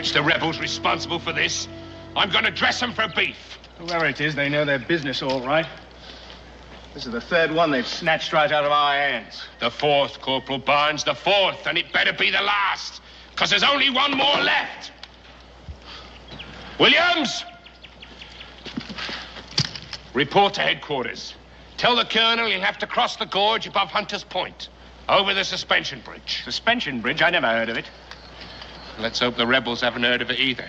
catch the rebels responsible for this, I'm going to dress them for beef. Whoever it is, they know their business all right. This is the third one they've snatched right out of our hands. The fourth, Corporal Barnes, the fourth, and it better be the last, because there's only one more left. Williams! Report to headquarters. Tell the colonel he'll have to cross the gorge above Hunter's Point, over the suspension bridge. Suspension bridge? I never heard of it. Let's hope the rebels haven't heard of it either.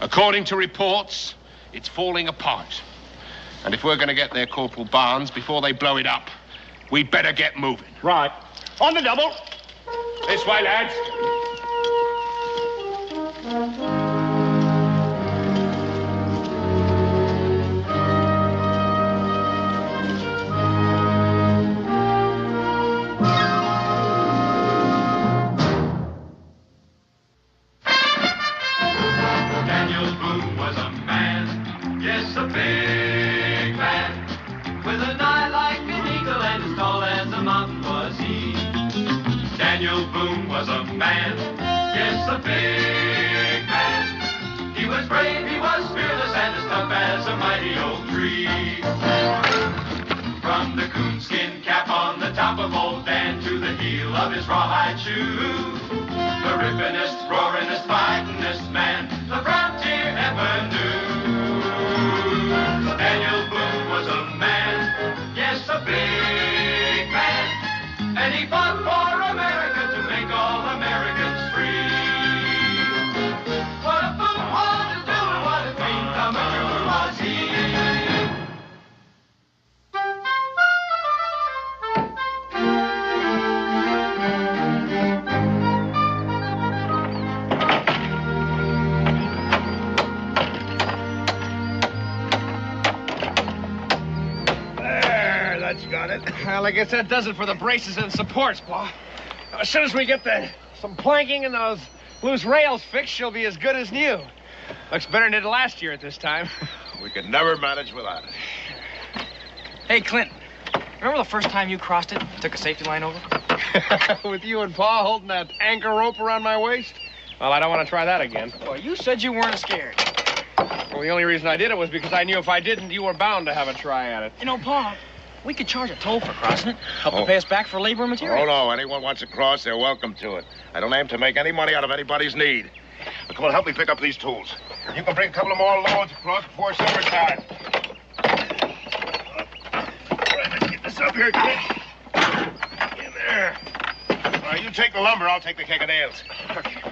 According to reports, it's falling apart. And if we're going to get there, Corporal Barnes, before they blow it up, we'd better get moving. Right. On the double. This way, lads. Daniel Boone was a man, yes, a big man, with an eye like an eagle and as tall as a mountain was he. Daniel Boone was a man, yes, a big man. He was brave, he was fearless, and as tough as a mighty old tree. From the coonskin cap on the top of old Dan to the heel of his rawhide shoe, the rippin'est, roaring'est, fighting'est man the frontier ever knew. Daniel Boone was a man, yes, a big man, and he fought for America to make all Americans free. What a Boone wanted to do and what a dream come true was he. Got it. Well, I guess that does it for the braces and supports, Pa. As soon as we get some planking and those loose rails fixed, she'll be as good as new. Looks better than it did last year at this time. We could never manage without it. Hey, Clint, remember the first time you crossed it and took a safety line over? With you and Pa holding that anchor rope around my waist? Well, I don't want to try that again. Well, you said you weren't scared. Well, the only reason I did it was because I knew if I didn't, you were bound to have a try at it. You know, Pa, we could charge a toll for crossing it. Help to pay us back for labor and material. Oh, no. Anyone wants to cross, they're welcome to it. I don't aim to make any money out of anybody's need. But come on, help me pick up these tools. You can bring a couple of more loads across before summertime. All right, let's get this up here, kid. In there. All right, you take the lumber, I'll take the keg of nails. Okay.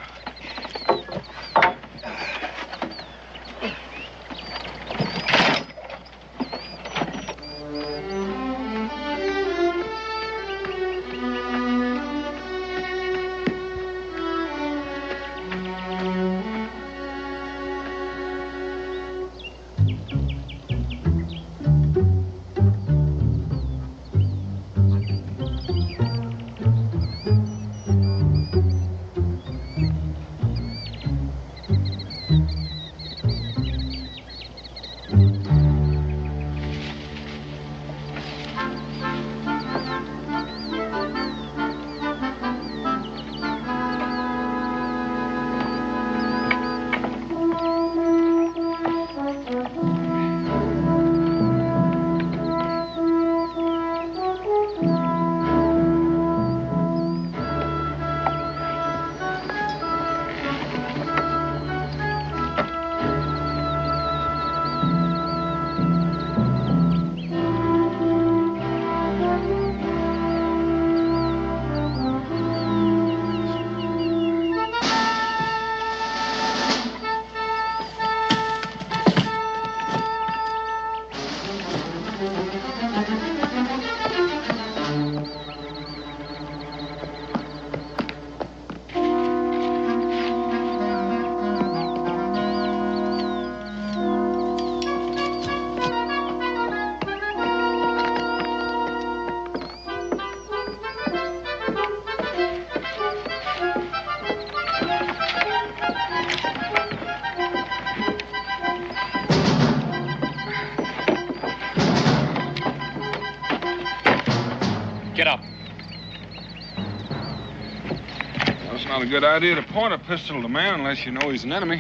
Not a good idea to point a pistol at a man unless you know he's an enemy.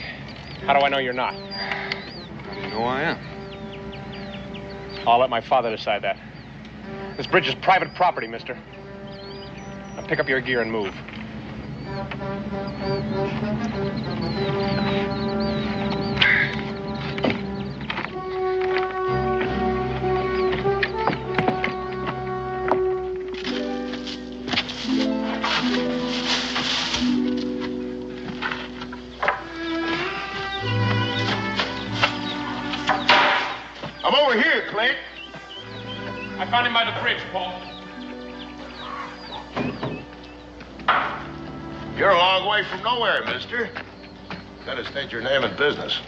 How do I know you're not? How do you know I am? I'll let my father decide that. This bridge is private property, mister. Now pick up your gear and move. I'm over here, Clint. I found him by the bridge, Paul. You're a long way from nowhere, mister. Gotta state your name and business.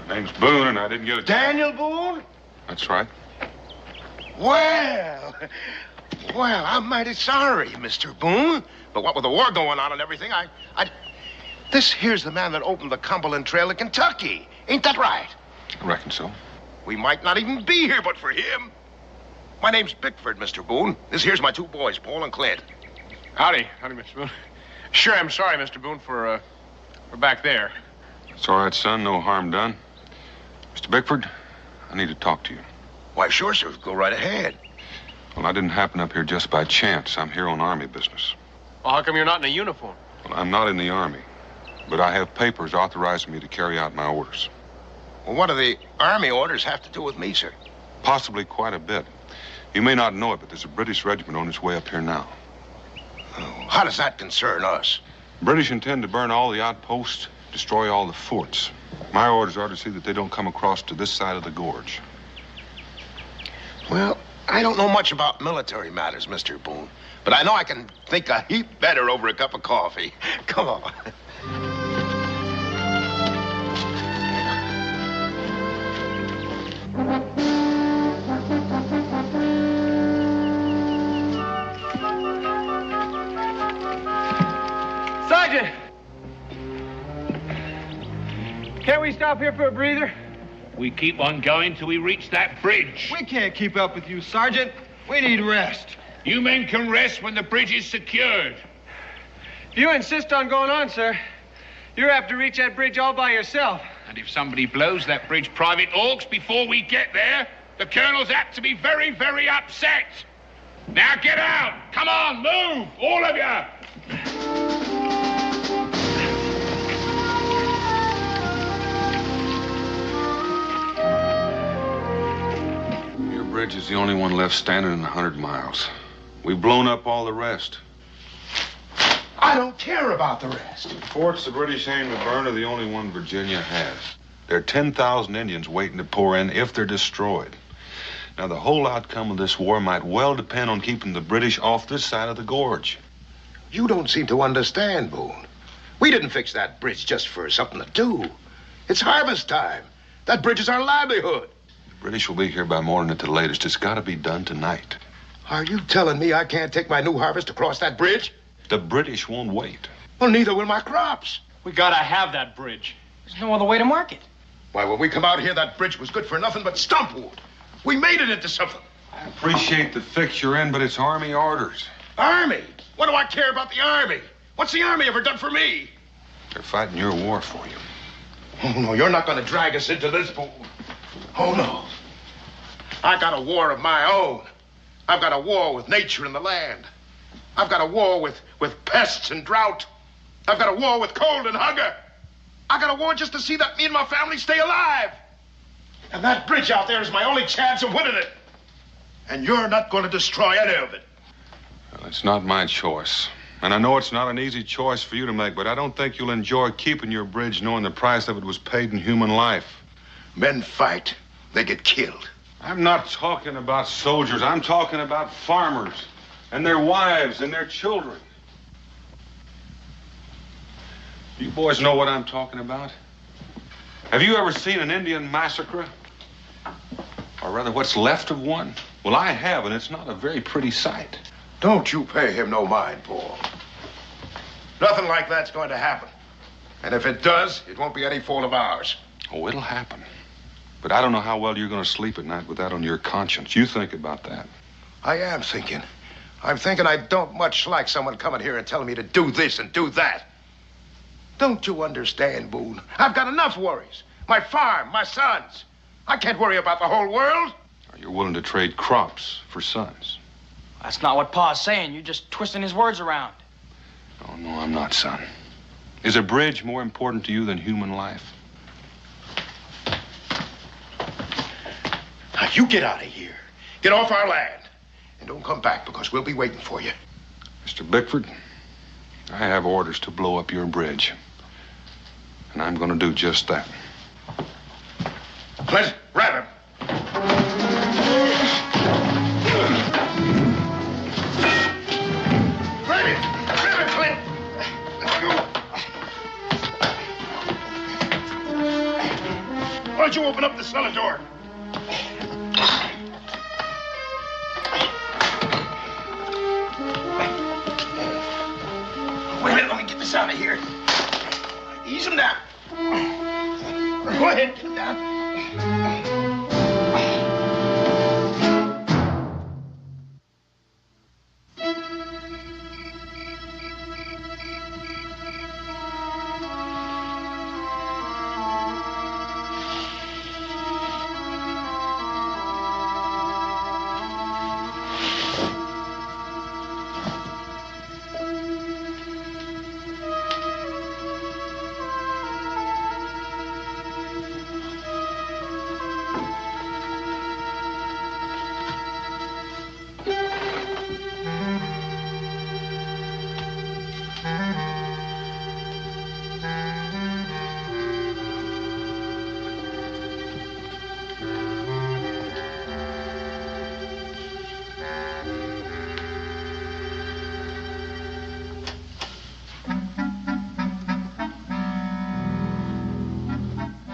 My name's Boone, and I didn't get a... Daniel Boone? That's right. Well, I'm mighty sorry, Mr. Boone. But what with the war going on and everything, This here's the man that opened the Cumberland Trail in Kentucky. Ain't that right? I reckon so. We might not even be here but for him. My name's Bickford, Mr. Boone. This here's my two boys, Paul and Clint. Howdy, Mr. Boone. Sure, I'm sorry, Mr. Boone, for back there. It's all right, son. No harm done. Mr. Bickford, I need to talk to you. Why, sure, sir. Go right ahead. Well, I didn't happen up here just by chance. I'm here on Army business. Well, how come you're not in a uniform? Well, I'm not in the Army, but I have papers authorizing me to carry out my orders. Well, what do the Army orders have to do with me, sir? Possibly quite a bit. You may not know it, but there's a British regiment on its way up here now. Oh, how does that concern us? British intend to burn all the outposts, destroy all the forts. My orders are to see that they don't come across to this side of the gorge. Well, I don't know much about military matters, Mr. Boone, but I know I can think a heap better over a cup of coffee. Come on. Sergeant! Can't we stop here for a breather? We keep on going till we reach that bridge. We can't keep up with you, Sergeant. We need rest. You men can rest when the bridge is secured. If you insist on going on, sir, you'll have to reach that bridge all by yourself. And if somebody blows that bridge private orcs before we get there, the colonel's apt to be very, very upset. Now get out! Come on, move! All of you! Your bridge is the only one left standing in 100 miles. We've blown up all the rest. I don't care about the rest. The forts the British aim to burn are the only one Virginia has. There are 10,000 Indians waiting to pour in if they're destroyed. Now, the whole outcome of this war might well depend on keeping the British off this side of the gorge. You don't seem to understand, Boone. We didn't fix that bridge just for something to do. It's harvest time. That bridge is our livelihood. The British will be here by morning at the latest. It's got to be done tonight. Are you telling me I can't take my new harvest across that bridge? The British won't wait. Well, neither will my crops. We gotta have that bridge. There's no other way to market. Why, when we come out here, that bridge was good for nothing but stump wood. We made it into something. I appreciate the fix you're in, but it's Army orders. Army? What do I care about the Army? What's the Army ever done for me? They're fighting your war for you. Oh, no, you're not going to drag us into this, Boone. Oh, no. I got a war of my own. I've got a war with nature and the land. I've got a war with pests and drought. I've got a war with cold and hunger. I got a war just to see that me and my family stay alive. And that bridge out there is my only chance of winning it. And you're not going to destroy any of it. Well, it's not my choice. And I know it's not an easy choice for you to make, but I don't think you'll enjoy keeping your bridge knowing the price of it was paid in human life. Men fight. They get killed. I'm not talking about soldiers. I'm talking about farmers and their wives and their children. You boys know what I'm talking about? Have you ever seen an Indian massacre? Or rather, what's left of one? Well, I have, and it's not a very pretty sight. Don't you pay him no mind, Paul. Nothing like that's going to happen. And if it does, it won't be any fault of ours. Oh, it'll happen. But I don't know how well you're going to sleep at night with that on your conscience. You think about that. I am thinking. I'm thinking I don't much like someone coming here and telling me to do this and do that. Don't you understand, Boone? I've got enough worries. My farm, my sons. I can't worry about the whole world. You're willing to trade crops for sons. That's not what Pa's saying. You're just twisting his words around. Oh, no, I'm not, son. Is a bridge more important to you than human life? Now, you get out of here. Get off our land. And don't come back, because we'll be waiting for you. Mr. Bickford, I have orders to blow up your bridge. And I'm going to do just that. Clint, grab him. Grab him! Grab him, Clint! Why don't you open up the cellar door? Wait a minute, let me get this out of here. Ease him down. Go ahead, get him down.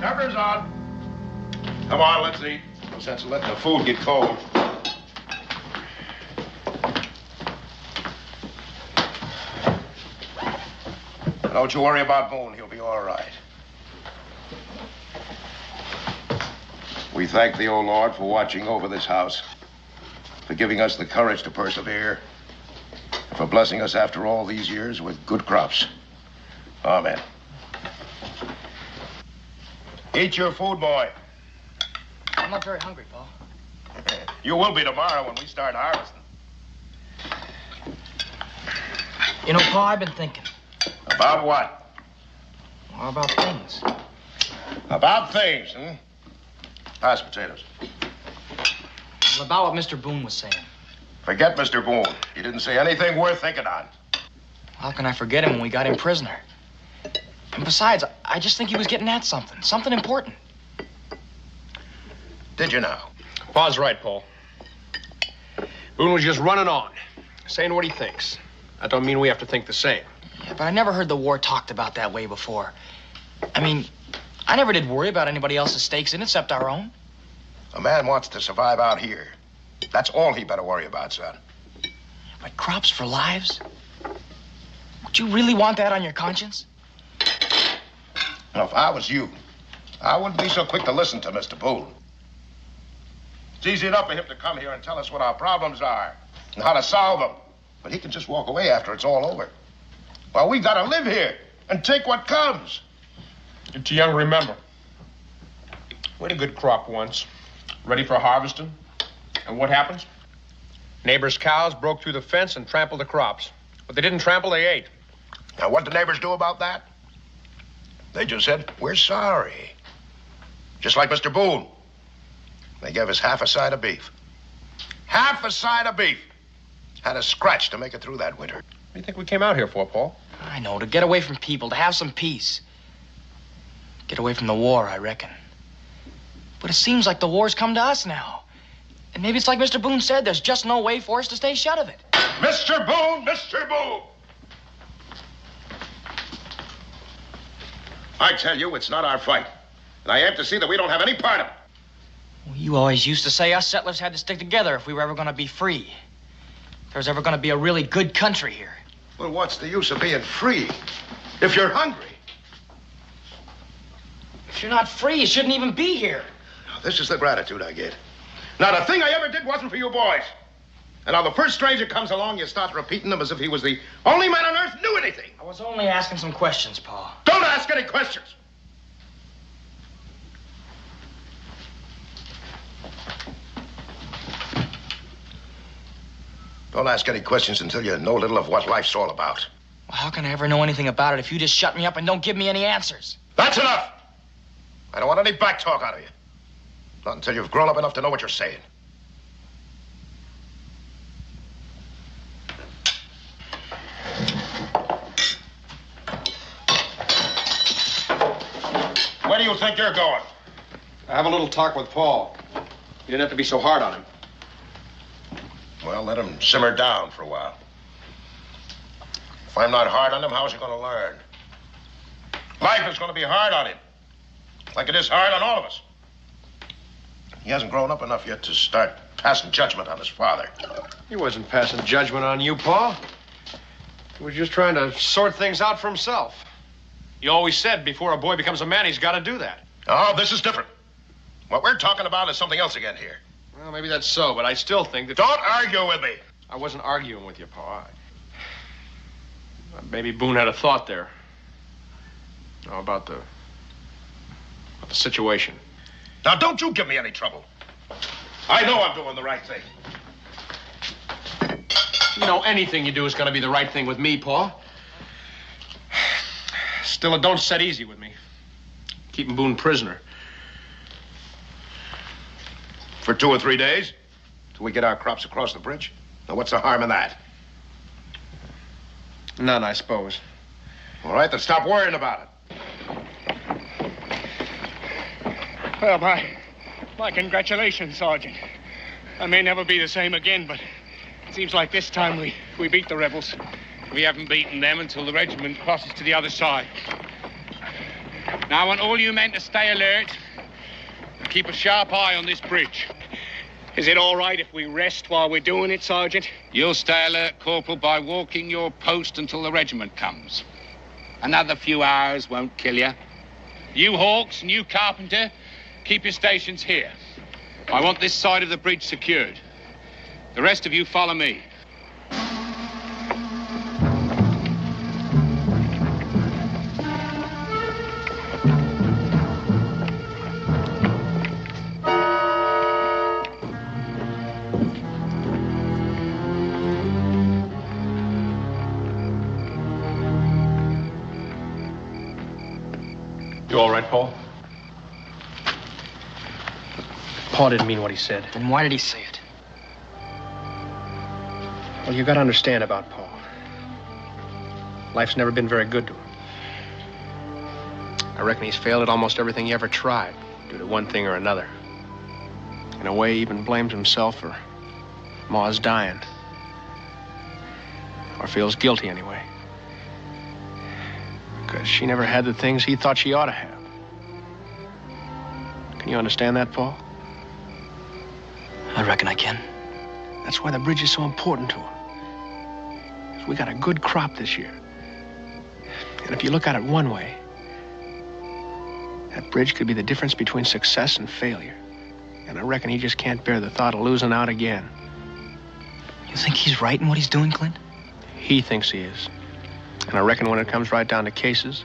Supper's on. Come on, let's eat. No sense of letting the food get cold. Don't you worry about Boone. He'll be all right. We thank the old Lord for watching over this house, for giving us the courage to persevere, and for blessing us after all these years with good crops. Amen. Eat your food, boy. I'm not very hungry, Pa. You will be tomorrow when we start harvesting. You know, Pa, I've been thinking. About what? More about things. About things, hmm? Pass potatoes. Well, about what Mr. Boone was saying. Forget Mr. Boone. He didn't say anything worth thinking on. How can I forget him when we got him prisoner? And besides, I just think he was getting at something. Something important. Did you now? Pa's right, Paul. Boone was just running on, saying what he thinks. That don't mean we have to think the same. Yeah, but I never heard the war talked about that way before. I mean, I never did worry about anybody else's stakes in it except our own. A man wants to survive out here. That's all he better worry about, son. But crops for lives? Would you really want that on your conscience? Now, if I was you, I wouldn't be so quick to listen to Mr. Boone. It's easy enough for him to come here and tell us what our problems are and how to solve them. But he can just walk away after it's all over. Well, we've got to live here and take what comes. You're too young to remember. We had a good crop once, ready for harvesting. And what happens? Neighbors' cows broke through the fence and trampled the crops. But they didn't trample, they ate. Now, what did the neighbors do about that? They just said, we're sorry. Just like Mr. Boone. They gave us half a side of beef. Half a side of beef. Had a scratch to make it through that winter. What do you think we came out here for, Paul? I know, to get away from people, to have some peace. Get away from the war, I reckon. But it seems like the war's come to us now. And maybe it's like Mr. Boone said, there's just no way for us to stay shut of it. Mr. Boone! Mr. Boone! I tell you, it's not our fight. And I have to see that we don't have any part of it. Well, you always used to say us settlers had to stick together if we were ever going to be free. If there was ever going to be a really good country here. Well, what's the use of being free if you're hungry? If you're not free, you shouldn't even be here. Now, this is the gratitude I get. Not a thing I ever did wasn't for you boys. And now the first stranger comes along, you start repeating them as if he was the only man on earth who knew anything. I was only asking some questions, Pa. Don't ask any questions. Don't ask any questions until you know a little of what life's all about. Well, how can I ever know anything about it if you just shut me up and don't give me any answers? That's enough. I don't want any back talk out of you. Not until you've grown up enough to know what you're saying. Where do you think you're going? I have a little talk with Paul. You didn't have to be so hard on him. Well, let him simmer down for a while. If I'm not hard on him, how's he going to learn? Life is going to be hard on him. Like it is hard on all of us. He hasn't grown up enough yet to start passing judgment on his father. He wasn't passing judgment on you, Paul. He was just trying to sort things out for himself. You always said before a boy becomes a man, he's got to do that. Oh, this is different. What we're talking about is something else again here. Well, maybe that's so, but I still think that... Don't argue with me. I wasn't arguing with you, Paul. Maybe Boone had a thought there. Oh, about the situation. Now, don't you give me any trouble. I know I'm doing the right thing. You know, anything you do is going to be the right thing with me, Paul. Still, it don't set easy with me. Keeping Boone prisoner. For 2 or 3 days? Till we get our crops across the bridge? Now, what's the harm in that? None, I suppose. All right, then stop worrying about it. Well, my congratulations, Sergeant. I may never be the same again, but it seems like this time we beat the rebels. We haven't beaten them until the regiment crosses to the other side. Now, I want all you men to stay alert and keep a sharp eye on this bridge. Is it all right if we rest while we're doing it, Sergeant? You'll stay alert, Corporal, by walking your post until the regiment comes. Another few hours won't kill you. You Hawks and you Carpenter, keep your stations here. I want this side of the bridge secured. The rest of you follow me. You all right, Paul? Paul didn't mean what he said. Then why did he say it? Well, you got to understand about Paul. Life's never been very good to him. I reckon he's failed at almost everything he ever tried, due to one thing or another. In a way, he even blames himself for Ma's dying. Or feels guilty, anyway. Because she never had the things he thought she ought to have. Can you understand that, Paul? I reckon I can. That's why the bridge is so important to him. 'Cause we got a good crop this year. And if you look at it one way, that bridge could be the difference between success and failure. And I reckon he just can't bear the thought of losing out again. You think he's right in what he's doing, Clint? He thinks he is. And I reckon when it comes right down to cases,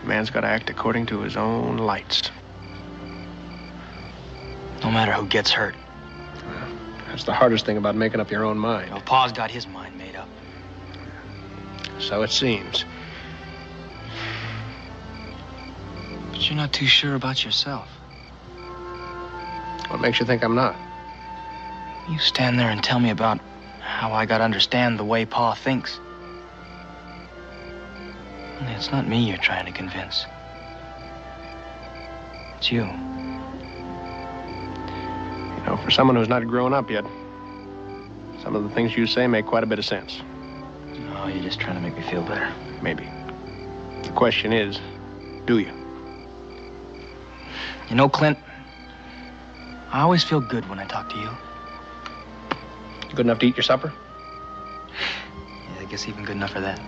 the man's got to act according to his own lights. No matter who gets hurt. That's the hardest thing about making up your own mind. Well, Pa's got his mind made up. So it seems. But you're not too sure about yourself. What makes you think I'm not? You stand there and tell me about how I got to understand the way Pa thinks. Only it's not me you're trying to convince. It's you. You know, for someone who's not grown up yet, some of the things you say make quite a bit of sense. Oh, you're just trying to make me feel better. Maybe. The question is, do you? You know, Clint, I always feel good when I talk to you. Good enough to eat your supper? Yeah, I guess even good enough for that.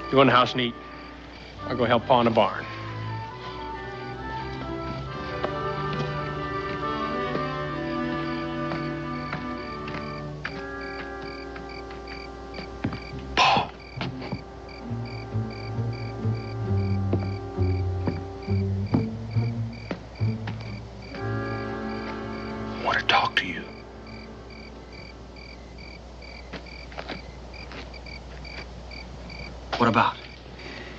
You go in the house and eat. I'll go help Pa in the barn. talk to you. What about?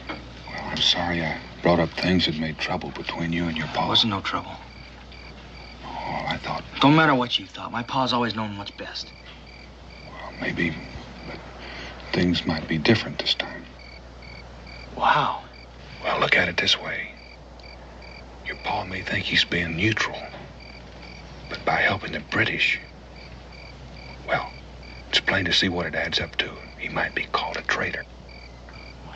Well, I'm sorry I brought up things that made trouble between you and your pa. There wasn't no trouble. Oh, I thought, Don't matter what you thought. My pa's always known what's best. well, maybe things might be different this time. Wow. Well, look at it this way. Your pa may think he's being neutral, but by helping the British, well, it's plain to see what it adds up to. He might be called a traitor.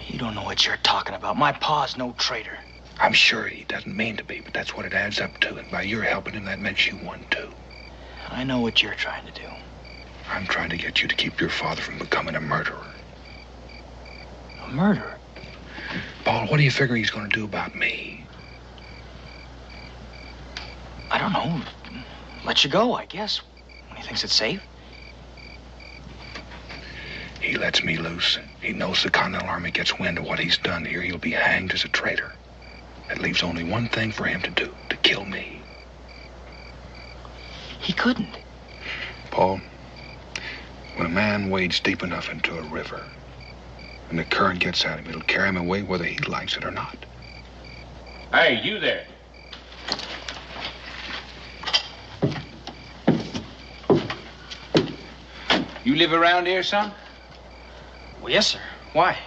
You don't know what you're talking about. My pa's no traitor. I'm sure he doesn't mean to be, but that's what it adds up to. And by your helping him, that makes you one, too. I know what you're trying to do. I'm trying to get you to keep your father from becoming a murderer. A murderer? Paul, what do you figure he's going to do about me? I don't know. Let you go, I guess, when he thinks it's safe. He lets me loose. He knows the Continental Army gets wind of what he's done here. He'll be hanged as a traitor. That leaves only one thing for him to do, to kill me. He couldn't. Paul, when a man wades deep enough into a river and the current gets at him, it'll carry him away whether he likes it or not. Hey, you there. You live around here, son? Well, yes, sir. Why?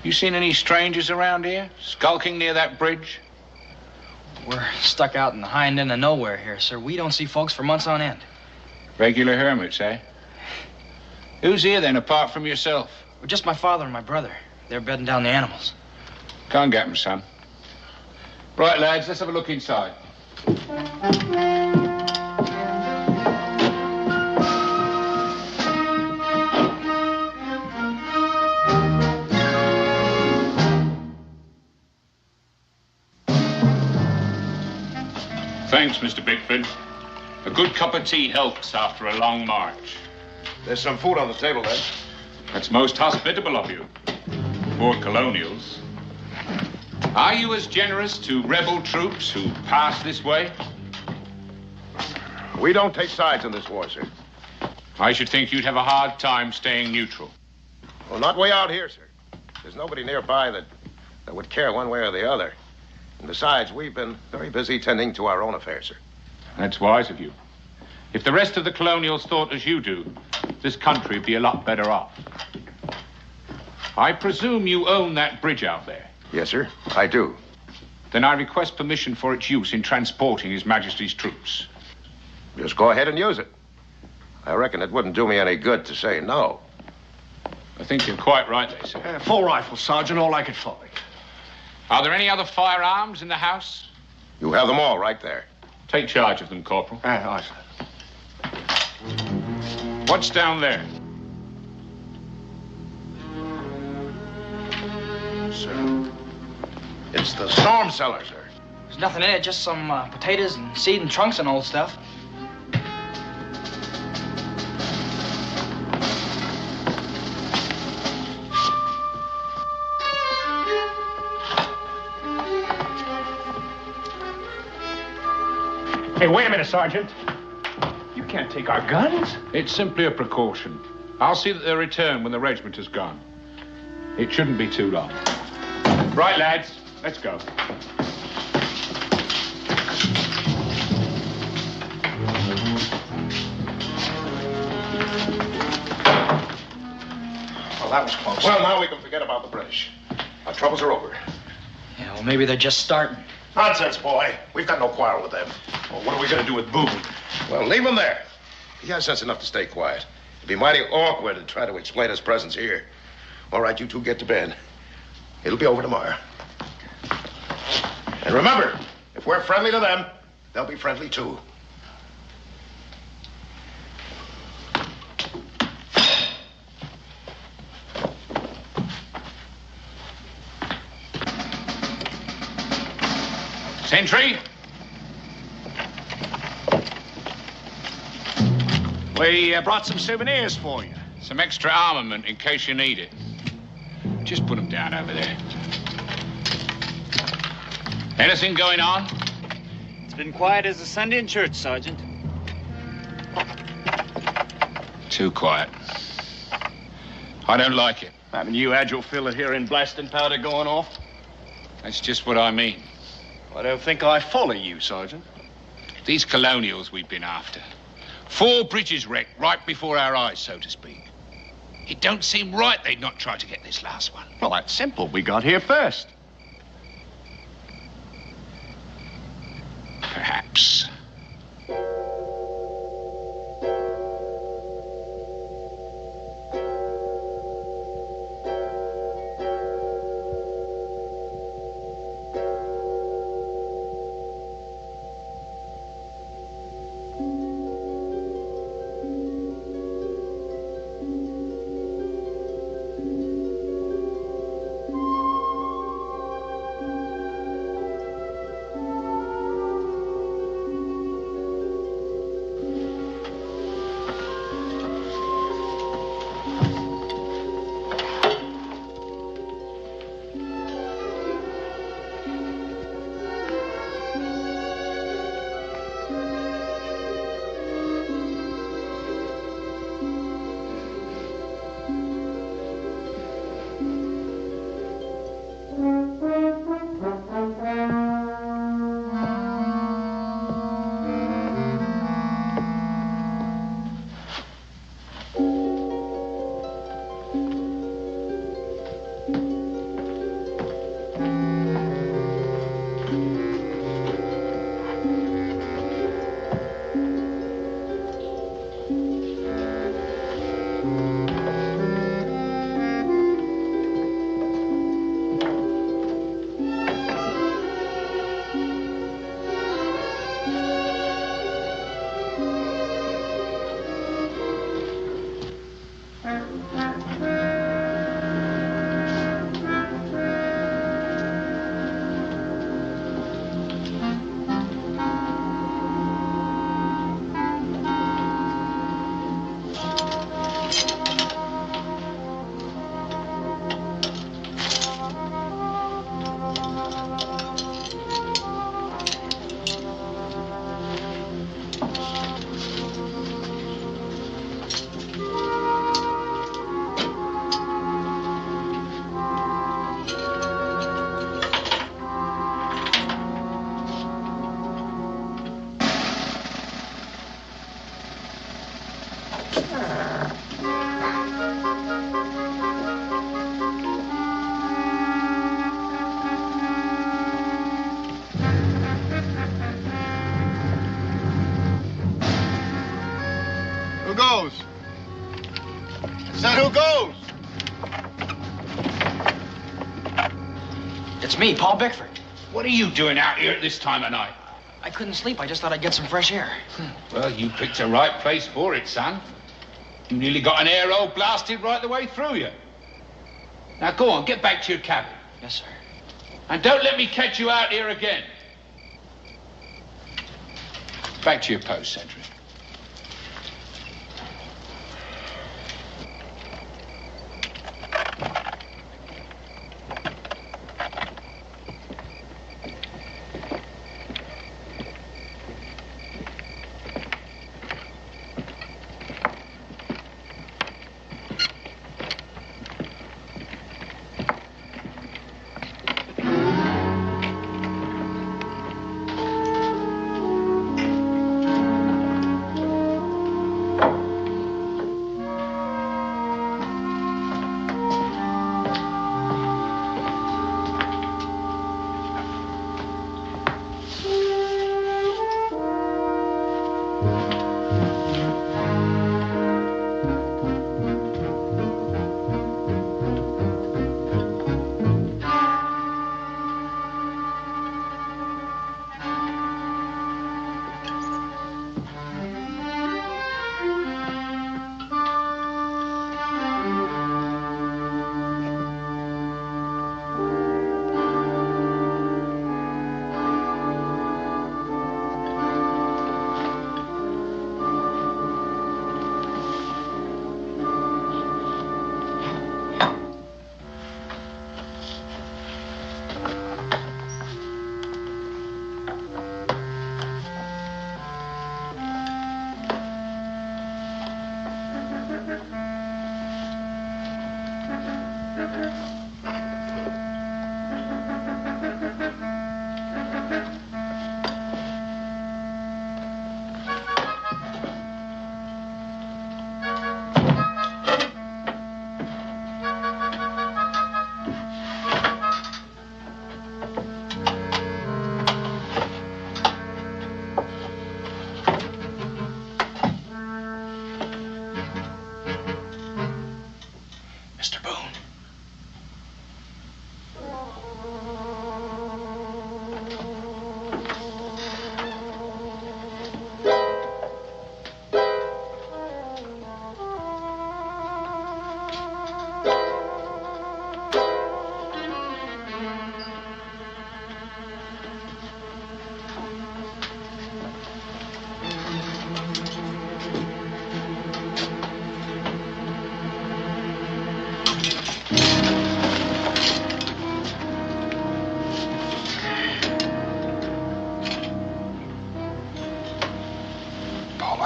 You seen any strangers around here? Skulking near that bridge? We're stuck out in the hind end of nowhere here, sir. We don't see folks for months on end. Regular hermits, eh? Who's here, then, apart from yourself? Well, just my father and my brother. They're bedding down the animals. Go and get them, son. Right, lads, let's have a look inside. Thanks, Mr. Bickford. A good cup of tea helps after a long march. There's some food on the table, then. That's most hospitable of you. Poor colonials. Are you as generous to rebel troops who pass this way? We don't take sides in this war, sir. I should think you'd have a hard time staying neutral. Well, not way out here, sir. There's nobody nearby that would care one way or the other. And besides, we've been very busy tending to our own affairs, sir. That's wise of you. If the rest of the colonials thought as you do, this country would be a lot better off. I presume you own that bridge out there. Yes, sir, I do. Then I request permission for its use in transporting His Majesty's troops. Just go ahead and use it. I reckon it wouldn't do me any good to say no. I think you're quite right, they say. Full rifle, Sergeant, all I could find. Are there any other firearms in the house? You have them all right there. Take charge of them, Corporal. Aye, sir. What's down there? Sir, it's the storm cellar, sir. There's nothing in it, just some potatoes and seed and trunks and old stuff. Hey, wait a minute, Sergeant. You can't take our guns. It's simply a precaution. I'll see that they return when the regiment has gone. It shouldn't be too long. Right, lads, let's go. Well, that was close. Well, now we can forget about the British. Our troubles are over. Yeah, well, maybe they're just starting. Nonsense, boy. We've got no quarrel with them. Well, what are we going to do with Boone? Well, leave him there. He has sense enough to stay quiet. It'd be mighty awkward to try to explain his presence here. All right, you two get to bed. It'll be over tomorrow. And remember, if we're friendly to them, they'll be friendly too. Sentry? We brought some souvenirs for you. Some extra armament in case you need it. Just put them down over there. Anything going on? It's been quiet as a Sunday in church, Sergeant. Too quiet. I don't like it. Haven't you had your fill of hearing blasting powder going off? That's just what I mean. I don't think I follow you, Sergeant. These colonials we've been after. 4 bridges wrecked right before our eyes, so to speak. It don't seem right they'd not try to get this last one. Well, that's simple. We got here first. Perhaps. Who goes? I said, who goes? It's me, Paul Bickford. What are you doing out here at this time of night? I couldn't sleep. I just thought I'd get some fresh air. Well, you picked the right place for it, son. You nearly got an air hole blasted right the way through you. Now, go on, get back to your cabin. Yes, sir. And don't let me catch you out here again. Back to your post, Sentry.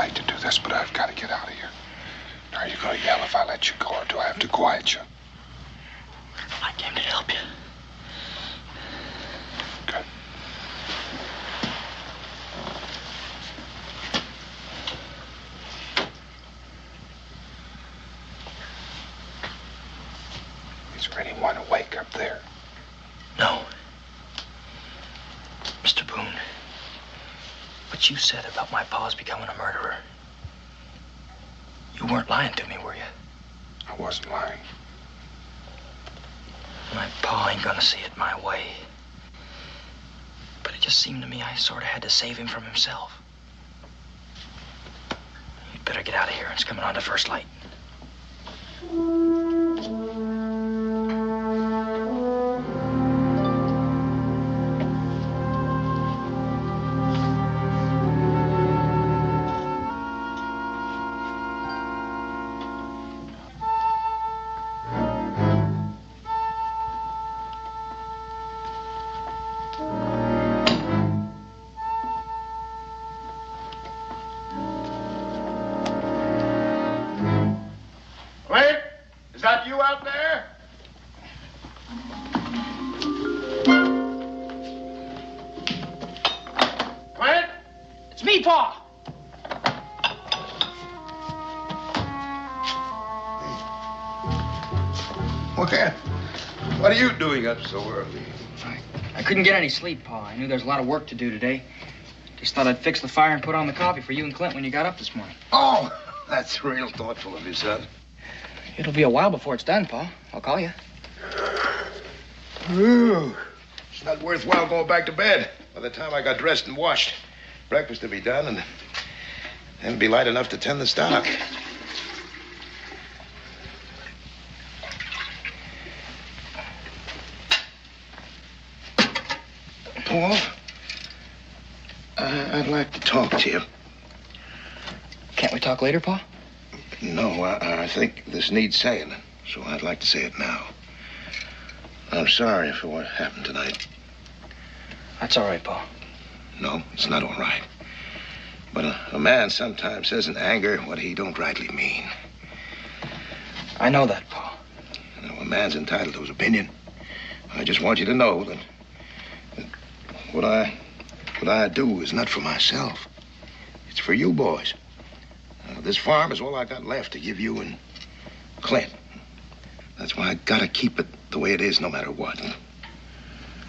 right to do this, but I've got to get out of here. Are you going to yell if I let you go, or do I have to quiet you? I came to help you. Good. Is there anyone awake up there? No. Mr. Boone, what you said about my pa's becoming a murderer, you weren't lying to me, were you? I wasn't lying. My pa ain't gonna see it my way. But it just seemed to me I sort of had to save him from himself. You'd better get out of here. It's coming on to first light. What are you doing up so early? I couldn't get any sleep, Pa. I knew there was a lot of work to do today. Just thought I'd fix the fire and put on the coffee for you and Clint when you got up this morning. Oh, that's real thoughtful of you, son. It'll be a while before it's done, Pa. I'll call you. Ooh, it's not worthwhile going back to bed. By the time I got dressed and washed, breakfast will be done, and then it'll be light enough to tend the stock. Paul, I'd like to talk to you. Can't we talk later, Pa? No, I think this needs saying, so I'd like to say it now. I'm sorry for what happened tonight. That's all right, Pa. No, it's not all right. But a man sometimes says in anger what he don't rightly mean. I know that, Pa. You know, a man's entitled to his opinion. I just want you to know that what I do is not for myself. It's for you boys. This farm is all I got left to give you and Clint. That's why I gotta keep it the way it is no matter what.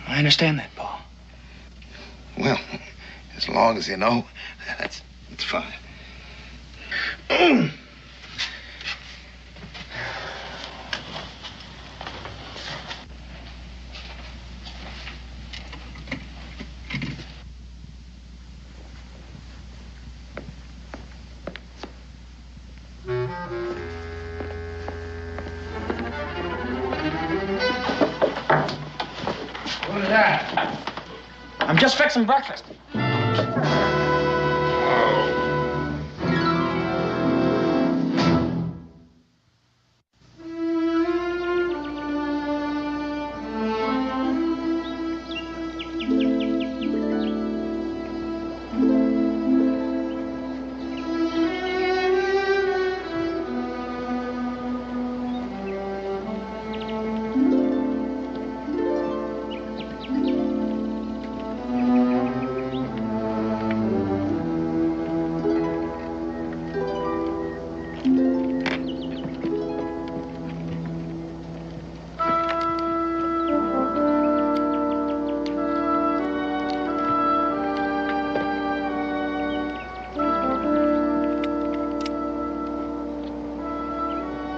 I understand that, Pa. Well, as long as you know, that's fine. What is that? I'm just fixing breakfast.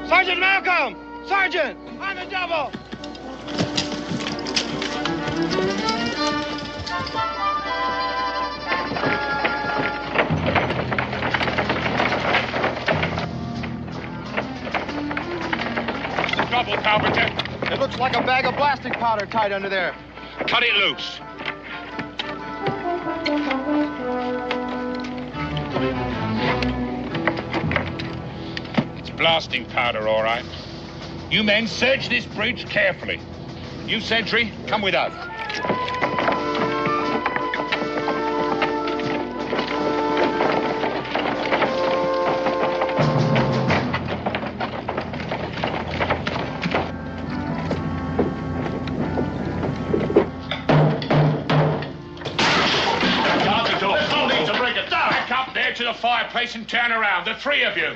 Sergeant Malcolm! Sergeant! On the double! What's the trouble, Carpenter? It looks like a bag of plastic powder tied under there. Cut it loose. It's blasting powder, all right. You men search this bridge carefully. You, sentry, come with us. to the fireplace and turn around, the three of you.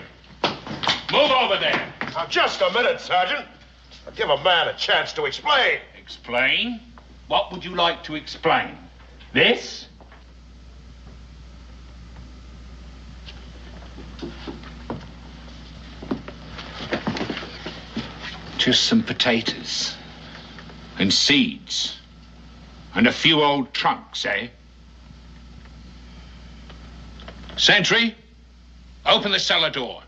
Move over there. Now, just a minute, Sergeant. I'll give a man a chance to explain. Explain? What would you like to explain? This? Just some potatoes. And seeds. And a few old trunks, eh? Sentry, open the cellar door.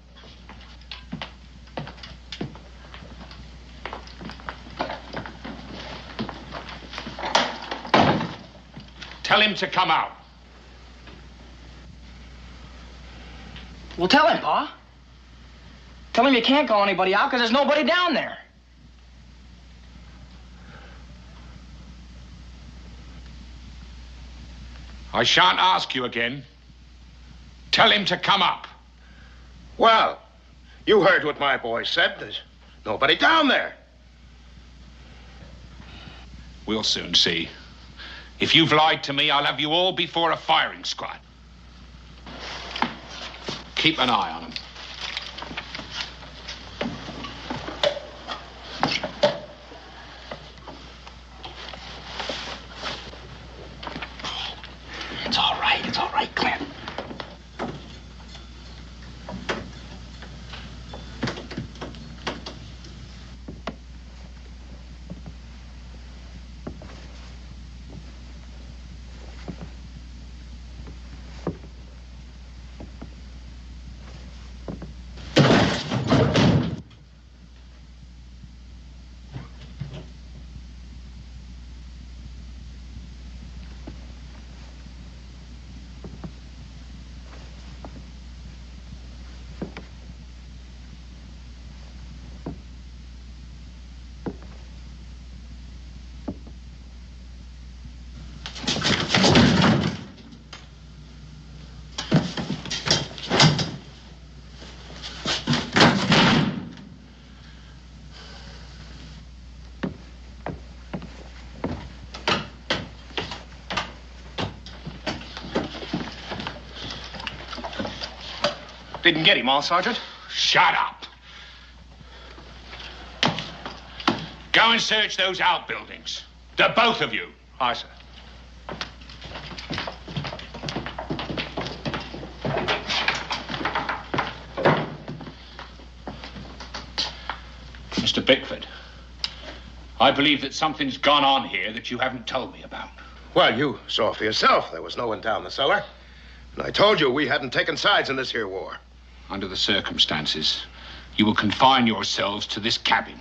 Tell him to come out. Well, tell him, Pa. Tell him you can't call anybody out because there's nobody down there. I shan't ask you again. Tell him to come up. Well, you heard what my boy said. There's nobody down there. We'll soon see. If you've lied to me, I'll have you all before a firing squad. Keep an eye on him. It's all right, Clint. Didn't get him, all, Sergeant? Shut up. Go and search those outbuildings. The both of you. Aye, sir. Mr. Bickford, I believe that something's gone on here that you haven't told me about. Well, you saw for yourself. There was no one down the cellar. And I told you we hadn't taken sides in this here war. Under the circumstances, you will confine yourselves to this cabin.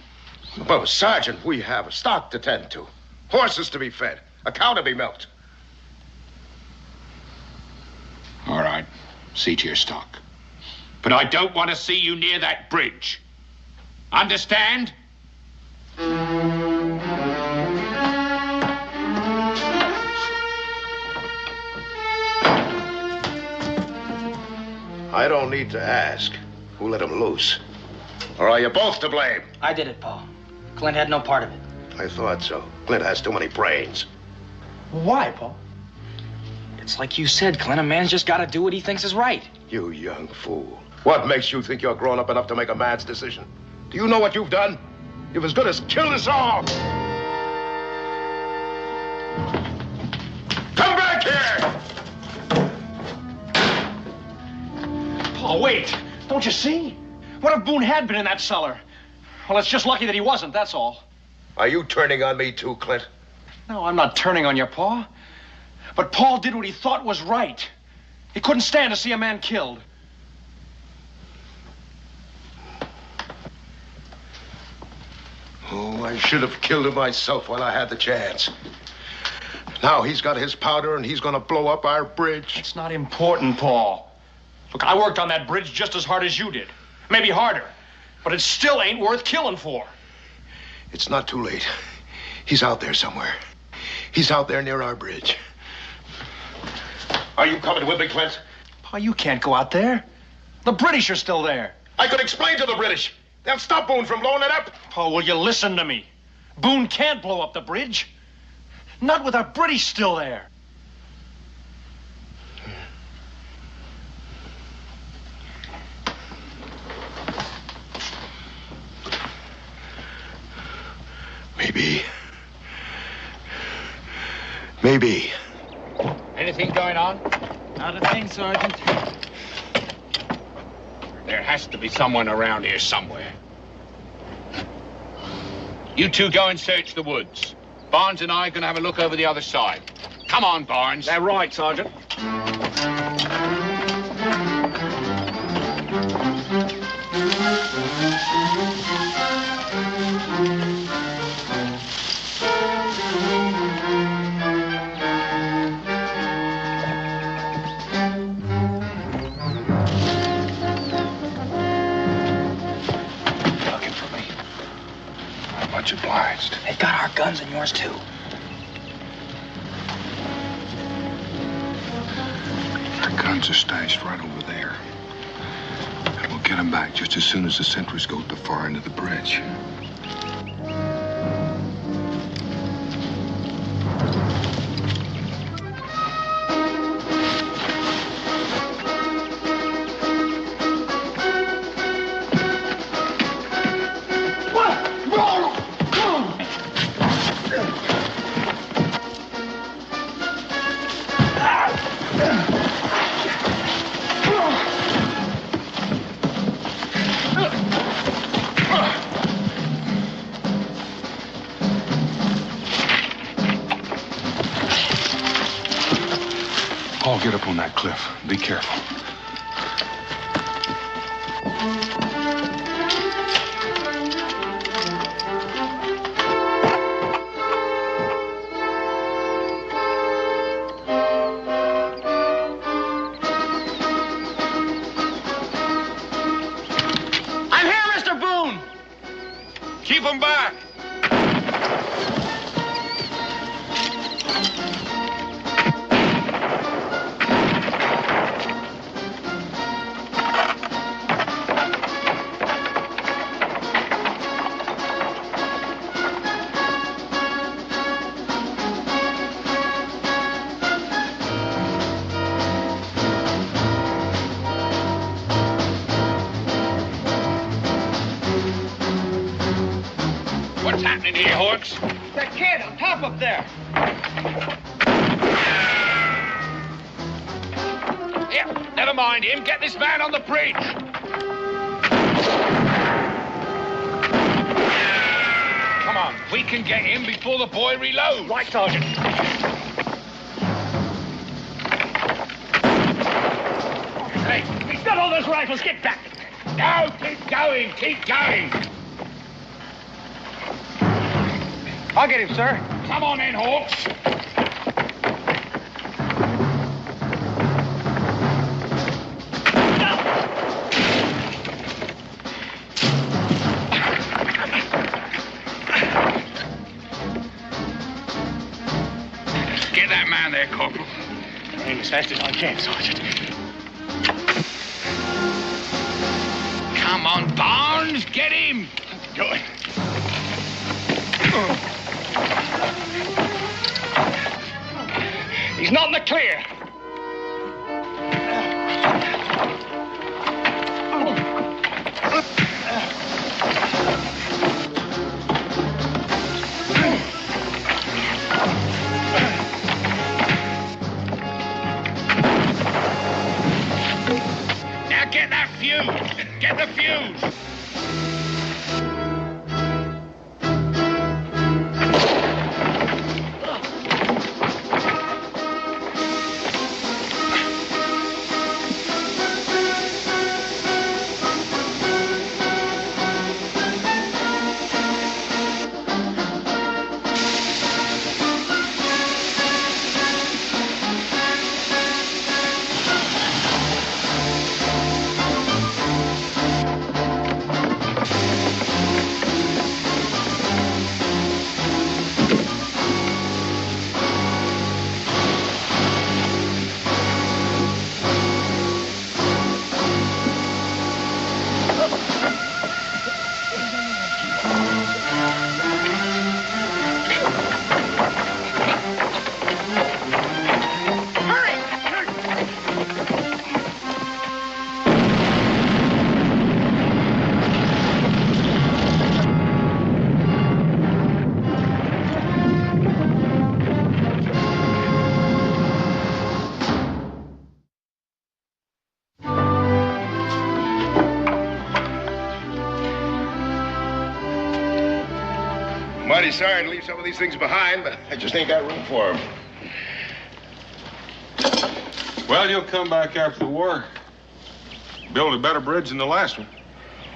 Well, Sergeant, we have a stock to tend to. Horses to be fed. A cow to be milked. All right. See to your stock. But I don't want to see you near that bridge. Understand? I don't need to ask who let him loose. Or are you both to blame? I did it, Pa. Clint had no part of it. I thought so. Clint has too many brains. Why, Pa? It's like you said, Clint. A man's just got to do what he thinks is right. You young fool. What makes you think you're grown up enough to make a man's decision? Do you know what you've done? You've as good as killed us all. Come back here! Oh, wait. Don't you see? What if Boone had been in that cellar? Well, it's just lucky that he wasn't, that's all. Are you turning on me too, Clint? No, I'm not turning on you, Pa. But Paul did what he thought was right. He couldn't stand to see a man killed. Oh, I should have killed him myself while I had the chance. Now he's got his powder and he's gonna blow up our bridge. It's not important, Paul. Look, I worked on that bridge just as hard as you did. Maybe harder. But it still ain't worth killing for. It's not too late. He's out there somewhere. He's out there near our bridge. Are you coming with me, Clint? Pa, you can't go out there. The British are still there. I could explain to the British. They'll stop Boone from blowing it up. Pa, will you listen to me? Boone can't blow up the bridge. Not with our British still there. Maybe. Anything going on? Not a thing, Sergeant. There has to be someone around here somewhere. You two go and search the woods. Barnes and I are going to have a look over the other side. Come on, Barnes. That right, Sergeant. Looking for me. Much obliged. They got our guns and yours, too. Our guns are stashed right over there. And we'll get them back just as soon as the sentries go to the far end of the bridge. Paul, get up on that cliff. Be careful. I'm here, Mr. Boone! Keep them back. What's happening here, Hawks? That kid on top up there. Yeah, never mind him. Get this man on the bridge. Come on, we can get him before the boy reloads. Right, Sergeant. Hey, He's got all those rifles. Get back. no, keep going, keep going. I'll get him, sir. Come on in, Hawks. Get that man there, Corporal. Aim as fast as I can, Sergeant. Come on, Barnes, get him. Good. He's not in the clear. Now get that fuse. Get the fuse. mighty sorry to leave some of these things behind, but I just ain't got room for them. Well, you'll come back after the war. Build a better bridge than the last one.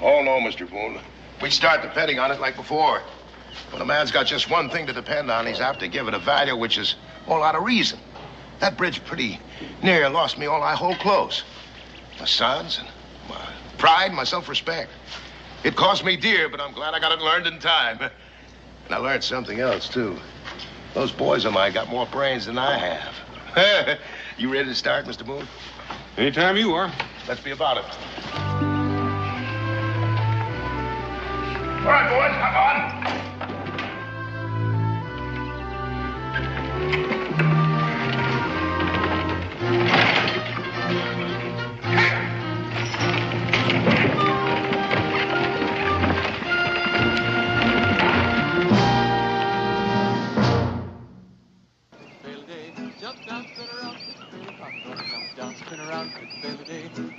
Oh, no, Mr. Boone. We start depending on it like before. When a man's got just one thing to depend on, he's apt to give it a value which is a whole lot of reason. That bridge pretty near lost me all I hold close. My sons and my pride, my self-respect. It cost me dear, but I'm glad I got it learned in time. And I learned something else, too. Those boys of mine got more brains than I have. You ready to start, Mr. Boone? Anytime you are. Let's be about it. All right, boys, come on.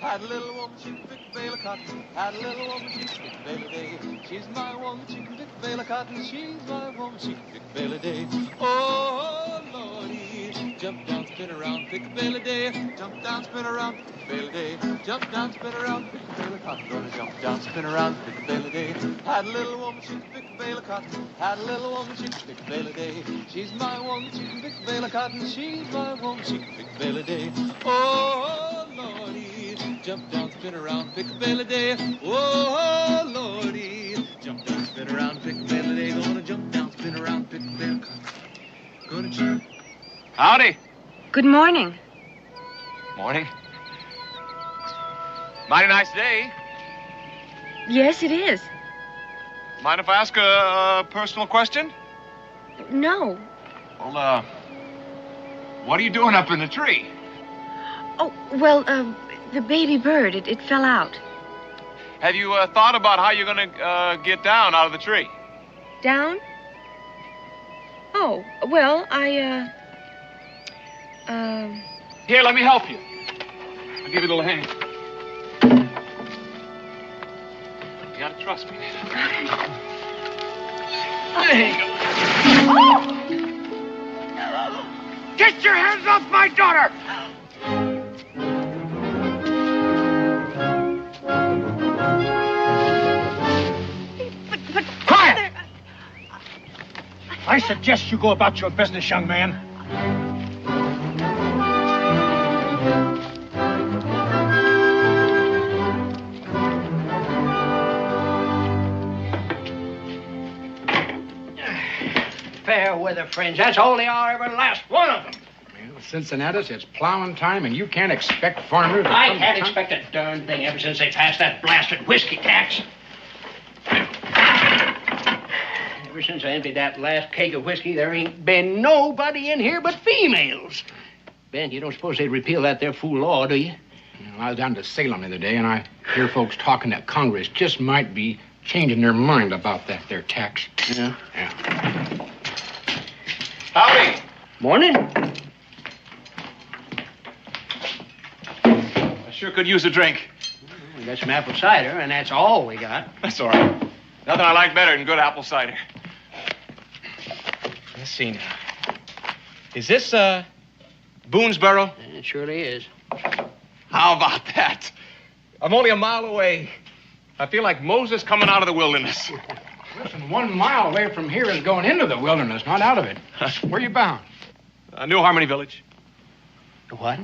Had a little woman, she could pick a bale of cotton. Had a little woman, she could pick a bale a day. She's my woman, she can pick a bale of cotton. She's my woman, she can pick a bale a day. Oh, Lordy, jump down, spin around, pick a bale a day. Jump down, spin around, pick a bale a day. Jump down, spin around, pick a bale of cotton. Gonna jump down, spin around, pick a bale a day. Had a little woman, she could pick a bale of cotton. Had a little woman, she could pick a bale a day. She's my woman, she can pick a bale of cotton. She's my woman, she can pick a bale a day. Oh, Lordy, jump down, spin around, pick a bale a day. Oh, Lordy, jump down, spin around, pick a bale a day. Gonna jump down, spin around, pick a bale of cotton. Gonna jump. Howdy. Good morning. Morning. Mighty nice day. Yes, it is. Mind if I ask a personal question? No. Well, what are you doing up in the tree? Oh, well, the baby bird, it fell out. Have you thought about how you're gonna get down out of the tree? Down? Oh, well, Here, let me help you. I'll give you a little hand. You gotta trust me. There you go. Get your hands off my daughter! Quiet! I suggest you go about your business, young man. Fair weather friends. That's all they are, every last one of them. Well, Cincinnatus, it's plowing time, and you can't expect farmers to I come can't to town. expect a darn thing ever since they passed that blasted whiskey tax. Ever since I emptied that last keg of whiskey, there ain't been nobody in here but females. Ben, you don't suppose they'd repeal that there fool law, do you? Well, I was down to Salem the other day, and I hear folks talking that Congress just might be changing their mind about that there tax. Yeah. Yeah. Howdy. Morning. I sure could use a drink. We got some apple cider, and that's all we got. That's all right. Nothing I like better than good apple cider. Let's see now. Is this, Boonesboro? It surely is. How about that? I'm only a mile away. I feel like Moses coming out of the wilderness. Listen, 1 mile away from here is going into the wilderness, not out of it. Where you bound? New Harmony Village. What?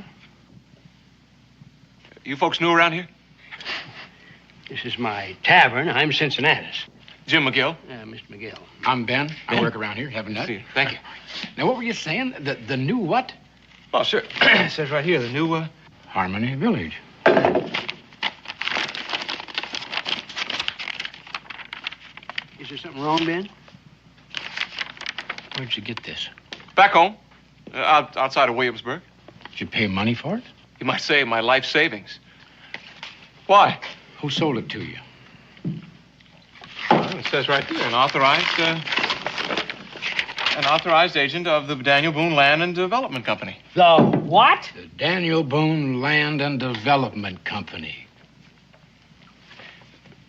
You folks new around here? This is my tavern. I'm Cincinnatus. Jim McGill. Mr. McGill. I'm Ben. I Ben? work around here, having that. Thank you. Now, what were you saying? The new what? Oh, sure. It says right here, the new, Harmony Village. Is there something wrong, Ben? Where'd you get this? Back home. Outside of Williamsburg. Did you pay money for it? You might say my life savings. Why? Who sold it to you? Well, it says right here, an authorized agent of the Daniel Boone Land and Development Company. The what? The Daniel Boone Land and Development Company.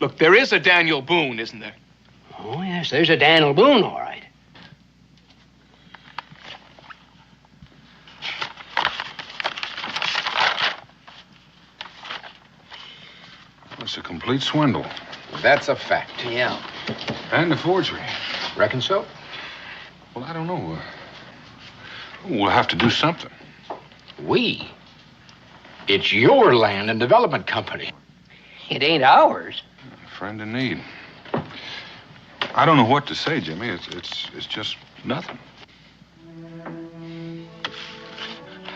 Look, there is a Daniel Boone, isn't there? Oh, yes, there's a Daniel Boone, all right. It's a complete swindle. That's a fact. Yeah. And a forgery. Reckon so? Well, I don't know. We'll have to do something. We? It's your land and development company. It ain't ours. A friend in need. I don't know what to say, Jimmy. It's just nothing.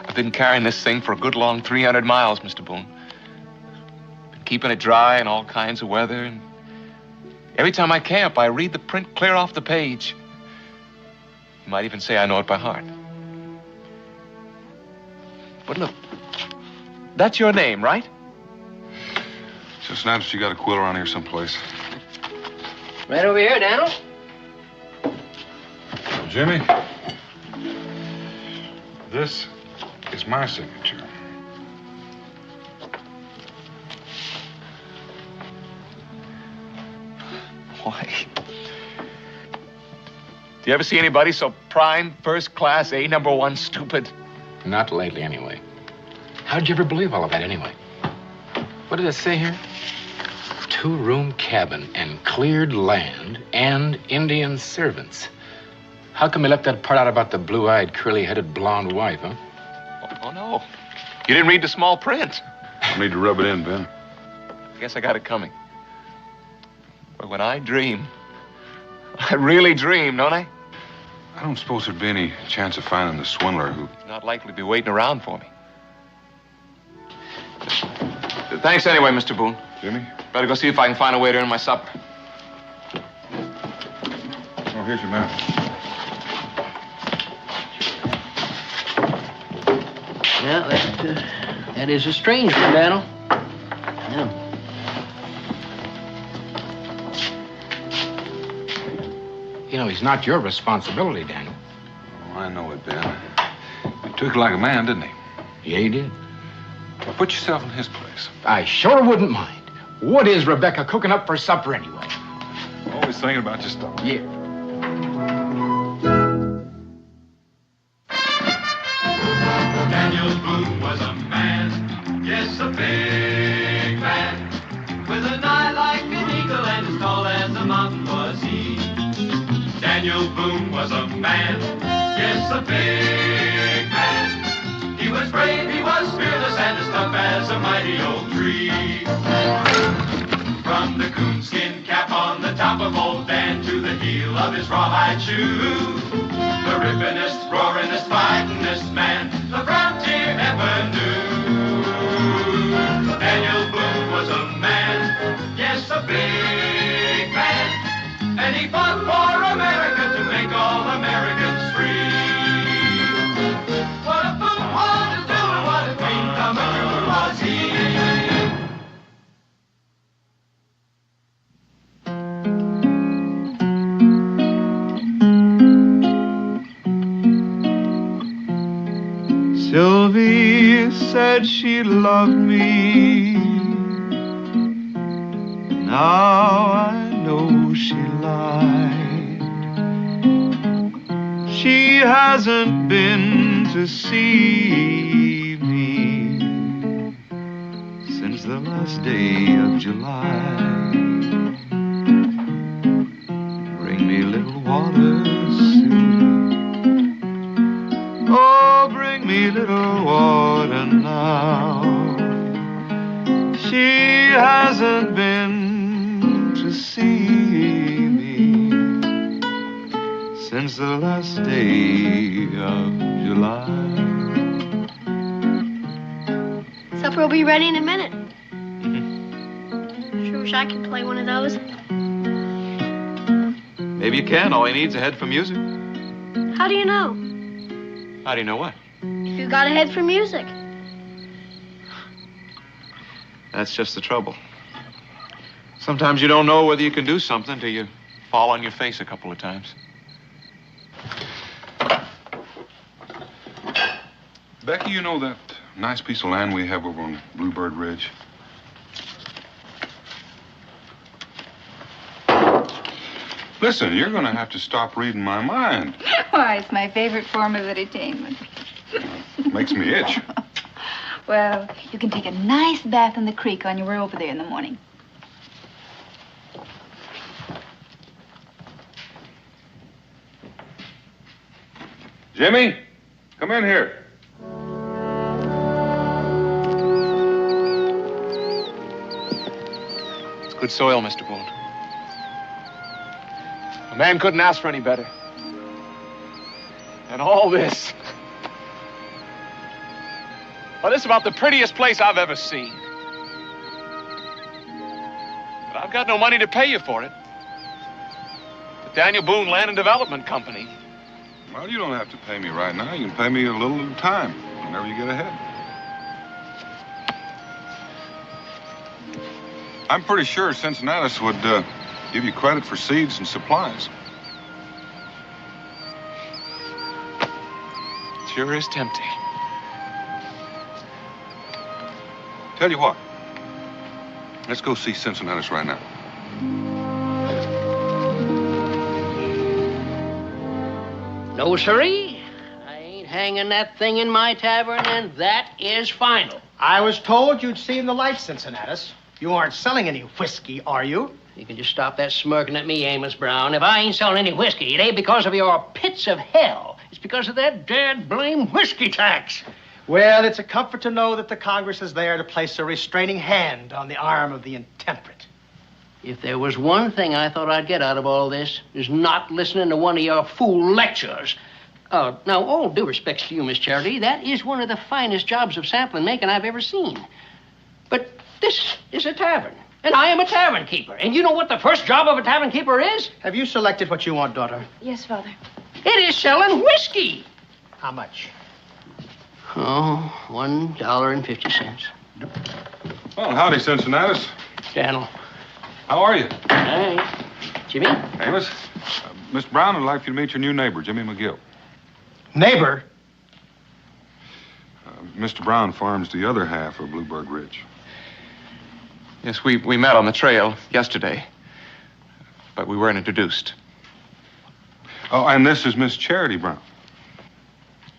I've been carrying this thing for a good long 300 miles, Mr. Boone. Been keeping it dry in all kinds of weather. And every time I camp, I read the print clear off the page. You might even say I know it by heart. But look, that's your name, right? Just nice you got a quill around here someplace. Right over here, Daniel. Jimmy, this is my signature. Why? Do you ever see anybody so prime, first class, A number one stupid? Not lately, anyway. How'd you ever believe all of that, anyway? What did it say here? 2-room cabin and cleared land and Indian servants. How come you left that part out about the blue-eyed, curly-headed blonde wife, huh? Oh, no. You didn't read the small print. I need to rub it in, Ben. I guess I got it coming. But when I dream, I really dream, don't I? I don't suppose there'd be any chance of finding the swindler who... He's not likely to be waiting around for me. Thanks anyway, Mr. Boone. Jimmy? Better go see if I can find a way to earn my supper. Oh, here's your map. Yeah, that is a strange one, Daniel. Yeah. You know, he's not your responsibility, Daniel. Oh, I know it, Ben. He took it like a man, didn't he? Yeah, he did. Well, put yourself in his place. I sure wouldn't mind. What is Rebecca cooking up for supper anyway? Always thinking about your stuff. Yeah. Daniel Boone was a man, yes, a big man, with an eye like an eagle and as tall as a mountain was he. Daniel Boone was a man, yes, a big man. He was brave, he was fearless, and as tough as a mighty old tree. From the coonskin cap on the top of old Dan to the heel of his rawhide shoe, the rippinest, roaringest, fightingest man the frontier ever knew. Daniel Boone was a man, yes, a big man, and he fought for America to make all Americans free. What a Boone wanted to do and what a dream come true was he. Sylvie said she loved me. Now I know she lied. She hasn't been to see me since the last day of July. Bring me a little water soon. Oh, bring me little water now. She hasn't been to see me since the last day of July. Supper will be ready in a minute. Sure wish I could play one of those. Maybe you can. All he needs is a head for music. How do you know? How do you know what? You got a head for music. That's just the trouble. Sometimes you don't know whether you can do something till you fall on your face a couple of times. Becky, you know that nice piece of land we have over on Bluebird Ridge? Listen, you're going to have to stop reading my mind. Why, it's my favorite form of entertainment. Makes me itch. Well, you can take a nice bath in the creek on your way over there in the morning. Jimmy, come in here. It's good soil, Mr. Boone. A man couldn't ask for any better. And all this. Well, this is about the prettiest place I've ever seen. But I've got no money to pay you for it. The Daniel Boone Land and Development Company. Well, you don't have to pay me right now. You can pay me a little at a time, whenever you get ahead. I'm pretty sure Cincinnatus would give you credit for seeds and supplies. Sure is tempting. Tell you what. Let's go see Cincinnatus right now. No, sirree. I ain't hanging that thing in my tavern, and that is final. I was told you'd seen the light, Cincinnatus. You aren't selling any whiskey, are you? You can just stop that smirking at me, Amos Brown. If I ain't selling any whiskey, it ain't because of your pits of hell. It's because of that dead blame whiskey tax. Well, it's a comfort to know that the Congress is there to place a restraining hand on the arm of the intemperate. If there was one thing I thought I'd get out of all this, is not listening to one of your fool lectures. Now, all due respects to you, Miss Charity, that is one of the finest jobs of sampling making I've ever seen. But this is a tavern, and I am a tavern keeper. And you know what the first job of a tavern keeper is? Have you selected what you want, daughter? Yes, Father. It is selling whiskey. How much? Oh, $1.50. Well, howdy, Cincinnatus. Daniel. How are you? Hey. Jimmy? Amos, Miss Brown would like you to meet your new neighbor, Jimmy McGill. Neighbor? Mr. Brown farms the other half of Bluebird Ridge. Yes, we met on the trail yesterday, but we weren't introduced. Oh, and this is Miss Charity Brown.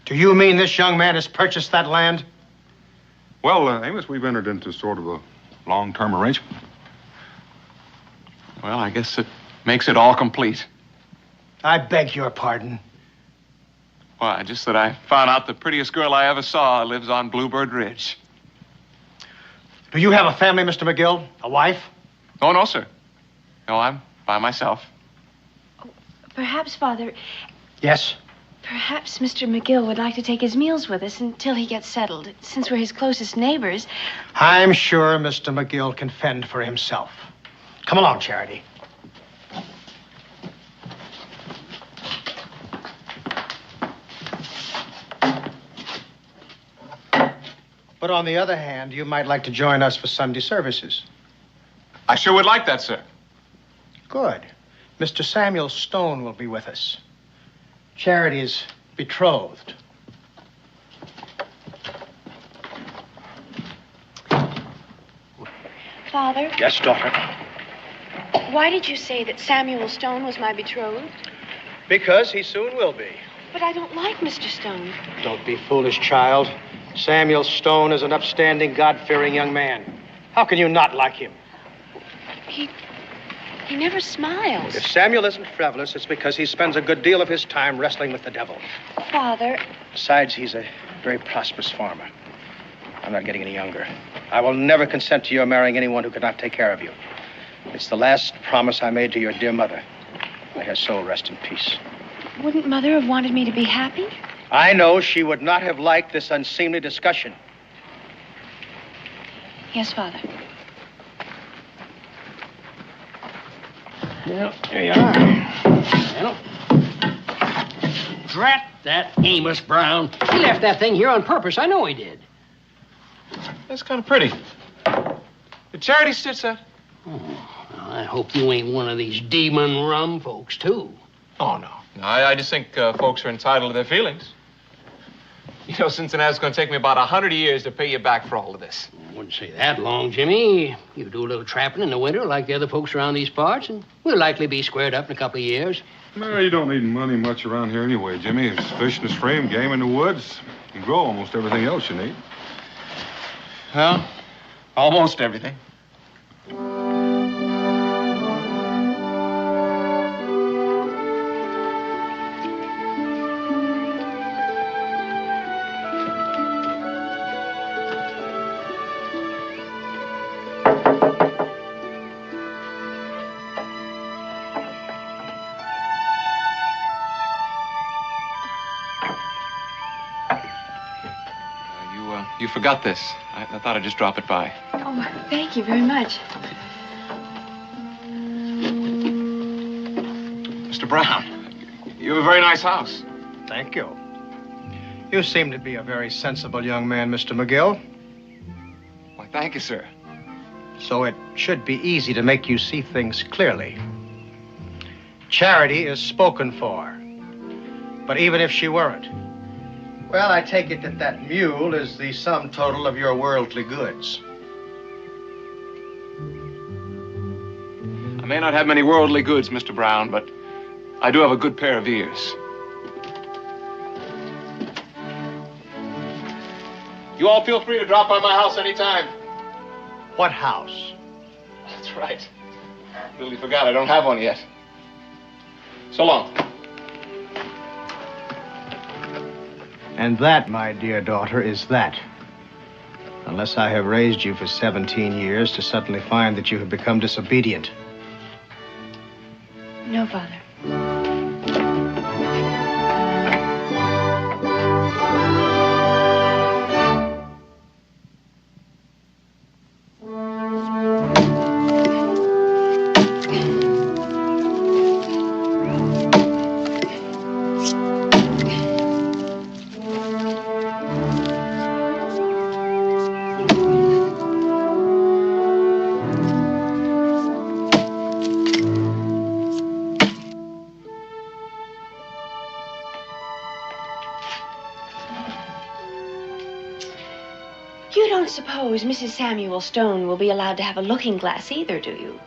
Do you mean this young man has purchased that land? Well, Amos, we've entered into sort of a long-term arrangement. Well, I guess it makes it all complete. I beg your pardon. Why, just that I found out the prettiest girl I ever saw lives on Bluebird Ridge. Do you have a family, Mr. McGill? A wife? Oh, no, sir. No, I'm by myself. Perhaps, Father, Yes? perhaps Mr. McGill would like to take his meals with us until he gets settled. Since we're his closest neighbors. I'm sure Mr. McGill can fend for himself. Come along, Charity. But on the other hand, you might like to join us for Sunday services. I sure would like that, sir. Good. Mr. Samuel Stone will be with us. Charity is betrothed. Father, Yes, daughter. why did you say that Samuel Stone was my betrothed? Because he soon will be. But I don't like Mr. Stone. Don't be foolish, child. Samuel Stone is an upstanding, God-fearing young man. How can you not like him? He never smiles. If Samuel isn't frivolous, it's because he spends a good deal of his time wrestling with the devil. Father, Besides, he's a very prosperous farmer. I'm not getting any younger. I will never consent to your marrying anyone who could not take care of you. It's the last promise I made to your dear mother. May her soul rest in peace. wouldn't Mother have wanted me to be happy? I know she would not have liked this unseemly discussion. Yes, Father. Well, there you are. Well, drat that Amos Brown. He left that thing here on purpose. I know he did. That's kind of pretty. Did Charity stitch that? Oh, well, I hope you ain't one of these demon rum folks, too. Oh, no. I just think folks are entitled to their feelings. You know, Cincinnati's going to take me about 100 years to pay you back for all of this. I wouldn't say that long, Jimmy. You do a little trapping in the winter like the other folks around these parts, and we'll likely be squared up in a couple of years. No, you don't need money much around here anyway, Jimmy. It's fish in the stream, game in the woods. You can grow almost everything else you need. Well, almost everything. You forgot this. I thought I'd just drop it by. Oh, thank you very much. Mr. Brown, you have a very nice house. Thank you. You seem to be a very sensible young man, Mr. McGill. Why, thank you, sir. So it should be easy to make you see things clearly. Charity is spoken for. But even if she weren't, well, I take it that that mule is the sum total of your worldly goods. I may not have many worldly goods, Mr. Brown, but I do have a good pair of ears. You all feel free to drop by my house anytime. What house? That's right. Really forgot I don't have one yet. So long. And that, my dear daughter, is that. Unless I have raised you for 17 years to suddenly find that you have become disobedient. No, Father. You don't suppose Mrs. Samuel Stone will be allowed to have a looking glass either, do you?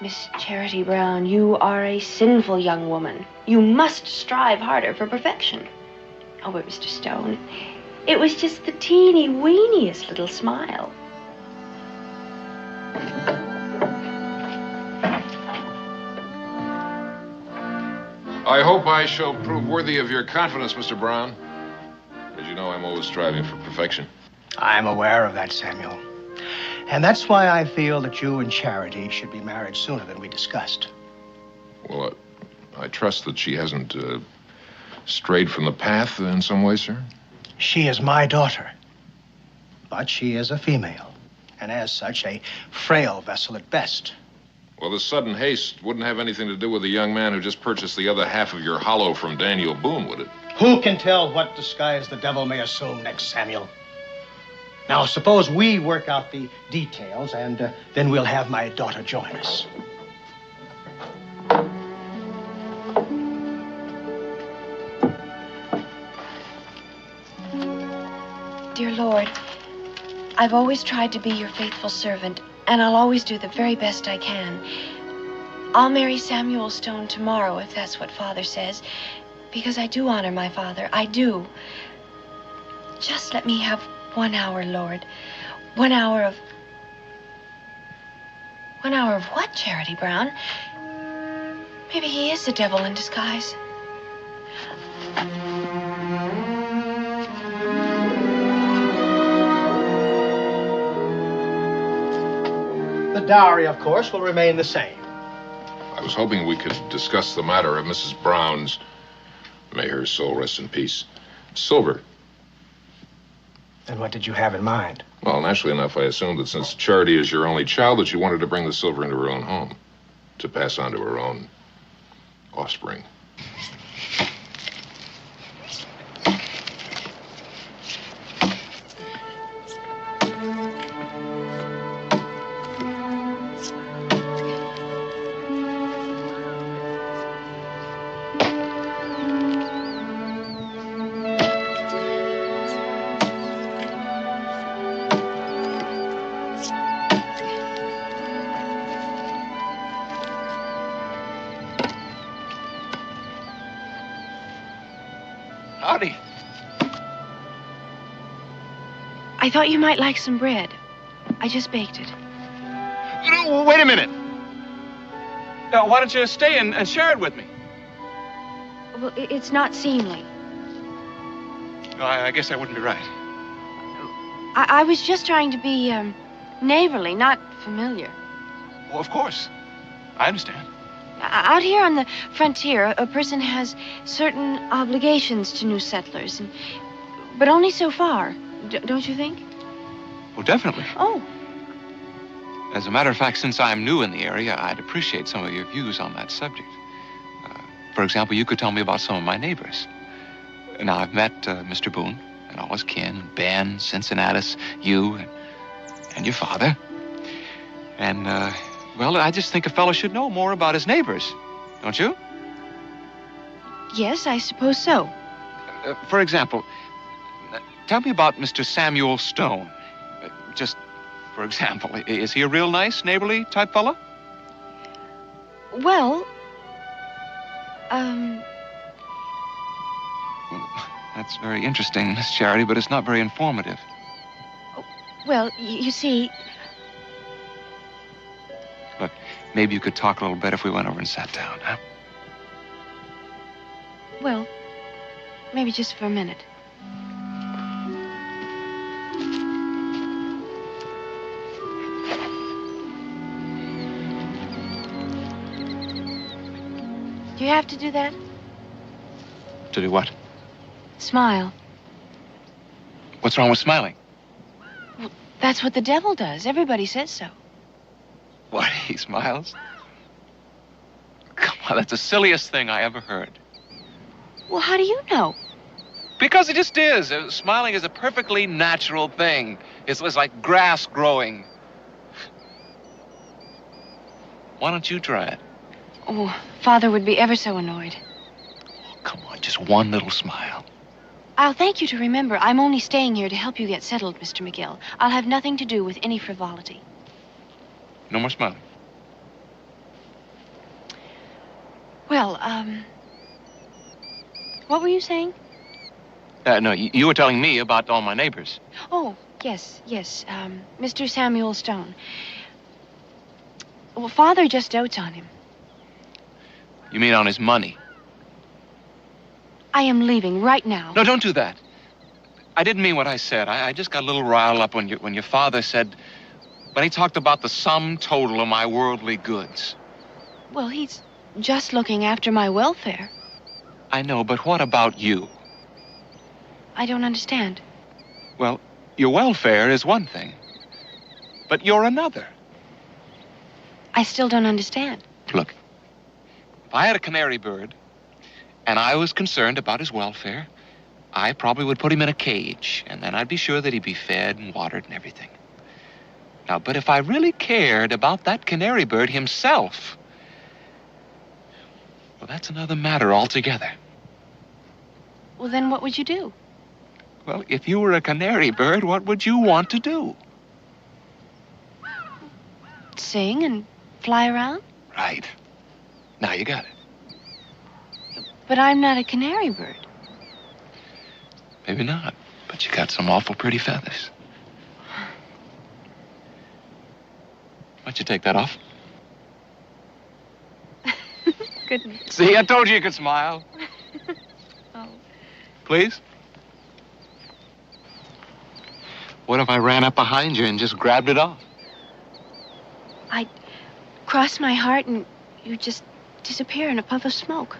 Miss Charity Brown, you are a sinful young woman. You must strive harder for perfection. Oh, but Mr. Stone, it was just the teeny-weeniest little smile. I hope I shall prove worthy of your confidence, Mr. Brown. As you know, I'm always striving for perfection. I'm aware of that, Samuel. And that's why I feel that you and Charity should be married sooner than we discussed. Well, I trust that she hasn't strayed from the path in some way, sir? She is my daughter. But she is a female. And as such, a frail vessel at best. Well, this sudden haste wouldn't have anything to do with the young man who just purchased the other half of your hollow from Daniel Boone, would it? Who can tell what disguise the devil may assume next, Samuel? Now, suppose we work out the details, and then we'll have my daughter join us. Dear Lord, I've always tried to be your faithful servant, and I'll always do the very best I can. I'll marry Samuel Stone tomorrow, if that's what Father says, because I do honor my father. I do. Just let me have 1 hour, Lord. 1 hour of... 1 hour of what, Charity Brown? Maybe he is the devil in disguise. The dowry, of course, will remain the same. I was hoping we could discuss the matter of Mrs. Brown's, may her soul rest in peace, silver. And what did you have in mind? Well, naturally enough, I assumed that since Charity is your only child, that you wanted to bring the silver into her own home, to pass on to her own offspring. I thought you might like some bread. I just baked it. No, wait a minute. Why don't you stay and share it with me? Well, it's not seemly. No, I guess I wouldn't be right. I was just trying to be, neighborly, not familiar. Well, of course. I understand. Out here on the frontier, a person has certain obligations to new settlers, but only so far, don't you think? Well, definitely. Oh. As a matter of fact, since I'm new in the area, I'd appreciate some of your views on that subject. For example, you could tell me about some of my neighbors. Now, I've met Mr. Boone and all his kin, Ben, Cincinnatus, you, and your father. And, well, I just think a fellow should know more about his neighbors, don't you? Yes, I suppose so. For example, tell me about Mr. Samuel Stone. Just for example, is he a real nice, neighborly type fella? Well, That's very interesting, Miss Charity, but it's not very informative. Well, you see... Look, maybe you could talk a little bit if we went over and sat down, huh? Well, maybe just for a minute. Do you have to do that? To do what? Smile. What's wrong with smiling? Well, that's what the devil does. Everybody says so. What, he smiles? Come on, that's the silliest thing I ever heard. Well, how do you know? Because it just is. Smiling is a perfectly natural thing. It's like grass growing. Why don't you try it? Oh, Father would be ever so annoyed. Oh, come on, just one little smile. I'll thank you to remember I'm only staying here to help you get settled, Mr. McGill. I'll have nothing to do with any frivolity. No more smiling. Well, what were you saying? No, you were telling me about all my neighbors. Oh, yes, Mr. Samuel Stone. Well, Father just dotes on him. You mean on his money? I am leaving right now. No, don't do that. I didn't mean what I said. I just got a little riled up when your father said... When he talked about the sum total of my worldly goods. Well, he's just looking after my welfare. I know, but what about you? I don't understand. Well, your welfare is one thing, but you're another. I still don't understand. Look, if I had a canary bird and I was concerned about his welfare, I probably would put him in a cage, and then I'd be sure that he'd be fed and watered and everything. Now, but if I really cared about that canary bird himself, well, that's another matter altogether. Well, then what would you do? Well, if you were a canary bird, what would you want to do? Sing and fly around? Right. Now you got it. But I'm not a canary bird. Maybe not, but you got some awful pretty feathers. Why don't you take that off? Goodness. See, I told you you could smile. Oh. Please? What if I ran up behind you and just grabbed it off? I'd cross my heart and you'd just disappear in a puff of smoke.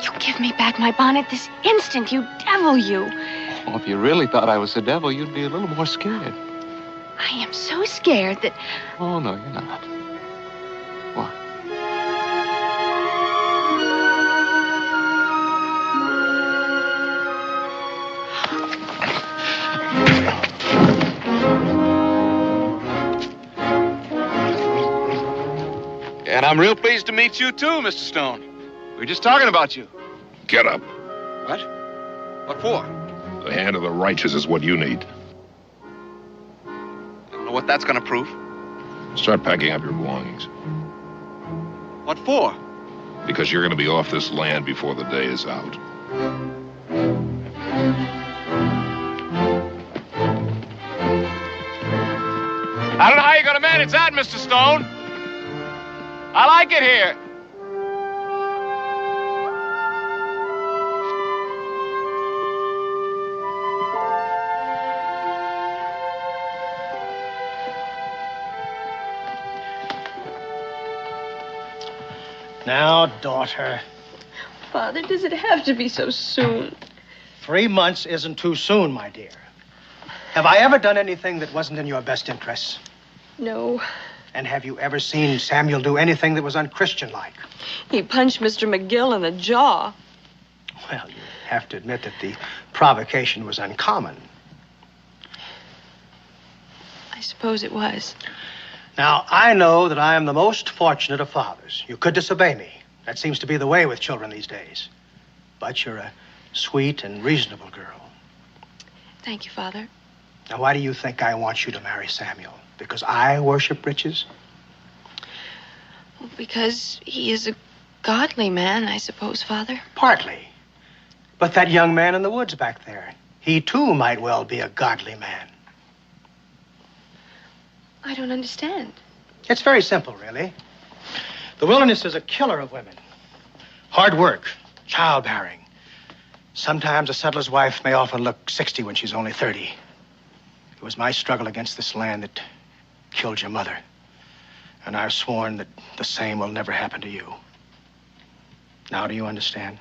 You give me back my bonnet this instant, you devil, you. Oh, if you really thought I was the devil, you'd be a little more scared. I am so scared that... Oh, no, you're not. What? And I'm real pleased to meet you, too, Mr. Stone. We were just talking about you. Get up. What? What for? The hand of the righteous is what you need. I don't know what that's going to prove. Start packing up your belongings. What for? Because you're going to be off this land before the day is out. I don't know how you're gonna manage that, Mr. Stone. I like it here. Now, daughter, Father, does it have to be so soon? 3 months isn't too soon, my dear. Have I ever done anything that wasn't in your best interests? No. And have you ever seen Samuel do anything that was unchristian-like? He punched Mr. McGill in the jaw. Well, you have to admit that the provocation was uncommon. I suppose it was. Now, I know that I am the most fortunate of fathers. You could disobey me. That seems to be the way with children these days. But you're a sweet and reasonable girl. Thank you, Father. Now, why do you think I want you to marry Samuel? Because I worship riches? Well, because he is a godly man, I suppose, Father. Partly. But that young man in the woods back there, he too might well be a godly man. I don't understand. It's very simple, really. The wilderness is a killer of women. Hard work, childbearing. Sometimes a settler's wife may often look 60 when she's only 30. It was my struggle against this land that killed your mother. And I've sworn that the same will never happen to you. Now, do you understand?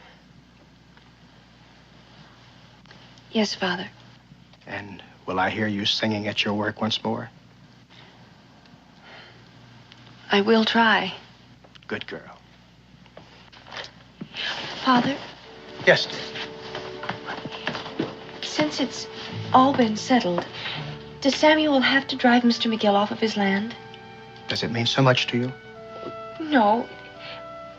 Yes, Father. And will I hear you singing at your work once more? I will try. Good girl. Father, Yes, dear. since it's all been settled, does Samuel have to drive Mr. McGill off of his land? Does it mean so much to you? No,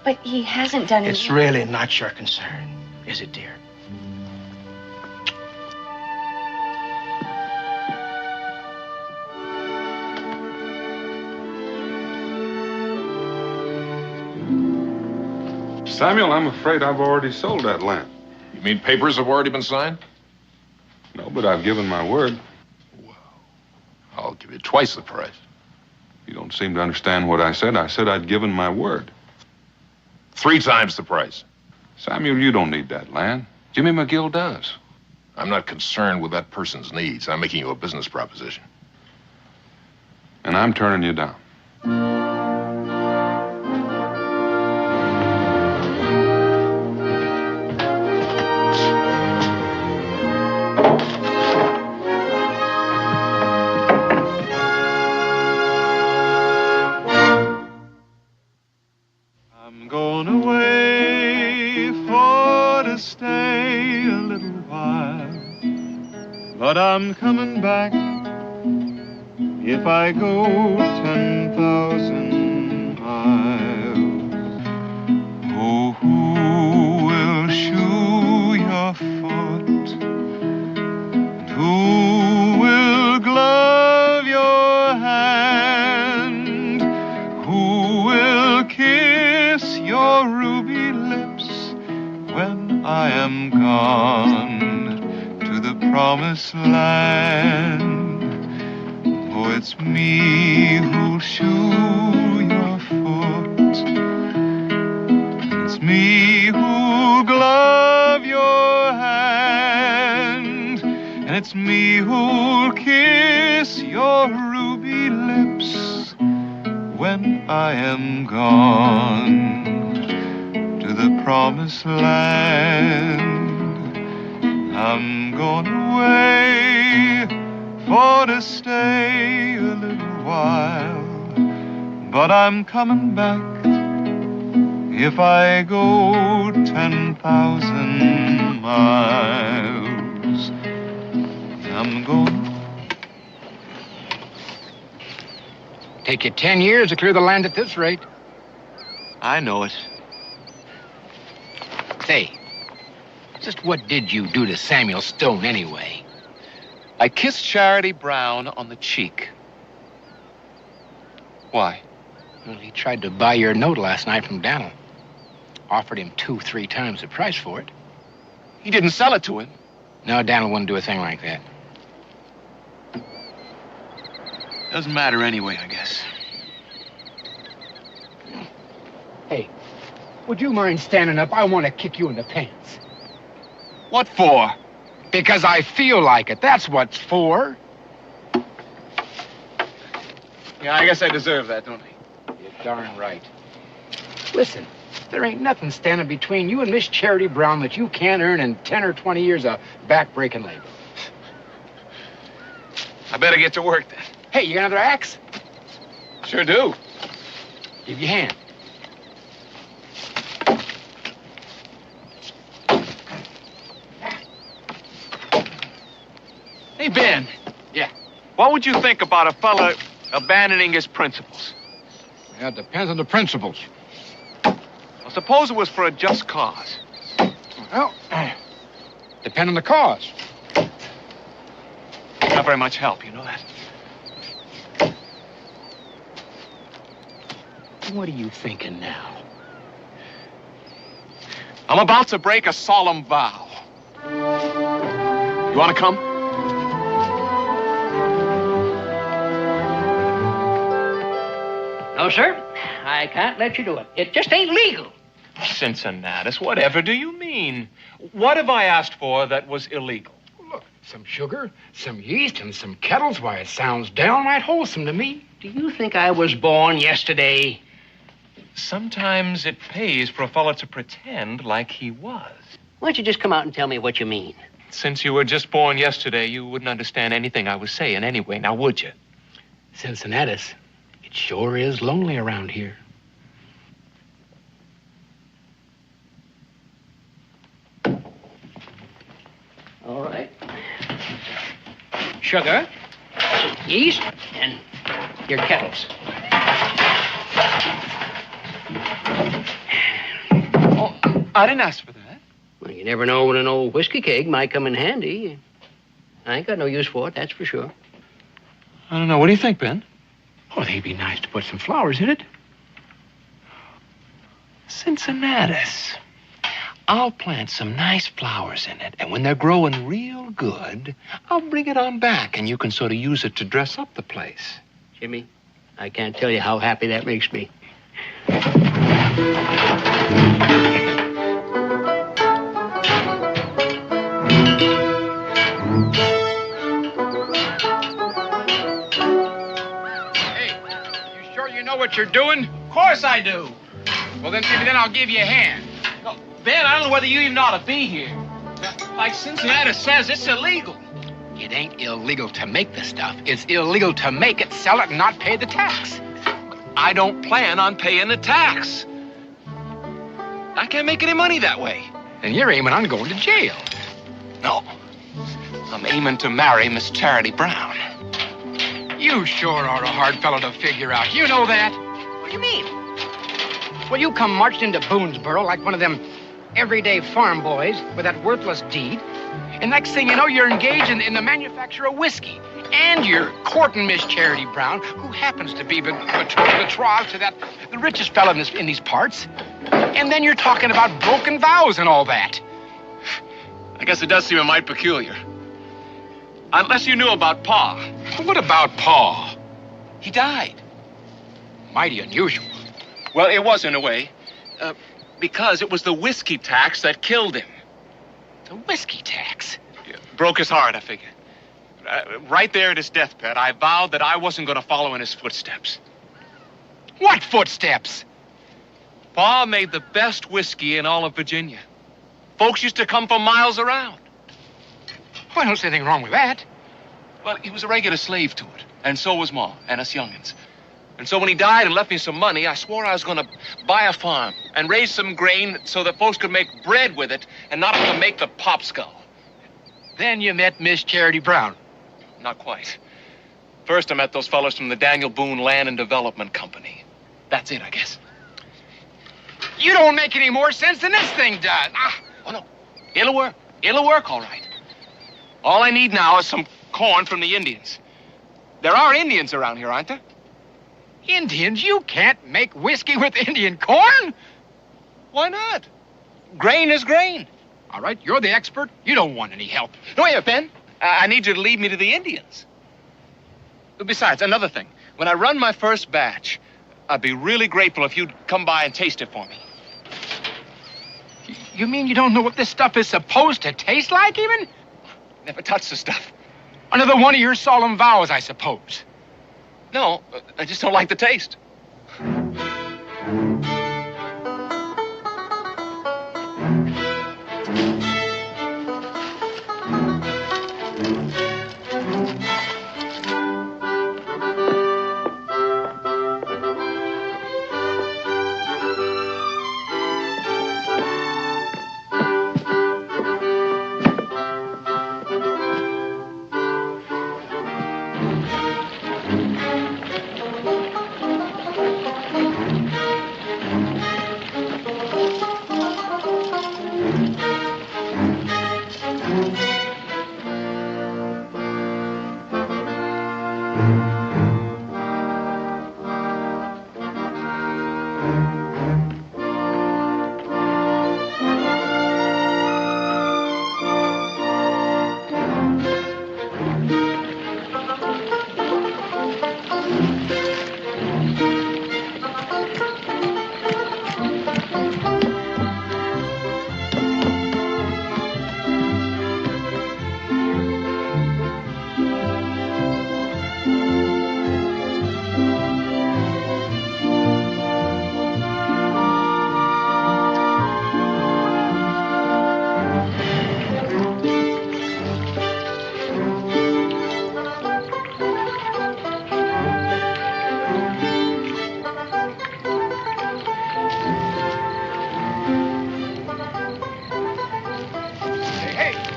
but he hasn't done it. It's really not your concern, is it, dear? Samuel, I'm afraid I've already sold that land. You mean papers have already been signed? No, but I've given my word. I'll give you twice the price. You don't seem to understand what I said. I said I'd given my word. 3 times the price. Samuel, you don't need that land. Jimmy McGill does. I'm not concerned with that person's needs. I'm making you a business proposition. And I'm turning you down. But I'm coming back if I go 10,000 miles. Oh, who will shoe your foot? Who will glove your hand? Who will kiss your ruby lips when I am gone to the promised land? Oh, it's me who'll shoe your foot. It's me who'll glove your hand. And it's me who'll kiss your ruby lips when I am gone to the promised land. I'm going away for to stay a little while, but I'm coming back if I go 10,000 miles. I'm going. Take you 10 years to clear the land at this rate. I know it. Say, just what did you do to Samuel Stone anyway? I kissed Charity Brown on the cheek. Why? Well, he tried to buy your note last night from Daniel. Offered him 2-3 times the price for it. He didn't sell it to him. No, Daniel wouldn't do a thing like that. Doesn't matter anyway, I guess. Hey, would you mind standing up? I want to kick you in the pants. What for? Because I feel like it. That's what's for. Yeah, I guess I deserve that, don't I? You're darn right. Listen, there ain't nothing standing between you and Miss Charity Brown that you can't earn in 10 or 20 years of back-breaking labor. I better get to work then. Hey, you got another axe? Sure do. Give you a hand. Hey, Ben. Yeah? What would you think about a fella abandoning his principles? Yeah, it depends on the principles. Well, suppose it was for a just cause. Well, depend on the cause. Not very much help, you know that? What are you thinking now? I'm about to break a solemn vow. You want to come? No, sir. I can't let you do it. It just ain't legal. Cincinnatus, whatever do you mean? What have I asked for that was illegal? Look, some sugar, some yeast, and some kettles. Why, it sounds downright wholesome to me. Do you think I was born yesterday? Sometimes it pays for a fellow to pretend like he was. Why don't you just come out and tell me what you mean? Since you were just born yesterday, you wouldn't understand anything I was saying anyway, now would you? Cincinnatus, it sure is lonely around here. All right. Sugar, yeast, and your kettles. Oh, I didn't ask for that. Well, you never know when an old whiskey keg might come in handy. I ain't got no use for it, that's for sure. I don't know. What do you think, Ben? Oh, they'd be nice to put some flowers in it. Cincinnatus. I'll plant some nice flowers in it, and when they're growing real good, I'll bring it on back, and you can sort of use it to dress up the place. Jimmy, I can't tell you how happy that makes me. Hey, you sure you know what you're doing? Of course I do. Well, then maybe I'll give you a hand. No, Ben, I don't know whether you even ought to be here. Like Cincinnatus says, it's illegal. It ain't illegal to make the stuff. It's illegal to make it, sell it, and not pay the tax. I don't plan on paying the tax. I can't make any money that way. And you're aiming on going to jail. No. I'm aiming to marry Miss Charity Brown. You sure are a hard fellow to figure out. You know that? What do you mean? Well, you come marched into Boonesboro like one of them everyday farm boys with that worthless deed. And next thing you know, you're engaged in the manufacture of whiskey. And you're courting Miss Charity Brown, who happens to be betrothed to the richest fellow in these parts. And then you're talking about broken vows and all that. I guess it does seem a mite peculiar. Unless you knew about Pa. What about Pa? He died. Mighty unusual. Well, it was in a way. Because it was the whiskey tax that killed him. The whiskey tax? Yeah, broke his heart, I figure. Right there at his deathbed, I vowed that I wasn't going to follow in his footsteps. What footsteps? Pa made the best whiskey in all of Virginia. Folks used to come from miles around. Well, I don't see anything wrong with that. Well, he was a regular slave to it, and so was Ma and us youngins. And so when he died and left me some money, I swore I was going to buy a farm and raise some grain so that folks could make bread with it and not have to make the popskull. Then you met Miss Charity Brown. Not quite. First, I met those fellows from the Daniel Boone Land and Development Company. That's it, I guess. You don't make any more sense than this thing does. Oh, no. It'll work. It'll work, all right. All I need now is some corn from the Indians. There are Indians around here, aren't there? Indians? You can't make whiskey with Indian corn? Why not? Grain is grain. All right, you're the expert. You don't want any help. No, wait, Ben. I need you to lead me to the Indians. Besides, another thing. When I run my first batch, I'd be really grateful if you'd come by and taste it for me. You mean you don't know what this stuff is supposed to taste like, even? Never touched the stuff. Another one of your solemn vows, I suppose. No, I just don't like the taste.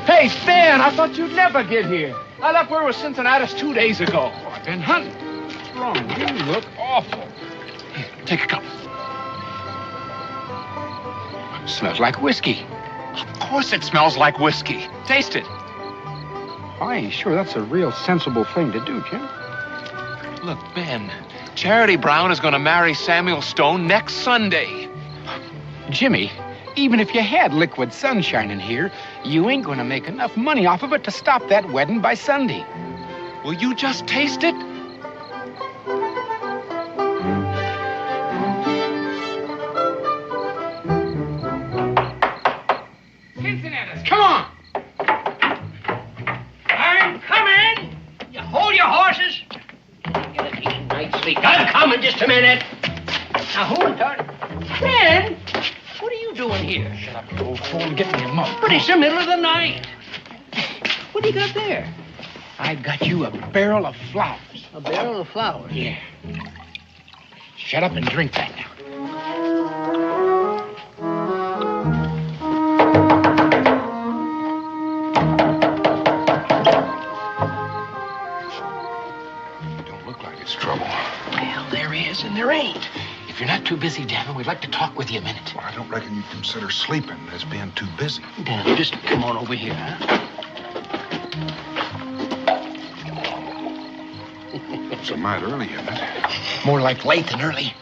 Hey, Stan, I thought you'd never get here. I left word with Cincinnatus 2 days ago. Oh, I've been hunting. What's wrong? You look awful. Here, take a cup. Smells like whiskey. Of course it smells like whiskey. Taste it. I ain't sure that's a real sensible thing to do, Jim. Look, Ben, Charity Brown is going to marry Samuel Stone next Sunday. Jimmy, even if you had liquid sunshine in here, you ain't gonna make enough money off of it to stop that wedding by Sunday. Will you just taste it? Cincinnatus, come on! I'm coming! You hold your horses. Get a decent night's sleep. I'm coming just a minute. Now, hold it, Tart. Ben, what are you doing here? Shut up, you old fool, and get me a mug. But it's the middle of the night. What do you got there? I got you a barrel of flowers. A barrel of flowers? Yeah. Shut up and drink that now. Don't look like it's trouble. Well, there is and there ain't. If you're not too busy, Daniel, we'd like to talk with you a minute. Well, I don't reckon you consider sleeping as being too busy. Daniel, just come on over here, huh? It's a mite early, isn't it? More like late than early.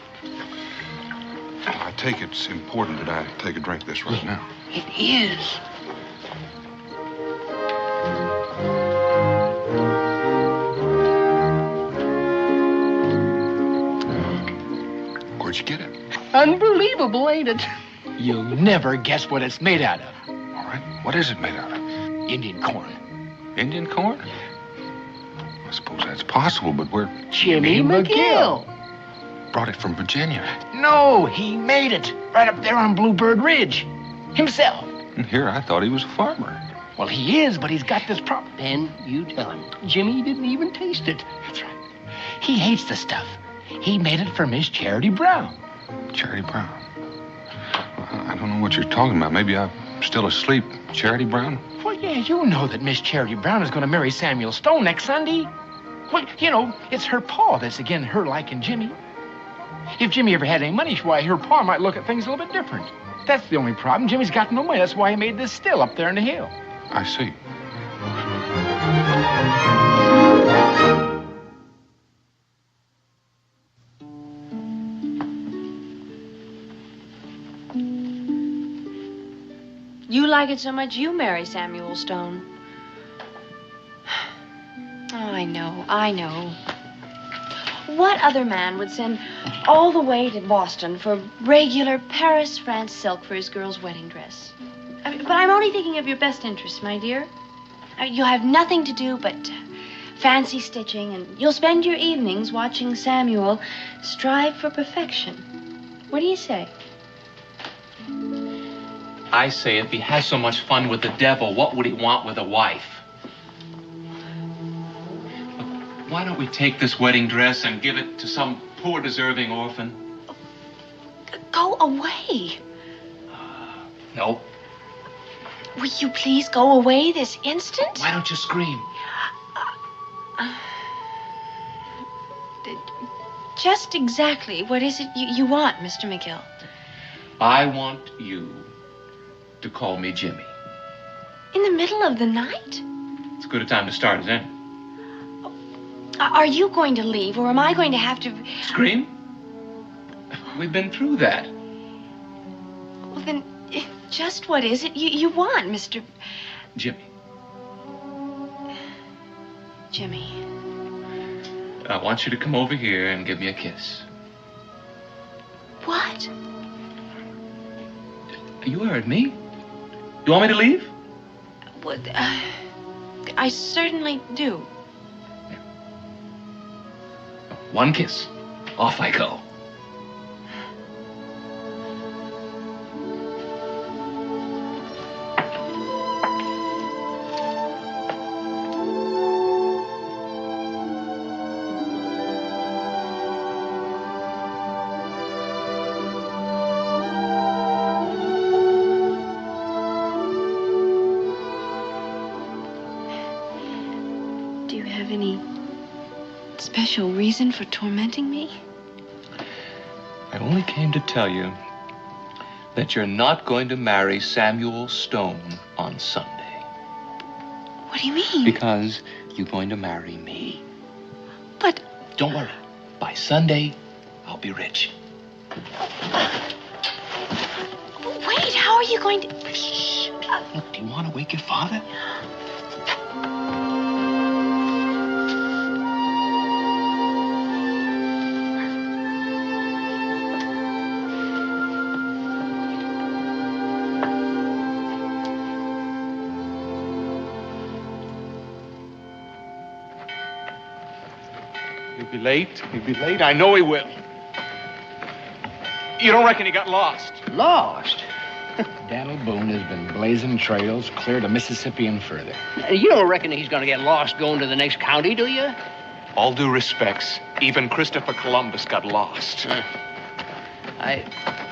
I take it's important that I take a drink of this right now. It is. Where'd you get it? Unbelievable, ain't it? You'll never guess what it's made out of. All right. What is it made out of? Indian corn. Indian corn? I suppose that's possible, but where? Jimmy McGill. Brought it from Virginia. No, he made it. Right up there on Bluebird Ridge. Himself. And here I thought he was a farmer. Well, he is, but he's got this problem. Then you tell him. Jimmy didn't even taste it. That's right. He hates the stuff. He made it for Miss Charity Brown. Charity Brown? Well, I don't know what you're talking about. Maybe I'm still asleep. Charity Brown? Well, yeah, you know that Miss Charity Brown is going to marry Samuel Stone next Sunday. Well, you know, it's her pa that's again her liking Jimmy. If Jimmy ever had any money, why, her pa might look at things a little bit different. That's the only problem. Jimmy's got no money. That's why he made this still up there in the hill. I see. You like it so much you marry Samuel Stone. Oh, I know. What other man would send all the way to Boston for regular Paris, France silk for his girl's wedding dress? But I'm only thinking of your best interests, my dear. You'll have nothing to do but fancy stitching, and you'll spend your evenings watching Samuel strive for perfection. What do you say? I say if he has so much fun with the devil, what would he want with a wife? Why don't we take this wedding dress and give it to some poor, deserving orphan? Go away. No. Will you please go away this instant? Why don't you scream? Just exactly what is it you want, Mr. McGill? I want you to call me Jimmy. In the middle of the night? It's as good a time to start as any. Are you going to leave, or am I going to have to... Scream? We've been through that. Well, then, just what is it you want, Mr... Jimmy. Jimmy. I want you to come over here and give me a kiss. What? You heard me. You want me to leave? Well, I certainly do. One kiss. Off I go. Do you have any special reason for tormenting me? I only came to tell you that you're not going to marry Samuel Stone on Sunday. What do you mean? Because you're going to marry me. But... Don't worry. By Sunday, I'll be rich. Wait, how are you going to... Shh. Look, do you want to wake your father? He'll be late. He'll be late. I know he will. You don't reckon he got lost? Lost? Daniel Boone has been blazing trails clear to Mississippi and further. You don't reckon he's going to get lost going to the next county, do you? All due respects, even Christopher Columbus got lost.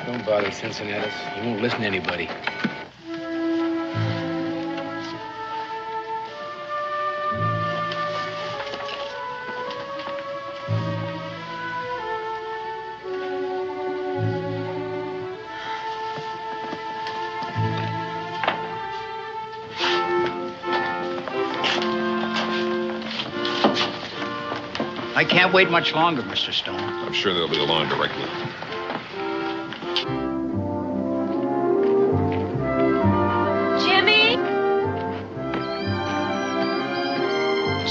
Don't bother, Cincinnatus. He won't listen to anybody. I can't wait much longer, Mr. Stone. I'm sure they'll be along directly. Jimmy?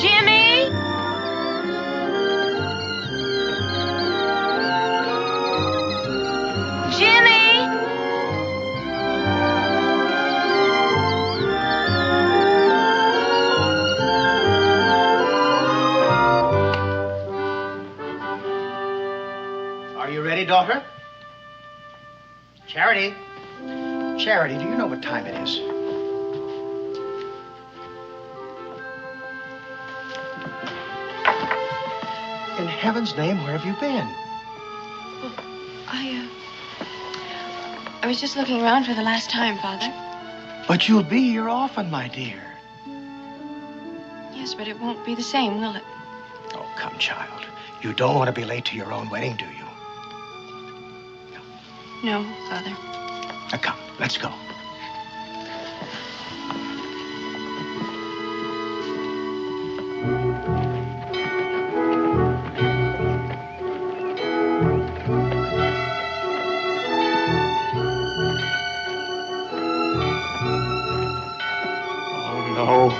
Jimmy? Jimmy? Are you ready, daughter? Charity? Charity, do you know what time it is? In heaven's name, where have you been? I was just looking around for the last time, Father. But you'll be here often, my dear. Yes, but it won't be the same, will it? Oh, come, child. You don't want to be late to your own wedding, do you? No, Father. Now, come, let's go. Oh, no.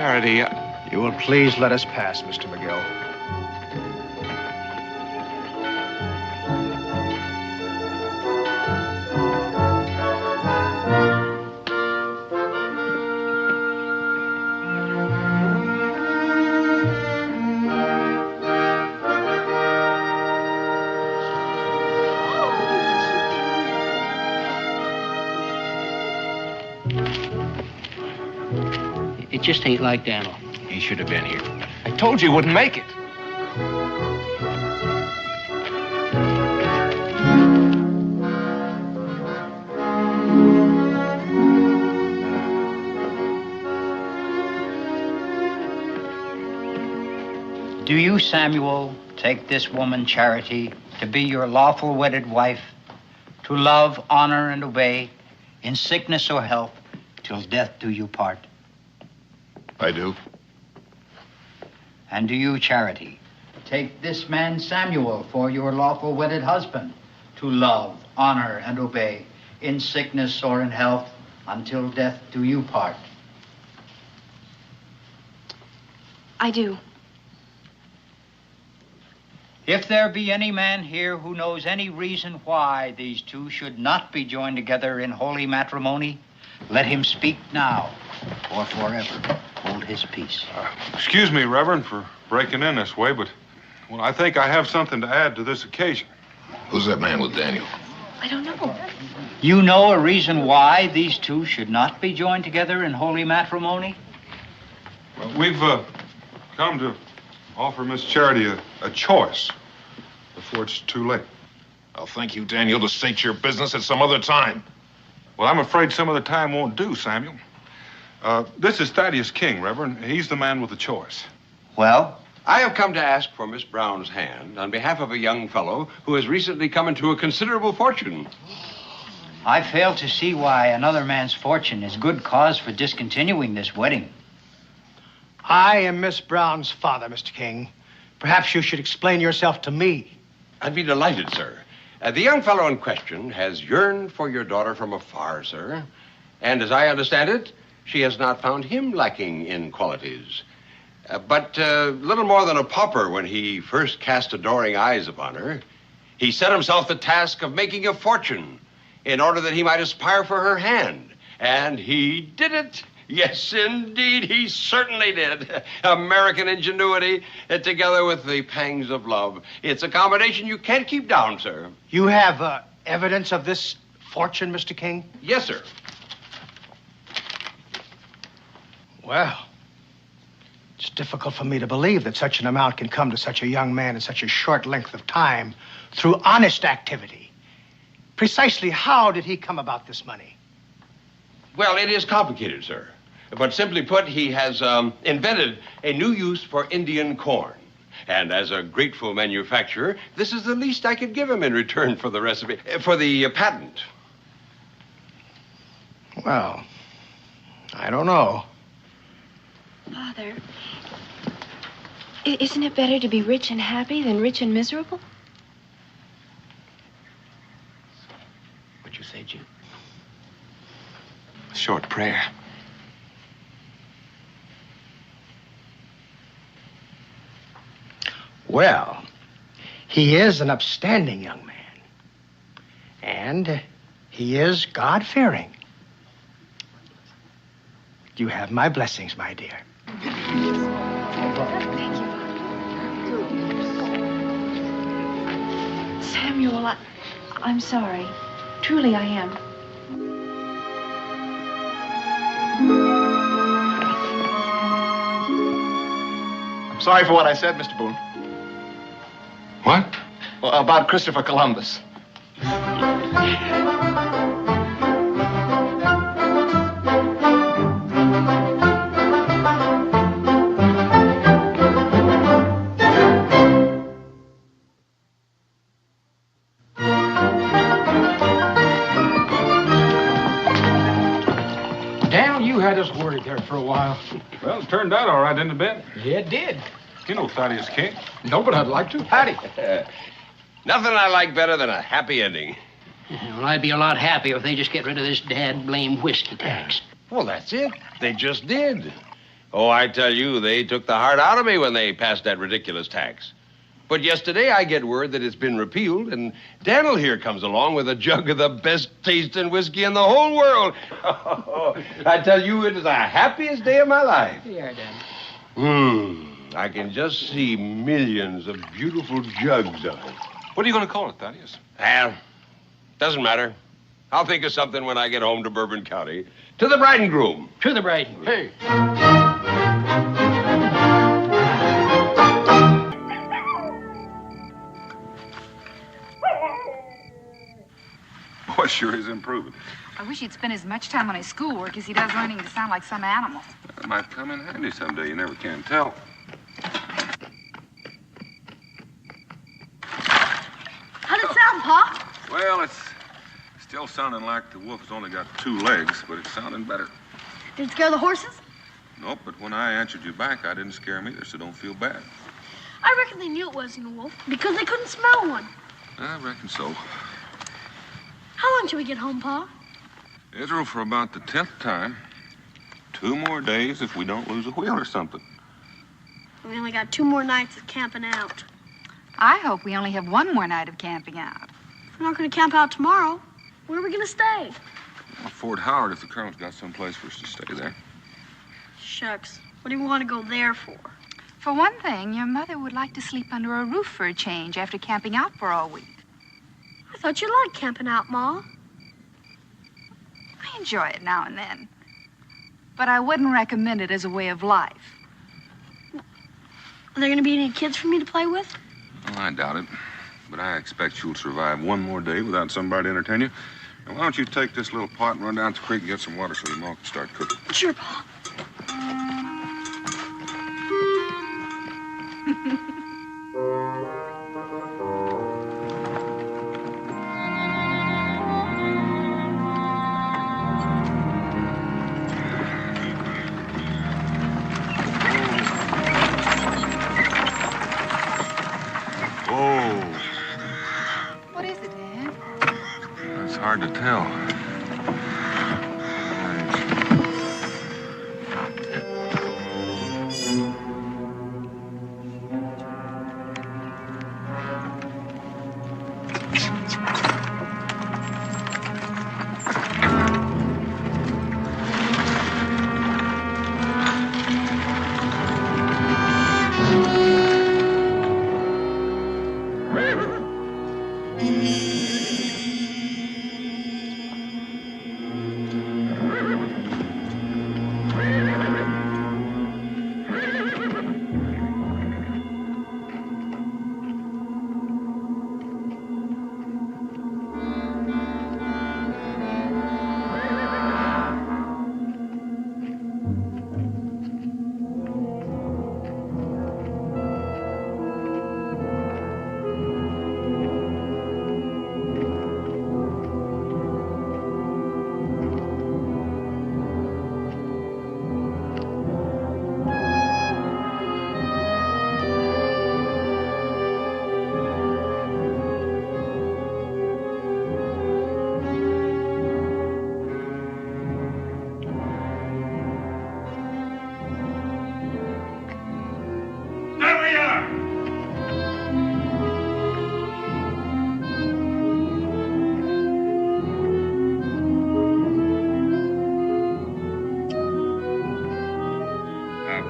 Charity, You will please let us pass, Mr. McGill. It just ain't like Daniel. He should have been here. I told you he wouldn't make it. Do you, Samuel, take this woman, Charity, to be your lawful wedded wife, to love, honor, and obey, in sickness or health, till death do you part? I do. And do you, Charity, take this man, Samuel, for your lawful wedded husband, to love, honor, and obey, in sickness or in health, until death do you part? I do. If there be any man here who knows any reason why these two should not be joined together in holy matrimony, let him speak now, or forever hold his peace. Excuse me, Reverend, for breaking in this way, but well, I think I have something to add to this occasion. Who's that man with Daniel? I don't know. You know a reason why these two should not be joined together in holy matrimony? Well, we've come to offer Miss Charity a choice before it's too late. I'll thank you, Daniel, to state your business at some other time. Well, I'm afraid some of the time won't do, Samuel. This is Thaddeus King, Reverend. He's the man with the choice. Well? I have come to ask for Miss Brown's hand on behalf of a young fellow who has recently come into a considerable fortune. I fail to see why another man's fortune is good cause for discontinuing this wedding. I am Miss Brown's father, Mr. King. Perhaps you should explain yourself to me. I'd be delighted, sir. The young fellow in question has yearned for your daughter from afar, sir. And as I understand it, she has not found him lacking in qualities. But little more than a pauper when he first cast adoring eyes upon her, he set himself the task of making a fortune in order that he might aspire for her hand. And he did it. Yes, indeed, he certainly did. American ingenuity, together with the pangs of love. It's a combination you can't keep down, sir. You have evidence of this fortune, Mr. King? Yes, sir. Well, it's difficult for me to believe that such an amount can come to such a young man in such a short length of time through honest activity. Precisely how did he come about this money? Well, it is complicated, sir. But simply put, he has invented a new use for Indian corn. And as a grateful manufacturer, this is the least I could give him in return for the recipe, for the patent. Well, I don't know. Father, isn't it better to be rich and happy than rich and miserable? What'd you say, Jim? Short prayer. Well, he is an upstanding young man. And he is God-fearing. You have my blessings, my dear. Samuel, I'm sorry. Truly, I am. I'm sorry for what I said, Mr. Boone. What? Well, about Christopher Columbus. Daniel, you had us worried there for a while. Well, it turned out all right, didn't it, Ben? Yeah, it did. You know Thaddeus King. No, but I'd like to. Howdy. Nothing I like better than a happy ending. Well, I'd be a lot happier if they just get rid of this dad blame whiskey tax. Well, that's it. They just did. Oh, I tell you, they took the heart out of me when they passed that ridiculous tax. But yesterday I get word that it's been repealed, and Daniel here comes along with a jug of the best tasting whiskey in the whole world. I tell you, it is the happiest day of my life. Yeah, Daniel. I can just see millions of beautiful jugs of it. What are you going to call it, Thaddeus? Well, doesn't matter. I'll think of something when I get home to Bourbon County. To the bride and groom. To the bride and groom. Hey. Boy, sure is improving. I wish he'd spend as much time on his schoolwork as he does learning to sound like some animal. That might come in handy someday. You never can tell. How'd it sound, Pa? Well, it's still sounding like the wolf has only got 2 legs, but it's sounding better. Did it scare the horses? Nope, but when I answered you back, I didn't scare them either, so don't feel bad. I reckon they knew it wasn't a wolf because they couldn't smell one. I reckon so. How long till we get home, Pa? Israel, for about the 10th time. 2 more days if we don't lose a wheel or something. We only got 2 more nights of camping out. I hope we only have 1 more night of camping out. If we're not going to camp out tomorrow, where are we going to stay? Well, Fort Howard, if the Colonel's got some place for us to stay there. Shucks. What do we want to go there for? For one thing, your mother would like to sleep under a roof for a change after camping out for all week. I thought you liked camping out, Ma. I enjoy it now and then. But I wouldn't recommend it as a way of life. Are there going to be any kids for me to play with? Well, I doubt it. But I expect you'll survive 1 more day without somebody to entertain you. And why don't you take this little pot and run down to the creek and get some water so your mom can start cooking? Sure, Pa. What is it, Dad? It's hard to tell.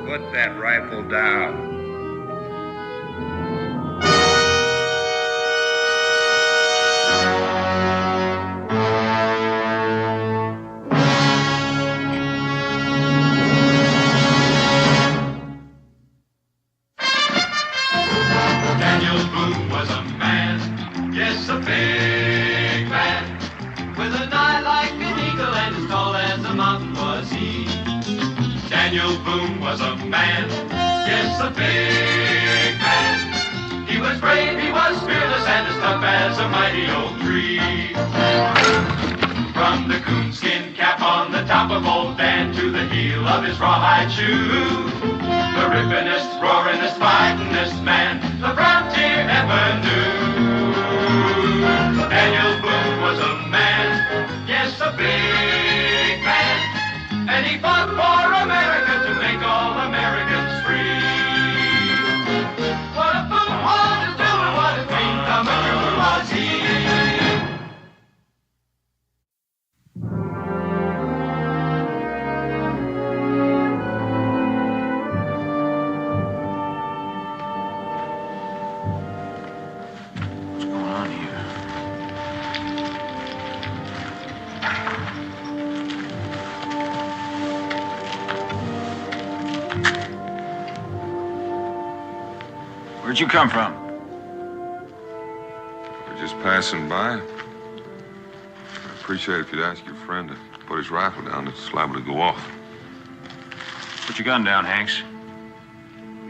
Put that rifle down. Daniel Boone was a man, yes, a big man, with an eye like an eagle and as tall as a mountain was he. Daniel Boone was a man, yes, a big man. He was brave, he was fearless, and as tough as a mighty oak tree. From the coonskin cap on the top of old Dan to the heel of his rawhide shoe, the rippinest, roaringest, fightingest man the frontier ever knew. Daniel Boone was a man, yes, a big man, and he fought for America to make all Where'd you come from? We're just passing by. I'd appreciate it if you'd ask your friend to put his rifle down. It's liable to go off. Put your gun down, Hanks.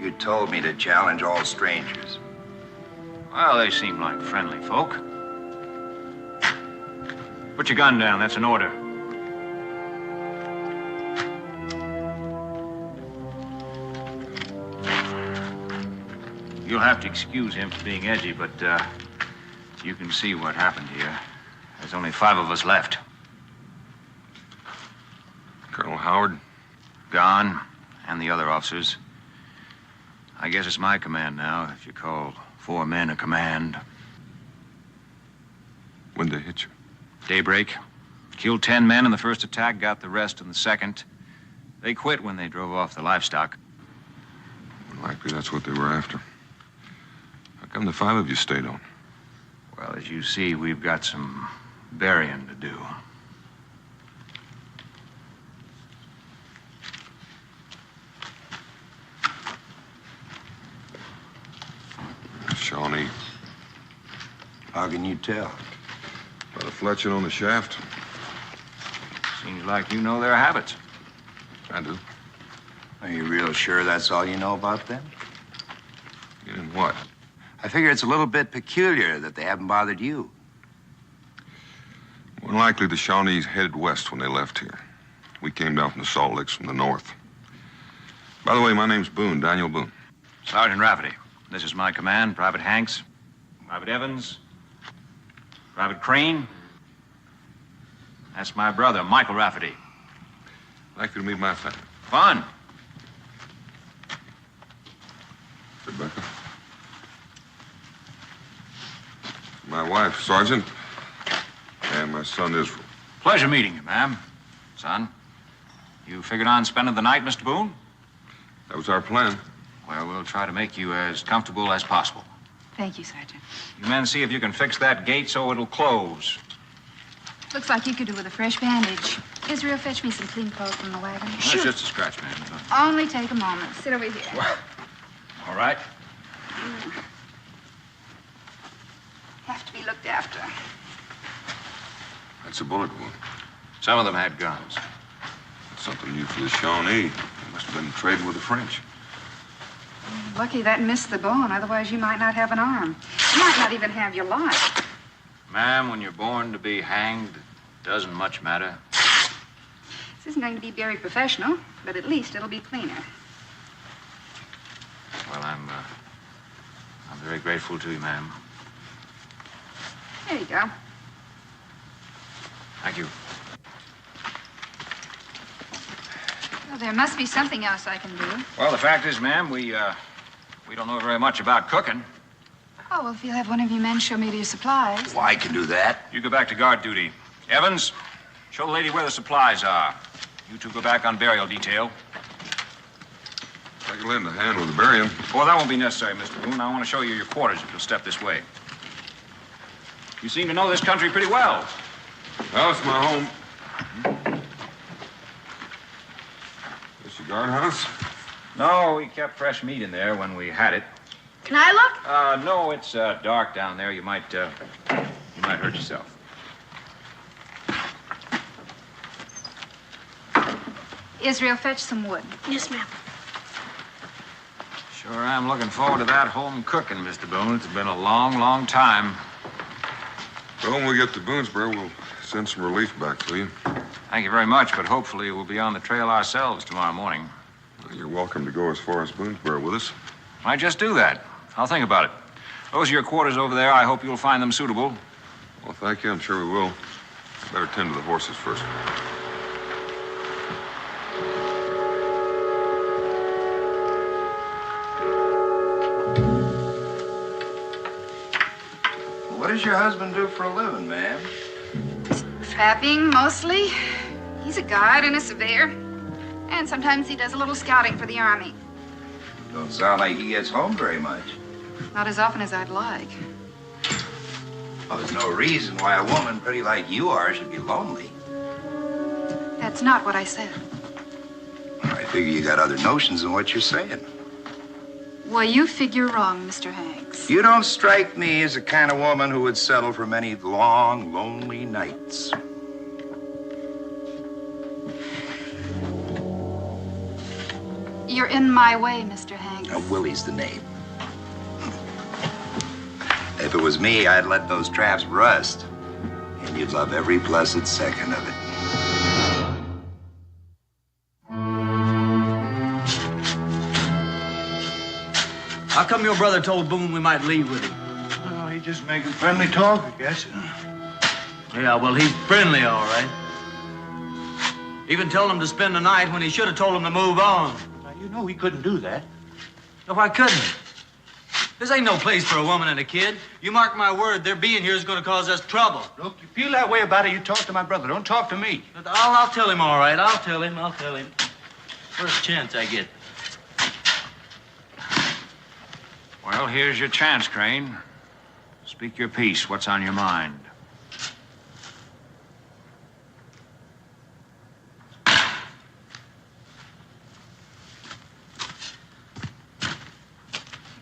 You told me to challenge all strangers. Well, they seem like friendly folk. Put your gun down. That's an order. You'll have to excuse him for being edgy, but you can see what happened here. There's only 5 of us left. Colonel Howard? Gone, and the other officers. I guess it's my command now, if you call 4 men a command. When'd they hit you? Daybreak. Killed 10 men in the first attack, got the rest in the second. They quit when they drove off the livestock. Likely that's what they were after. How come the 5 of you stayed on? Well, as you see, we've got some burying to do. Shawnee. How can you tell? By the fletching on the shaft. Seems like you know their habits. I do. Are you real sure that's all you know about them? In what? I figure it's a little bit peculiar that they haven't bothered you. More than likely, the Shawnees headed west when they left here. We came down from the Salt Licks from the north. By the way, my name's Boone, Daniel Boone. Sergeant Rafferty. This is my command, Private Hanks, Private Evans, Private Crane. That's my brother, Michael Rafferty. I'd like you to meet my family. Fun. Rebecca. My wife, Sergeant, and my son, Israel. Pleasure meeting you, ma'am. Son, you figured on spending the night, Mr. Boone? That was our plan. Well, we'll try to make you as comfortable as possible. Thank you, Sergeant. You men see if you can fix that gate so it'll close. Looks like you could do with a fresh bandage. Israel, fetch me some clean clothes from the wagon. That's just a scratch, ma'am. Only take a moment. Sit over here. All right. Have to be looked after. That's a bullet wound. Some of them had guns. That's something new for the Shawnee. They must have been trading with the French. Lucky that missed the bone. Otherwise, you might not have an arm. You might not even have your life. Ma'am, when you're born to be hanged, it doesn't much matter. This isn't going to be very professional, but at least it'll be cleaner. Well, I'm very grateful to you, ma'am. There you go. Thank you. Well, there must be something else I can do. Well, the fact is, ma'am, we don't know very much about cooking. Oh, well, if you'll have one of your men show me to your supplies. Well, I can do that. You go back to guard duty. Evans, show the lady where the supplies are. You two go back on burial detail. I can lend a hand with the burying. Well, that won't be necessary, Mr. Boone. I want to show you your quarters if you'll step this way. You seem to know this country pretty well. Well, it's my home. This your guardhouse? No, we kept fresh meat in there when we had it. Can I look? No, it's dark down there. You might hurt yourself. Israel, fetch some wood. Yes, ma'am. Sure am looking forward to that home cooking, Mr. Boone. It's been a long, long time. Well, when we get to Boonesboro, we'll send some relief back to you. Thank you very much, but hopefully we'll be on the trail ourselves tomorrow morning. Well, you're welcome to go as far as Boonesboro with us. Might just do that. I'll think about it. Those are your quarters over there. I hope you'll find them suitable. Well, thank you. I'm sure we will. Better tend to the horses first. What does your husband do for a living, ma'am? Trapping, mostly. He's a guide and a surveyor. And sometimes he does a little scouting for the Army. Don't sound like he gets home very much. Not as often as I'd like. Well, there's no reason why a woman pretty like you are should be lonely. That's not what I said. I figure you got other notions than what you're saying. Well, you figure wrong, Mr. Hanks. You don't strike me as the kind of woman who would settle for many long, lonely nights. You're in my way, Mr. Hanks. Now, Willie's the name. If it was me, I'd let those traps rust. And you'd love every blessed second of it. How come your brother told Boone we might leave with him? Oh, he's just making friendly talk, I guess. Yeah, well, he's friendly, all right. Even told him to spend the night when he should have told him to move on. Now, you know he couldn't do that. No, why couldn't he? This ain't no place for a woman and a kid. You mark my word, their being here is going to cause us trouble. Look, you feel that way about it, you talk to my brother. Don't talk to me. But I'll tell him, all right. I'll tell him. First chance I get. Well, here's your chance, Crane. Speak your piece. What's on your mind?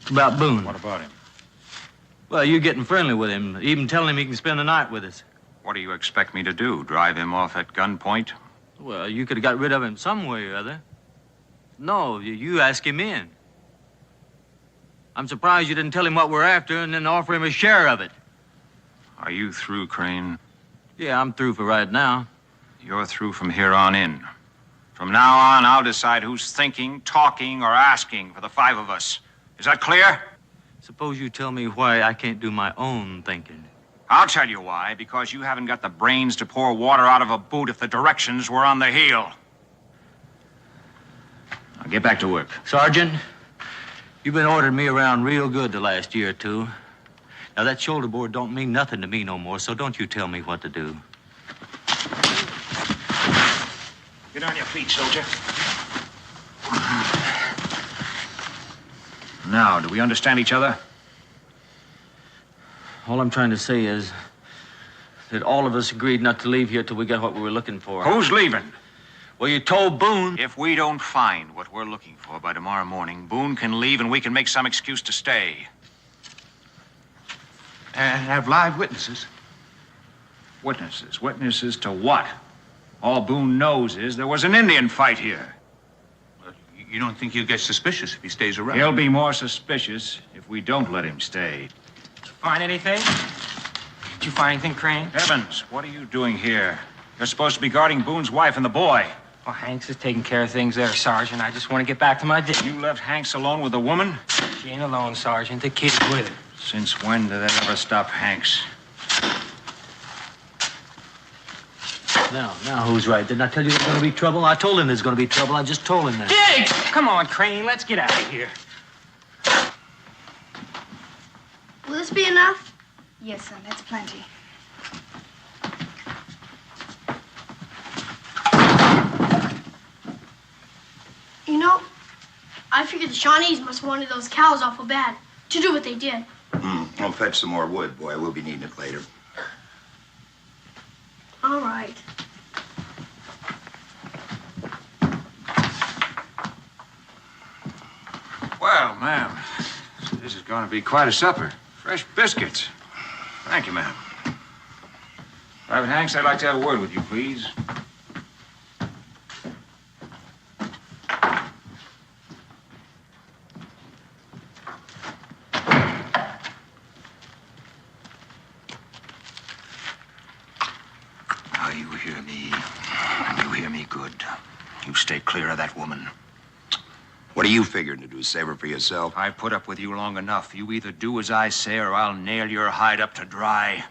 It's about Boone. What about him? Well, you're getting friendly with him, even telling him he can spend the night with us. What do you expect me to do? Drive him off at gunpoint? Well, you could have got rid of him some way or other. No, you ask him in. I'm surprised you didn't tell him what we're after and then offer him a share of it. Are you through, Crane? Yeah, I'm through for right now. You're through from here on in. From now on, I'll decide who's thinking, talking, or asking for the five of us. Is that clear? Suppose you tell me why I can't do my own thinking. I'll tell you why. Because you haven't got the brains to pour water out of a boot if the directions were on the heel. Now get back to work. Sergeant, you've been ordering me around real good the last year or two. Now, that shoulder board don't mean nothing to me no more, so don't you tell me what to do. Get on your feet, soldier. Now, do we understand each other? All I'm trying to say is that all of us agreed not to leave here till we got what we were looking for. Who's leaving? Well, you told Boone. If we don't find what we're looking for by tomorrow morning, Boone can leave and we can make some excuse to stay. And have live witnesses. Witnesses? Witnesses to what? All Boone knows is there was an Indian fight here. You don't think he'll get suspicious if he stays around? He'll be more suspicious if we don't let him stay. Find anything? Did you find anything, Crane? Evans, what are you doing here? You're supposed to be guarding Boone's wife and the boy. Well, Hanks is taking care of things there, Sergeant. I just want to get back to my duty. You left Hanks alone with the woman? She ain't alone, Sergeant. The kid's with her. Since when did that ever stop Hanks? Now, who's right? Didn't I tell you there's going to be trouble? I told him there's going to be trouble. I just told him that. Dig! Come on, Crane. Let's get out of here. Will this be enough? Yes, son, that's plenty. You know, I figured the Shawnees must have wanted those cows awful bad to do what they did. I'll fetch some more wood, boy. We'll be needing it later. All right. Well, ma'am, this is going to be quite a supper. Fresh biscuits. Thank you, ma'am. Private Hanks, I'd like to have a word with you, please. Now, you hear me. You hear me good. You stay clear of that woman. What are you figuring to do? Save her for yourself? I put up with you long enough. You either do as I say or I'll nail your hide up to dry.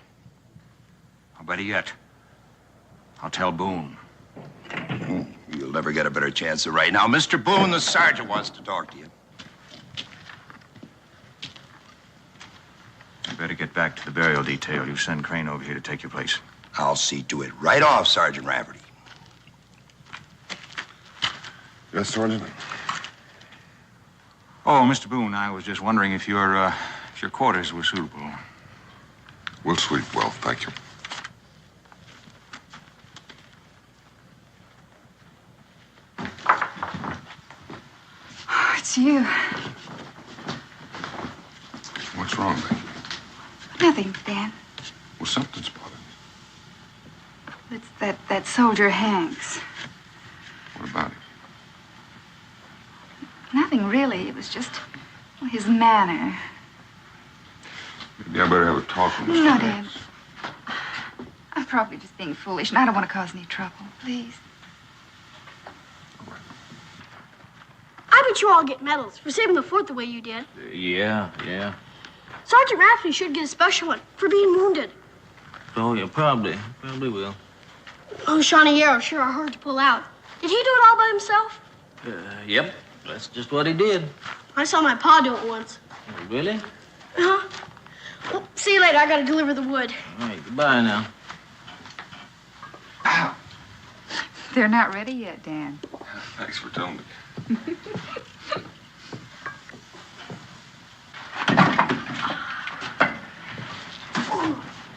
Or better yet, I'll tell Boone. You'll never get a better chance of right now. Mr. Boone, the sergeant wants to talk to you. You better get back to the burial detail. You send Crane over here to take your place. I'll see to it right off, Sergeant Rafferty. Yes, Sergeant? Oh, Mr. Boone, I was just wondering if your quarters were suitable. We'll sleep well, thank you. Oh, it's you. wrong, baby? Nothing, Dan. Well, something's bothering you. It's that soldier Hanks. What about it? Nothing really. It was just his manner. Maybe I better have a talk with Mr. No, Hanks. Dan. I'm probably just being foolish, and I don't want to cause any trouble. Please. I bet you all get medals for saving the fort the way you did. Yeah. Sergeant Rafferty should get a special one for being wounded. Oh, yeah, probably will. Oh, Shawnee Arrow sure are hard to pull out. Did he do it all by himself? Yep, that's just what he did. I saw my pa do it once. Really? Uh-huh. Well, see you later. I gotta deliver the wood. All right, goodbye now. They're not ready yet, Dan. Thanks for telling me.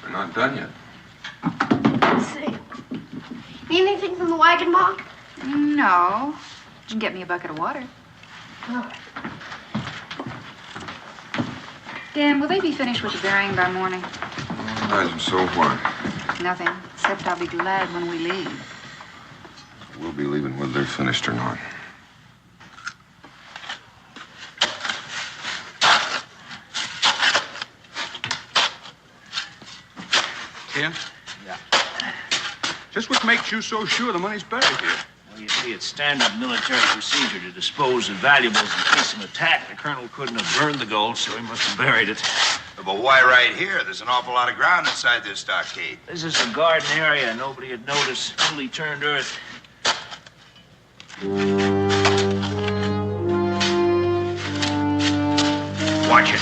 We're not done yet. Let's see. Need anything from the wagon, Ma? No. You can get me a bucket of water. Oh. Dan, will they be finished with the burying by morning? Imagine so what? Nothing, except I'll be glad when we leave. We'll be leaving whether they're finished or not. Ken? Yeah. Just what makes you so sure the money's buried here? Well, you see, it's standard military procedure to dispose of valuables in case of an attack. The colonel couldn't have burned the gold, so he must have buried it. But why right here? There's an awful lot of ground inside this stockade. This is a garden area. Nobody had noticed. Newly turned earth. Watch it.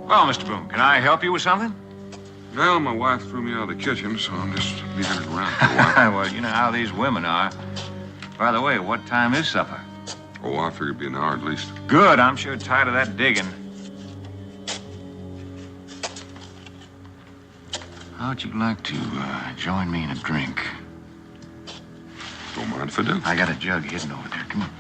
Well, Mr. Boone, can I help you with something? Well, my wife threw me out of the kitchen, so I'm just leaving it around for a while. Well, you know how these women are. By the way, what time is supper? Oh, I figured it'd be an hour at least. Good. I'm sure tired of that digging. How'd you like to join me in a drink? Don't mind if I do. I got a jug hidden over there. Come on.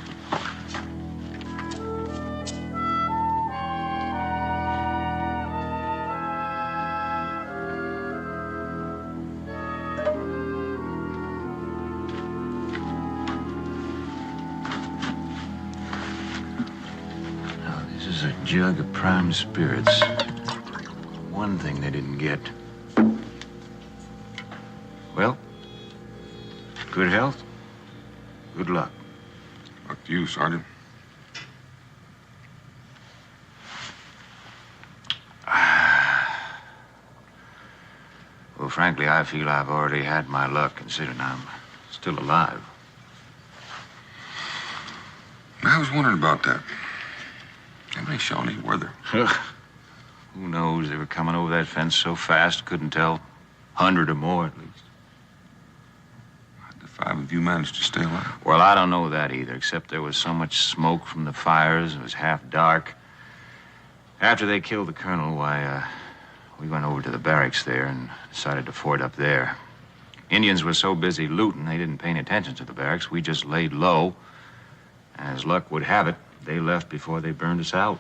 Jug of prime spirits. One thing they didn't get. Well, good health, good luck. Luck to you, Sergeant. Well, frankly, I feel I've already had my luck, considering I'm still alive. I was wondering about that. How many Shawnee were there? Who knows? They were coming over that fence so fast, couldn't tell. 100 or more, at least. How'd the 5 of you manage to stay alive? Well, I don't know that either, except there was so much smoke from the fires. It was half dark. After they killed the colonel, we went over to the barracks there and decided to fort up there. Indians were so busy looting, they didn't pay any attention to the barracks. We just laid low. And as luck would have it, they left before they burned us out.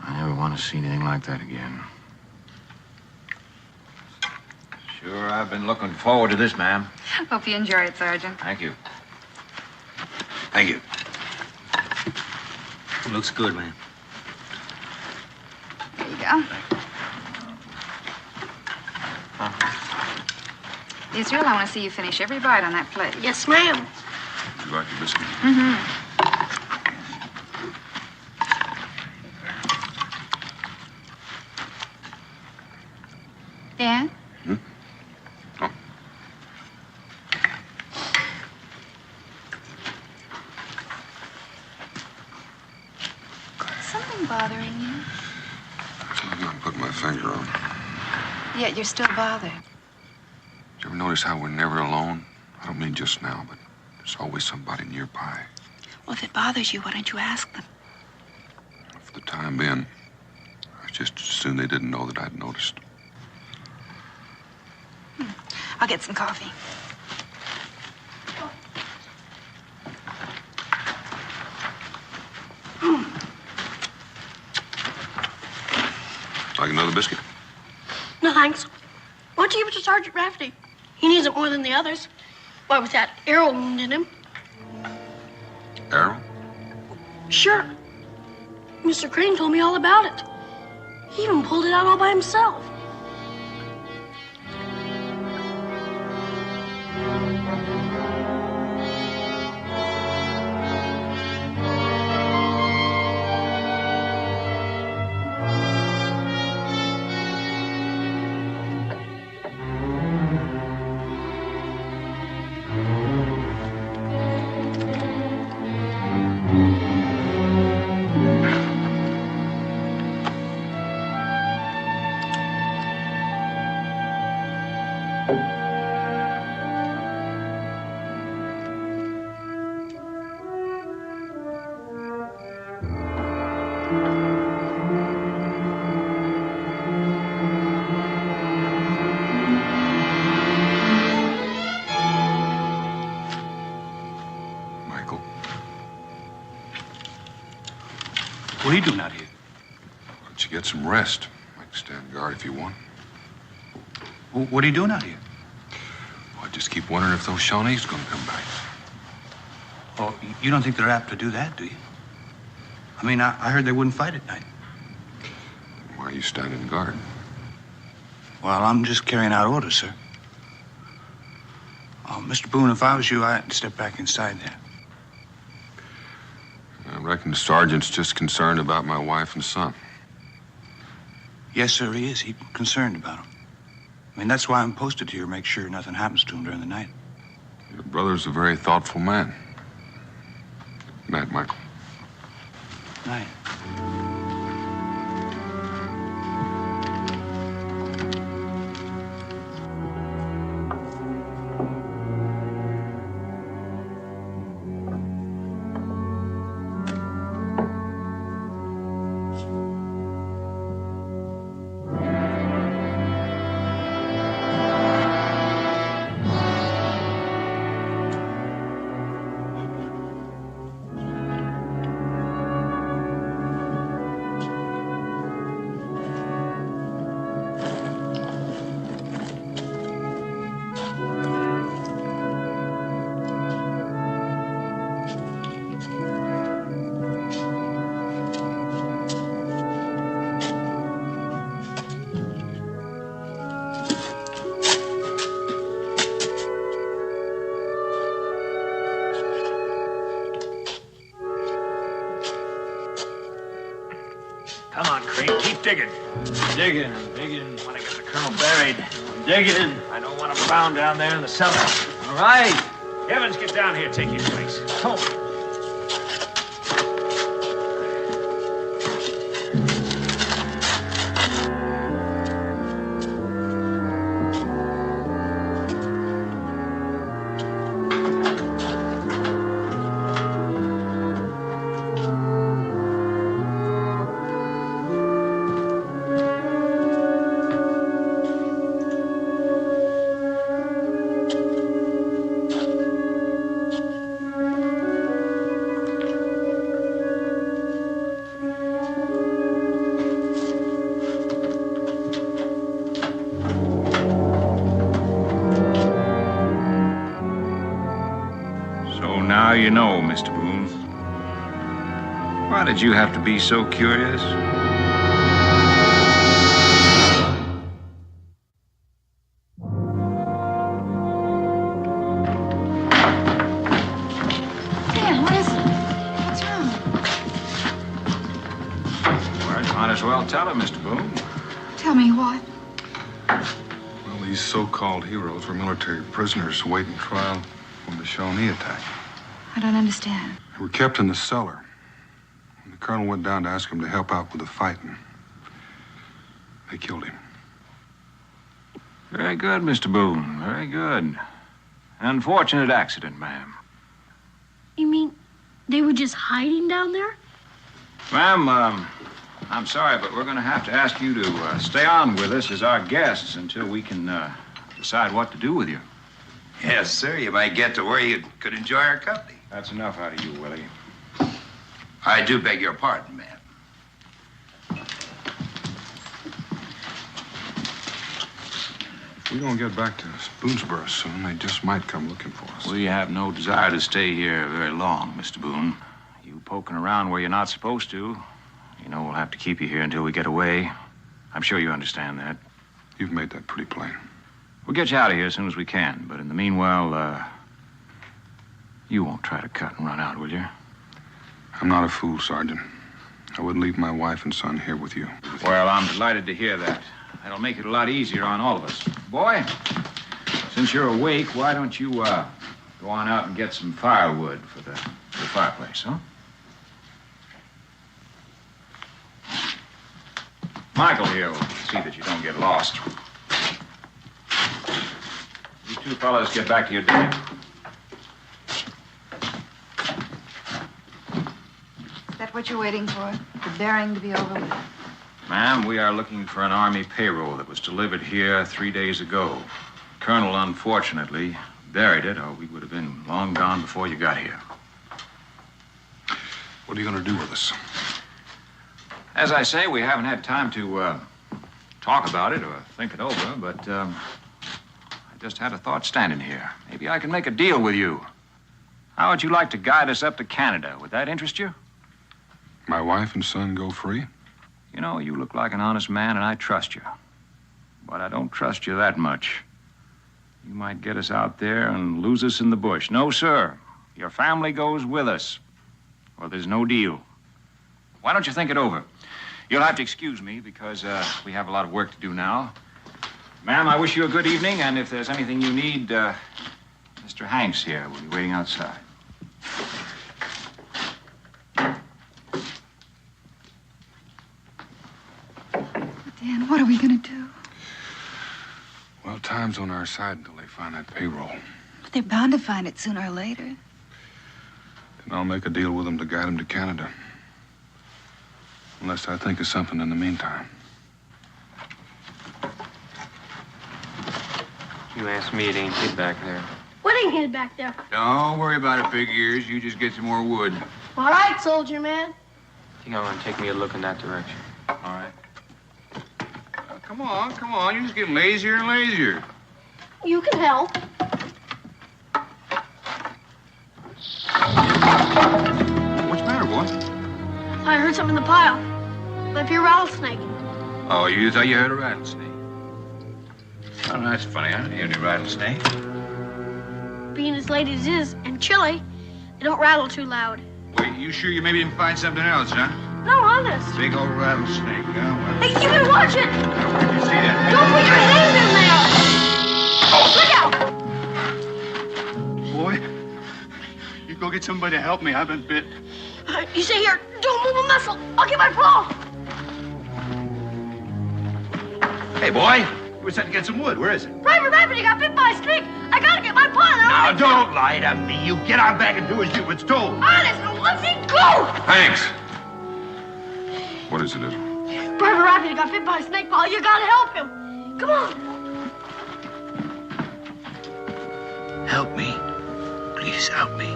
I never want to see anything like that again. Sure, I've been looking forward to this, ma'am. Hope you enjoy it, Sergeant. Thank you. Thank you. Looks good, man. There you go. Israel, I want to see you finish every bite on that plate. Yes, ma'am. You like your biscuit? Mm-hmm. Dan? Oh. Something bothering you? Something I'm putting my finger on. Yet you're still bothered. Did you ever notice how we're never alone? I don't mean just now, but there's always somebody nearby. Well, if it bothers you, why don't you ask them? For the time being, I just as soon they didn't know that I'd noticed. I'll get some coffee. Like another biscuit? No, thanks. Why don't you give it to Sergeant Rafferty? He needs it more than the others. Why, with that arrow wound in him. Arrow? Sure. Mr. Crane told me all about it. He even pulled it out all by himself. What are you doing out here? Why don't you get some rest? I can stand guard if you want. What are you doing out here? Well, I just keep wondering if those Shawnees are going to come back. Oh, you don't think they're apt to do that, do you? I mean, I heard they wouldn't fight at night. Why are you standing guard? Well, I'm just carrying out orders, sir. Oh, Mr. Boone, if I was you, I'd step back inside there. I reckon the sergeant's just concerned about my wife and son. Yes, sir, he is. He's concerned about them. I mean, that's why I'm posted here, make sure nothing happens to him during the night. Your brother's a very thoughtful man. Good night, Michael. Night. Come on, Crane, keep digging. Digging. I want to get the colonel buried. I'm digging. I don't want him found down there in the cellar. All right. Evans, get down here. Take your place. Come on. Now you know, Mr. Boone. Why did you have to be so curious? Dan, what is it? What's wrong? Well, you might as well tell her, Mr. Boone. Tell me what? Well, these so-called heroes were military prisoners awaiting trial from the Shawnee attack. I don't understand. They were kept in the cellar. And the colonel went down to ask him to help out with the fighting. They killed him. Very good, Mr. Boone. Very good. Unfortunate accident, ma'am. You mean they were just hiding down there? Ma'am, I'm sorry, but we're going to have to ask you to stay on with us as our guests until we can decide what to do with you. Yes, sir. You might get to where you could enjoy our company. That's enough out of you, Willie. I do beg your pardon, ma'am. If we don't get back to Boonesboro soon, they just might come looking for us. We have no desire to stay here very long, Mr. Boone. You poking around where you're not supposed to, you know we'll have to keep you here until we get away. I'm sure you understand that. You've made that pretty plain. We'll get you out of here as soon as we can, but in the meanwhile, you won't try to cut and run out, will you? I'm not a fool, Sergeant. I wouldn't leave my wife and son here with you. Well, I'm delighted to hear that. That'll make it a lot easier on all of us. Boy, since you're awake, why don't you, go on out and get some firewood for the fireplace, huh? Michael here will see that you don't get lost. You two fellas get back to your dinner. Is that what you're waiting for? The bearing to be over with? Ma'am, we are looking for an Army payroll that was delivered here 3 days ago. Colonel, unfortunately, buried it, or we would have been long gone before you got here. What are you going to do with us? As I say, we haven't had time to talk about it or think it over, but I just had a thought standing here. Maybe I can make a deal with you. How would you like to guide us up to Canada? Would that interest you? My wife and son go free? You know, you look like an honest man, and I trust you. But I don't trust you that much. You might get us out there and lose us in the bush. No, sir. Your family goes with us, or there's no deal. Why don't you think it over? You'll have to excuse me because we have a lot of work to do now. Ma'am, I wish you a good evening, and if there's anything you need, Mr. Hanks here will be waiting outside. Dan, what are we going to do? Well, time's on our side until they find that payroll. But they're bound to find it sooner or later. Then I'll make a deal with them to guide them to Canada. Unless I think of something in the meantime. You asked me, it ain't hid back there. What ain't hid back there? Don't worry about it, big ears. You just get some more wood. All right, soldier man. I think I'm gonna take me a look in that direction. All right. Come on. You're just getting lazier and lazier. You can help. What's the matter, boy? I heard something in the pile. Might be a rattlesnake. Oh, you thought you heard a rattlesnake? Oh, that's funny. I didn't hear any rattlesnake. Being as late as it is and chilly, they don't rattle too loud. Wait, you sure you maybe didn't find something else, huh? No, honest. Big old rattlesnake, huh? Well, Hey, you better watch it. where'd you see that? Don't put your hand in there. Boy, you go get somebody to help me. I've been bit. Look out. You stay here. Don't move a muscle. I'll get my paw. Hey, boy. You were set to get some wood. Where is it? Private Rabbit, he got bit by a snake. I gotta get my paw. Now, don't lie to me. You get on back and do as you was told. Honest, now let's go. Hanks! What is it, Israel? Private Rabbit, he got bit by a snake, Paul. You gotta help him. Come on. Help me. Please help me.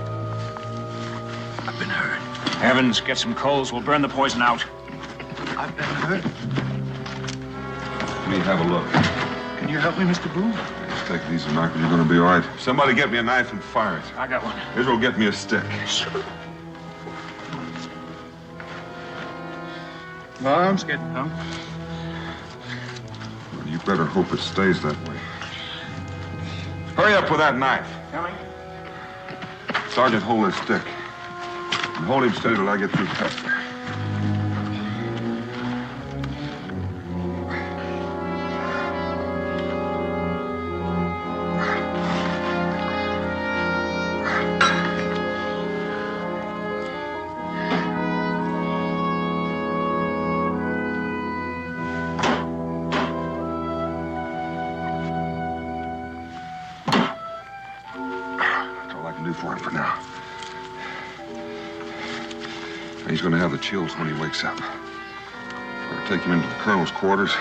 I've been hurt. Heavens, get some coals. We'll burn the poison out. I've been hurt. Let me have a look. Can you help me, Mr. Boone? Just take it easy, Michael. You're going to be all right. Somebody get me a knife and fire it. I got one. Israel, get me a stick. Arms getting numb. Well, you better hope it stays that way. Hurry up with that knife. Coming. Sergeant, hold his stick. And hold him steady till I get through testing. For now. He's going to have the chills when he wakes up. I'll take him into the colonel's quarters,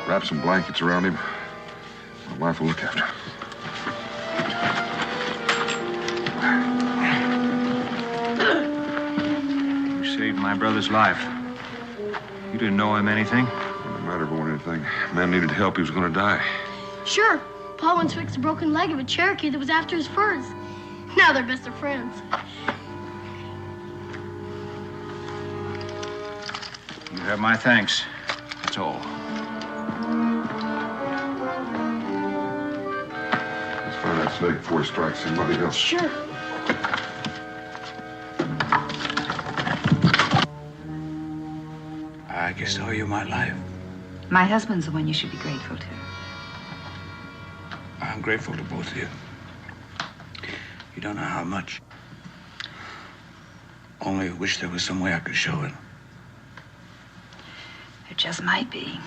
wrap some blankets around him. My wife will look after him. my brother's life. You didn't know him anything? Wouldn't matter if it were anything. Man needed help. He was going to die. Sure. Paul once fixed a broken leg of a Cherokee that was after his furs. Now they're best of friends. You have my thanks. That's all. Let's find that snake before he strikes somebody else. Sure. I guess I owe you my life. My husband's the one you should be grateful to. I'm grateful to both of you. You don't know how much. Only wish there was some way I could show it. There just might be.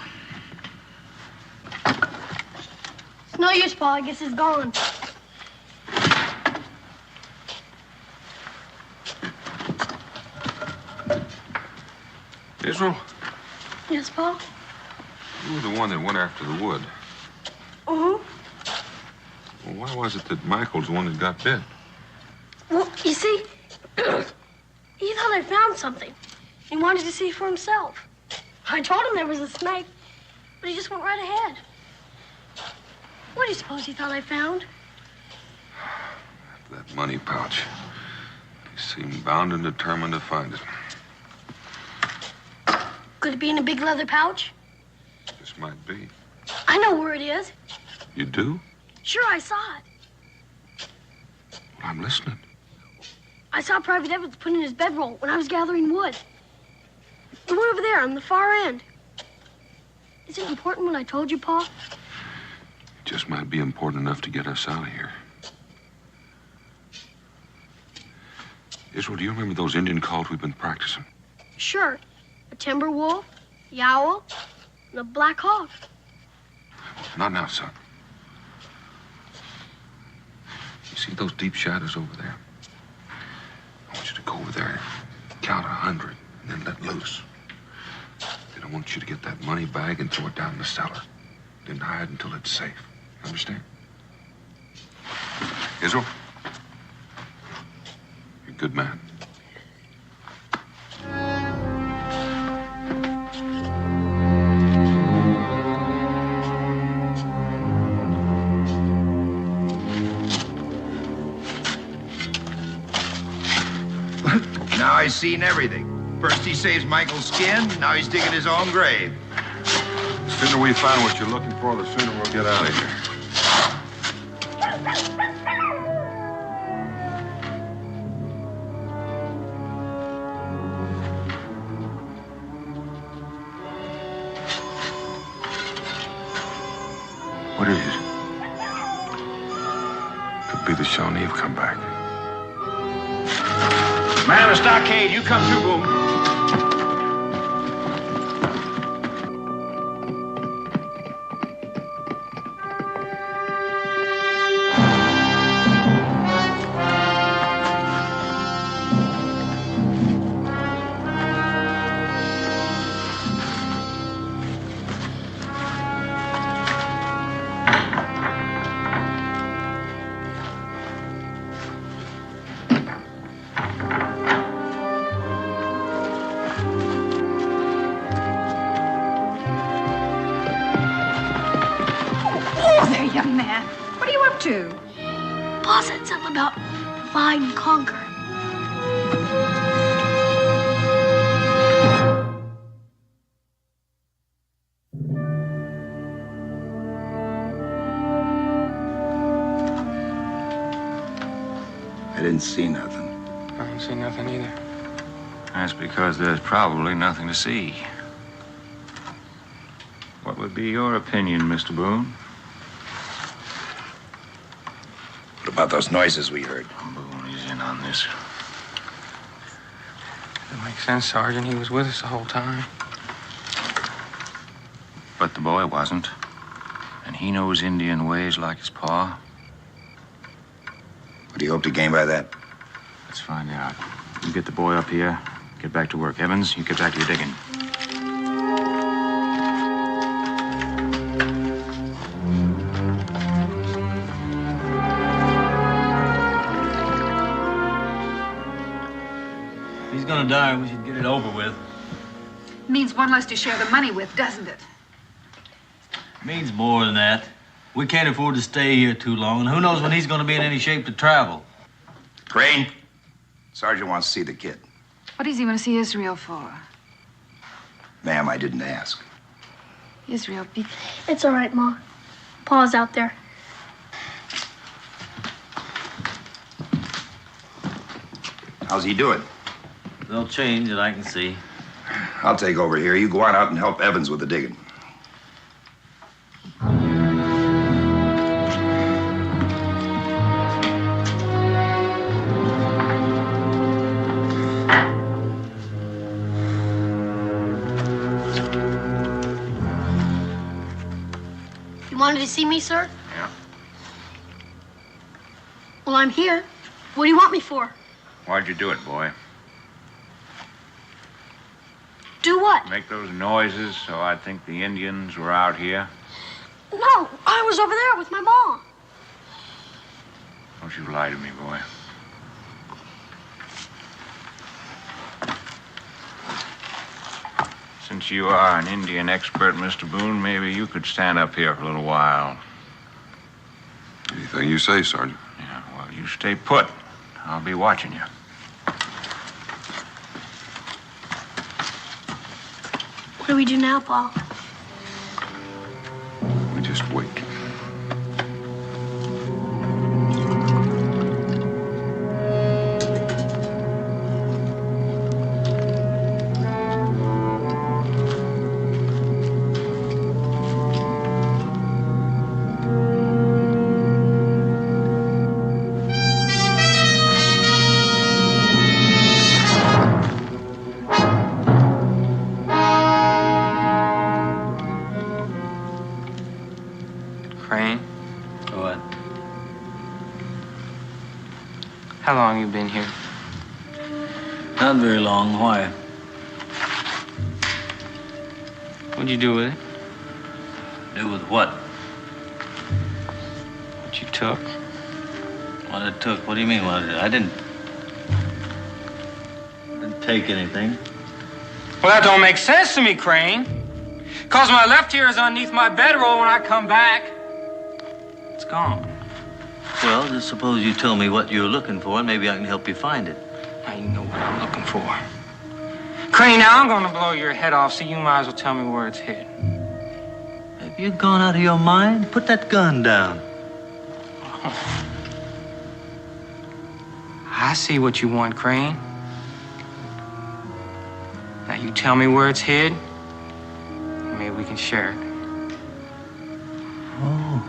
It's no use, Paul. I guess he's gone. Israel, Yes, Paul? you were the one that went after the wood. Uh-huh. Well, why was it that Michael's the one that got bit? Well, you see, he thought I found something. He wanted to see for himself. I told him there was a snake, but he just went right ahead. What do you suppose he thought I found? That money pouch. He seemed bound and determined to find it. Could it be in a big leather pouch? This might be. I know where it is. You do? Sure, I saw it. Well, I'm listening. I saw Private Evans put in his bedroll when I was gathering wood. The one over there on the far end. Is it important what I told you, Paul? It just might be important enough to get us out of here. Israel, do you remember those Indian calls we've been practicing? Sure. A timber wolf, the owl, and a black hawk. Not now, son. You see those deep shadows over there? I want you to go over there, count 100, and then let loose. Then I want you to get that money bag and throw it down in the cellar. Then hide until it's safe. You understand? Israel? You're a good man. Now I've seen everything. First he saves Michael's skin, now he's digging his own grave. The sooner we find what you're looking for, the sooner we'll get out of here. What is it? Could be the Shawnee have come back. Man of the stockade, you come through, Boone. Pa said something about divide and conquer. I didn't see nothing. I don't see nothing either. That's because there's probably nothing to see. What would be your opinion, Mr. Boone? What about those noises we heard? Boone is in on this. That makes sense, Sergeant. He was with us the whole time. But the boy wasn't. And he knows Indian ways like his pa. What do you hope to gain by that? Let's find out. You get the boy up here. Get back to work. Evans, you get back to your digging. He's gonna gonna die, we should get it over with. Means one less to share the money with, doesn't it? Means more than that. We can't afford to stay here too long, and who knows when he's gonna be in any shape to travel. Crane, Sergeant wants to see the kid. What does he want to see Israel for? Ma'am, I didn't ask. Israel, It's all right, Ma. Pa's out there. How's he doing? No change that I can see. I'll take over here. You go on out and help Evans with the digging. You wanted to see me, sir? Yeah. Well, I'm here. What do you want me for? Why'd you do it, boy? Do what? Make those noises so I'd think the Indians were out here? No, I was over there with my mom. Don't you lie to me, boy. Since you are an Indian expert, Mr. Boone, maybe you could stand up here for a little while. Anything you say, Sergeant. Yeah, well, you stay put. I'll be watching you. What do we do now, Pa? We just wait. How long you been here? Not very long. Why? What'd you do with it? Do with what? What you took? What I took? What do you mean what I did? I didn't take anything. Well, that don't make sense to me, Crane. Cause my left ear is underneath my bedroll when I come back. It's gone. Well, just suppose you tell me what you're looking for, and maybe I can help you find it. Now you know what I'm looking for. Crane, now I'm gonna blow your head off, so you might as well tell me where it's hid. Have you gone out of your mind? Put that gun down. I see what you want, Crane. Now you tell me where it's hid. Maybe we can share it. Oh,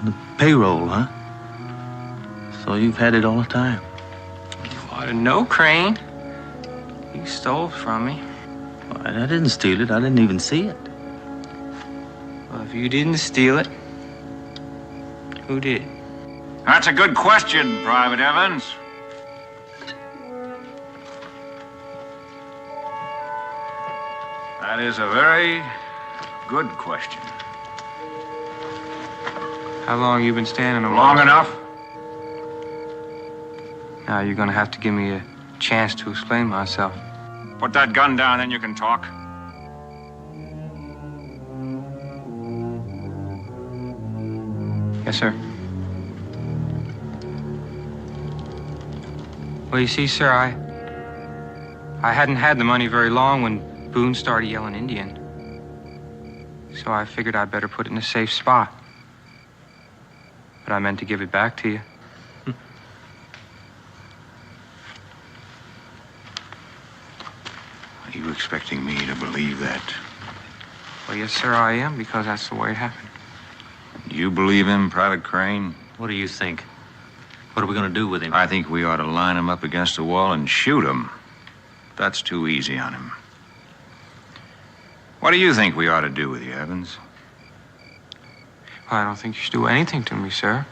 the payroll, huh? So you've had it all the time. You ought to know, Crane. You stole it from me. Well, I didn't steal it. I didn't even see it. Well, if you didn't steal it, who did? That's a good question, Private Evans. That is a very good question. How long you been standing around? Long enough. Now you're gonna have to give me a chance to explain myself. Put that gun down, then you can talk. Yes, sir. Well, you see, sir, I hadn't had the money very long when Boone started yelling Indian. So I figured I'd better put it in a safe spot. But I meant to give it back to you. Are you expecting me to believe that? Well, yes, sir, I am, because that's the way it happened. You believe him, Private Crane? What do you think? What are we going to do with him? I think we ought to line him up against a wall and shoot him. That's too easy on him. What do you think we ought to do with you, Evans? Well, I don't think you should do anything to me, sir.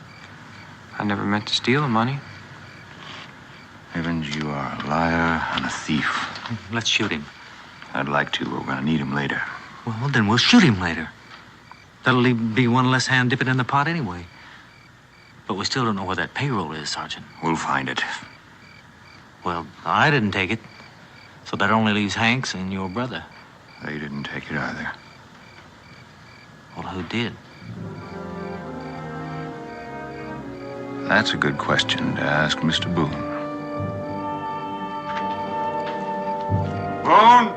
I never meant to steal the money. Evans, you are a liar and a thief. Let's shoot him. I'd like to, but we're going to need him later. Well, then we'll shoot him later. That'll be one less hand dipping in the pot anyway. But we still don't know where that payroll is, Sergeant. We'll find it. Well, I didn't take it. So that only leaves Hanks and your brother. They didn't take it either. Well, who did? That's a good question to ask Mr. Boone. Boone?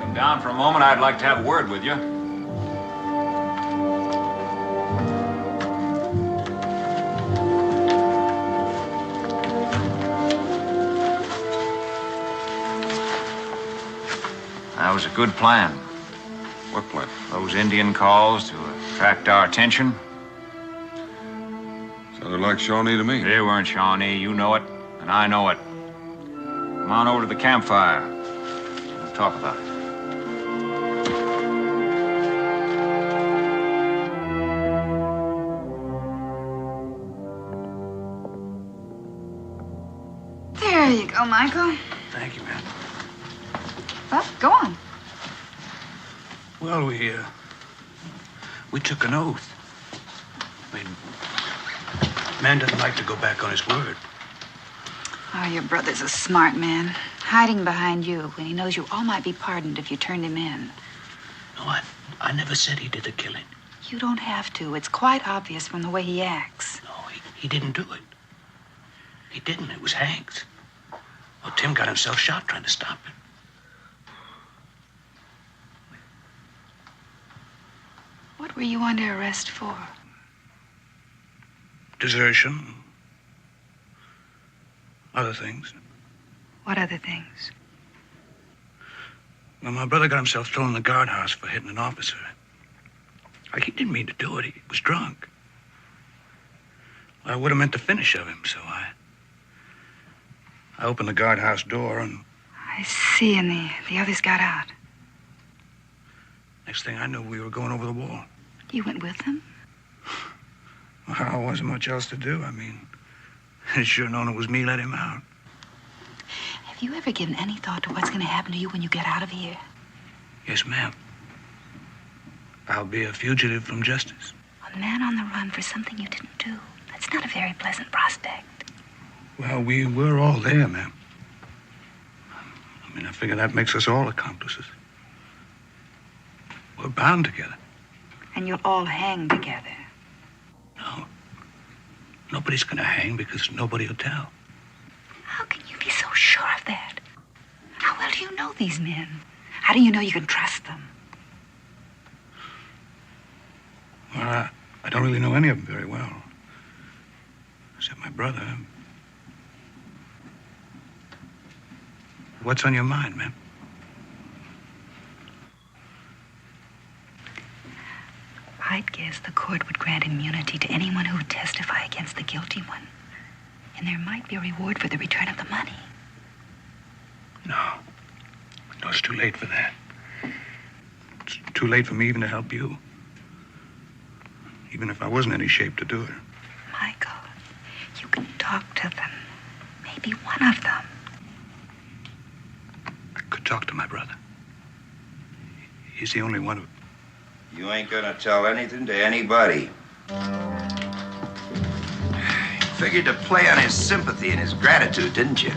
Come down for a moment. I'd like to have a word with you. That was a good plan. What plan? Those Indian calls to attract our attention. Sounded like Shawnee to me. They weren't Shawnee. You know it, and I know it. Come on over to the campfire. We'll talk about it. There you go, Michael. Thank you, ma'am. Well, go on. Well, we took an oath. I mean, man doesn't like to go back on his word. Oh, your brother's a smart man, hiding behind you when he knows you all might be pardoned if you turned him in. No, I never said he did the killing. You don't have to. It's quite obvious from the way he acts. No, he didn't do it. He didn't. It was Hank's. Well, Tim got himself shot trying to stop him. What were you under arrest for? Desertion. Other things. What other things? Well, my brother got himself thrown in the guardhouse for hitting an officer. He didn't mean to do it. He was drunk. I would have meant the finish of him, so I opened the guardhouse door and... I see, and the others got out. Next thing I knew, we were going over the wall. You went with them? Well, there wasn't much else to do. I mean, I should have known it was me let him out. Have you ever given any thought to what's going to happen to you when you get out of here? Yes, ma'am. I'll be a fugitive from justice. A man on the run for something you didn't do. That's not a very pleasant prospect. Well, we were all there, ma'am. I mean, I figure that makes us all accomplices. We're bound together. And you'll all hang together. No. Nobody's gonna hang because nobody will tell. How can you be so sure of that? How well do you know these men? How do you know you can trust them? Well, I don't really know any of them very well. Except my brother. What's on your mind, ma'am? I'd guess the court would grant immunity to anyone who would testify against the guilty one. And there might be a reward for the return of the money. No, it's too late for that. It's too late for me even to help you. Even if I wasn't in any shape to do it. Michael, you can talk to them. Maybe one of them. I could talk to my brother. He's the only one who... You ain't gonna tell anything to anybody. Figured to play on his sympathy and his gratitude, didn't you?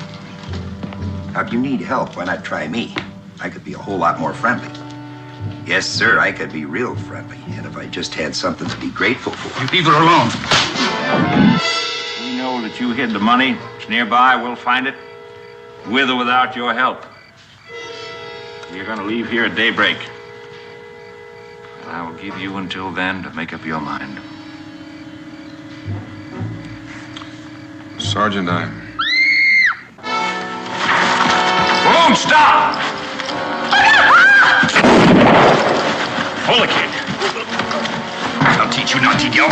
Now, if you need help, why not try me? I could be a whole lot more friendly. Yes, sir, I could be real friendly. And if I just had something to be grateful for. You leave her alone. We know that you hid the money. It's nearby. We'll find it. With or without your help. You're gonna leave here at daybreak. And I will give you until then to make up your mind. Sergeant, Boone, stop! Hold it, kid. I'll teach you not to yell.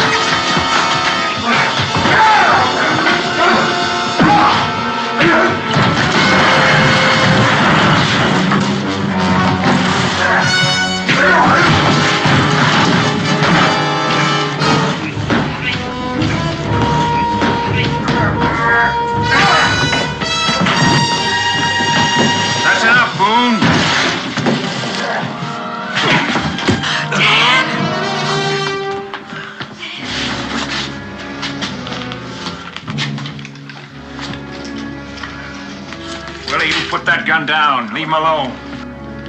That's enough, Boone. Willie, you put that gun down. Leave him alone.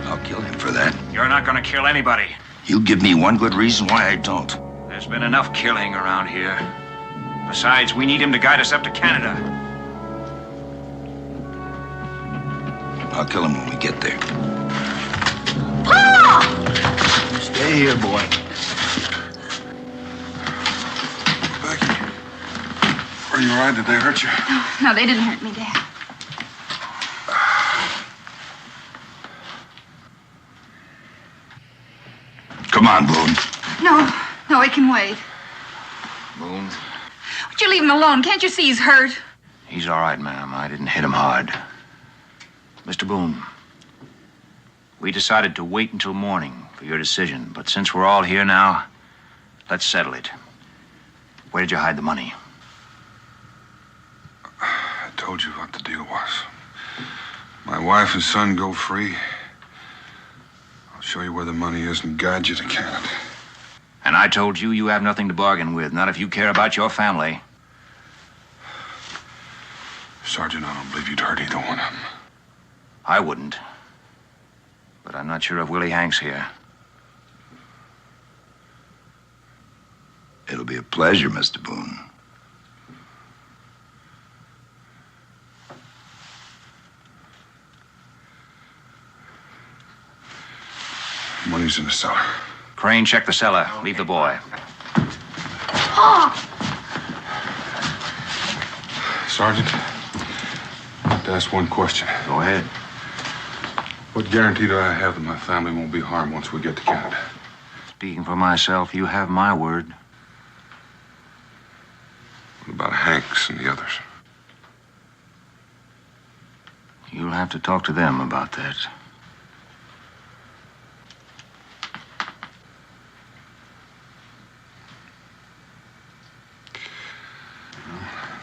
I'll kill him for that. You're not going to kill anybody. You give me one good reason why I don't. There's been enough killing around here. Besides, we need him to guide us up to Canada. I'll kill him when we get there. Pa! Stay here, boy. Are you all right? Did they hurt you? No, they didn't hurt me, Dad. Come on, Boone. No, it can wait. Boone? Would you leave him alone? Can't you see he's hurt? He's all right, ma'am. I didn't hit him hard. Mr. Boone, we decided to wait until morning for your decision, but since we're all here now, let's settle it. Where did you hide the money? I told you what the deal was. My wife and son go free. I'll show you where the money is and guide you to Canada. And I told you you have nothing to bargain with, not if you care about your family. Sergeant, I don't believe you'd hurt either one of them. I wouldn't. But I'm not sure if Willie Hank's here. It'll be a pleasure, Mr. Boone. Money's in the cellar. Crane, check the cellar. Leave the boy. Pa! Sergeant, I'd like to ask one question. Go ahead. What guarantee do I have that my family won't be harmed once we get to Canada? Speaking for myself, you have my word. What about Hanks and the others? You'll have to talk to them about that.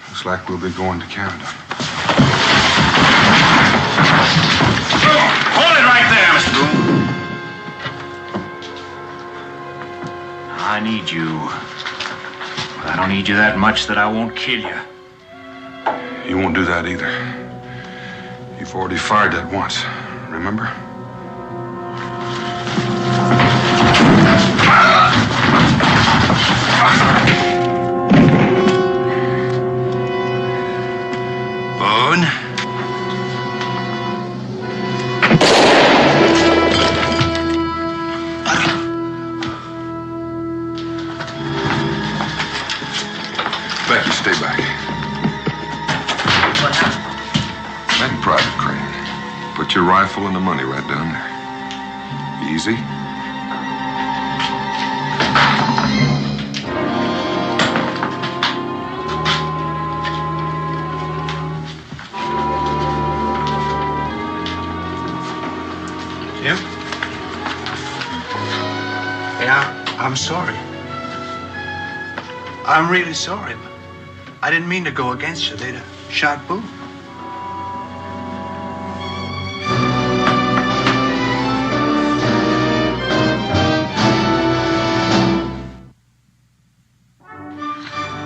Looks like we'll be going to Canada. Hold it right there, Mr. Boone. I need you. But I don't need you that much that I won't kill you. You won't do that either. You've already fired that once, remember? Boone? Becky, stay back. What happened? That Private Crane. Put your rifle and the money right down there. Easy. Jim? Yeah, I'm sorry. I'm really sorry, but I didn't mean to go against you. They'd have shot Boone.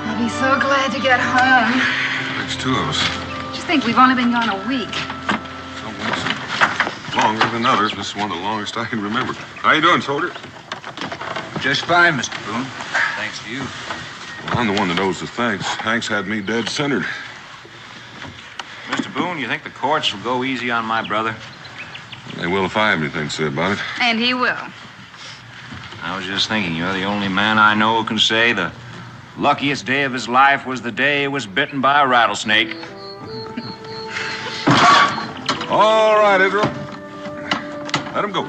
I'll be so glad to get home. There's two of us. Just think, we've only been gone a week. Some weeks longer than others. This is one of the longest I can remember. How you doing, soldier? Just fine, Mr. Boone. Thanks to you. Well, I'm the one that owes the thanks. Hanks had me dead centered. Mr. Boone, you think the courts will go easy on my brother? They will if I have anything to say about it. And he will. I was just thinking, you're the only man I know who can say the luckiest day of his life was the day he was bitten by a rattlesnake. All right, Israel. Let him go.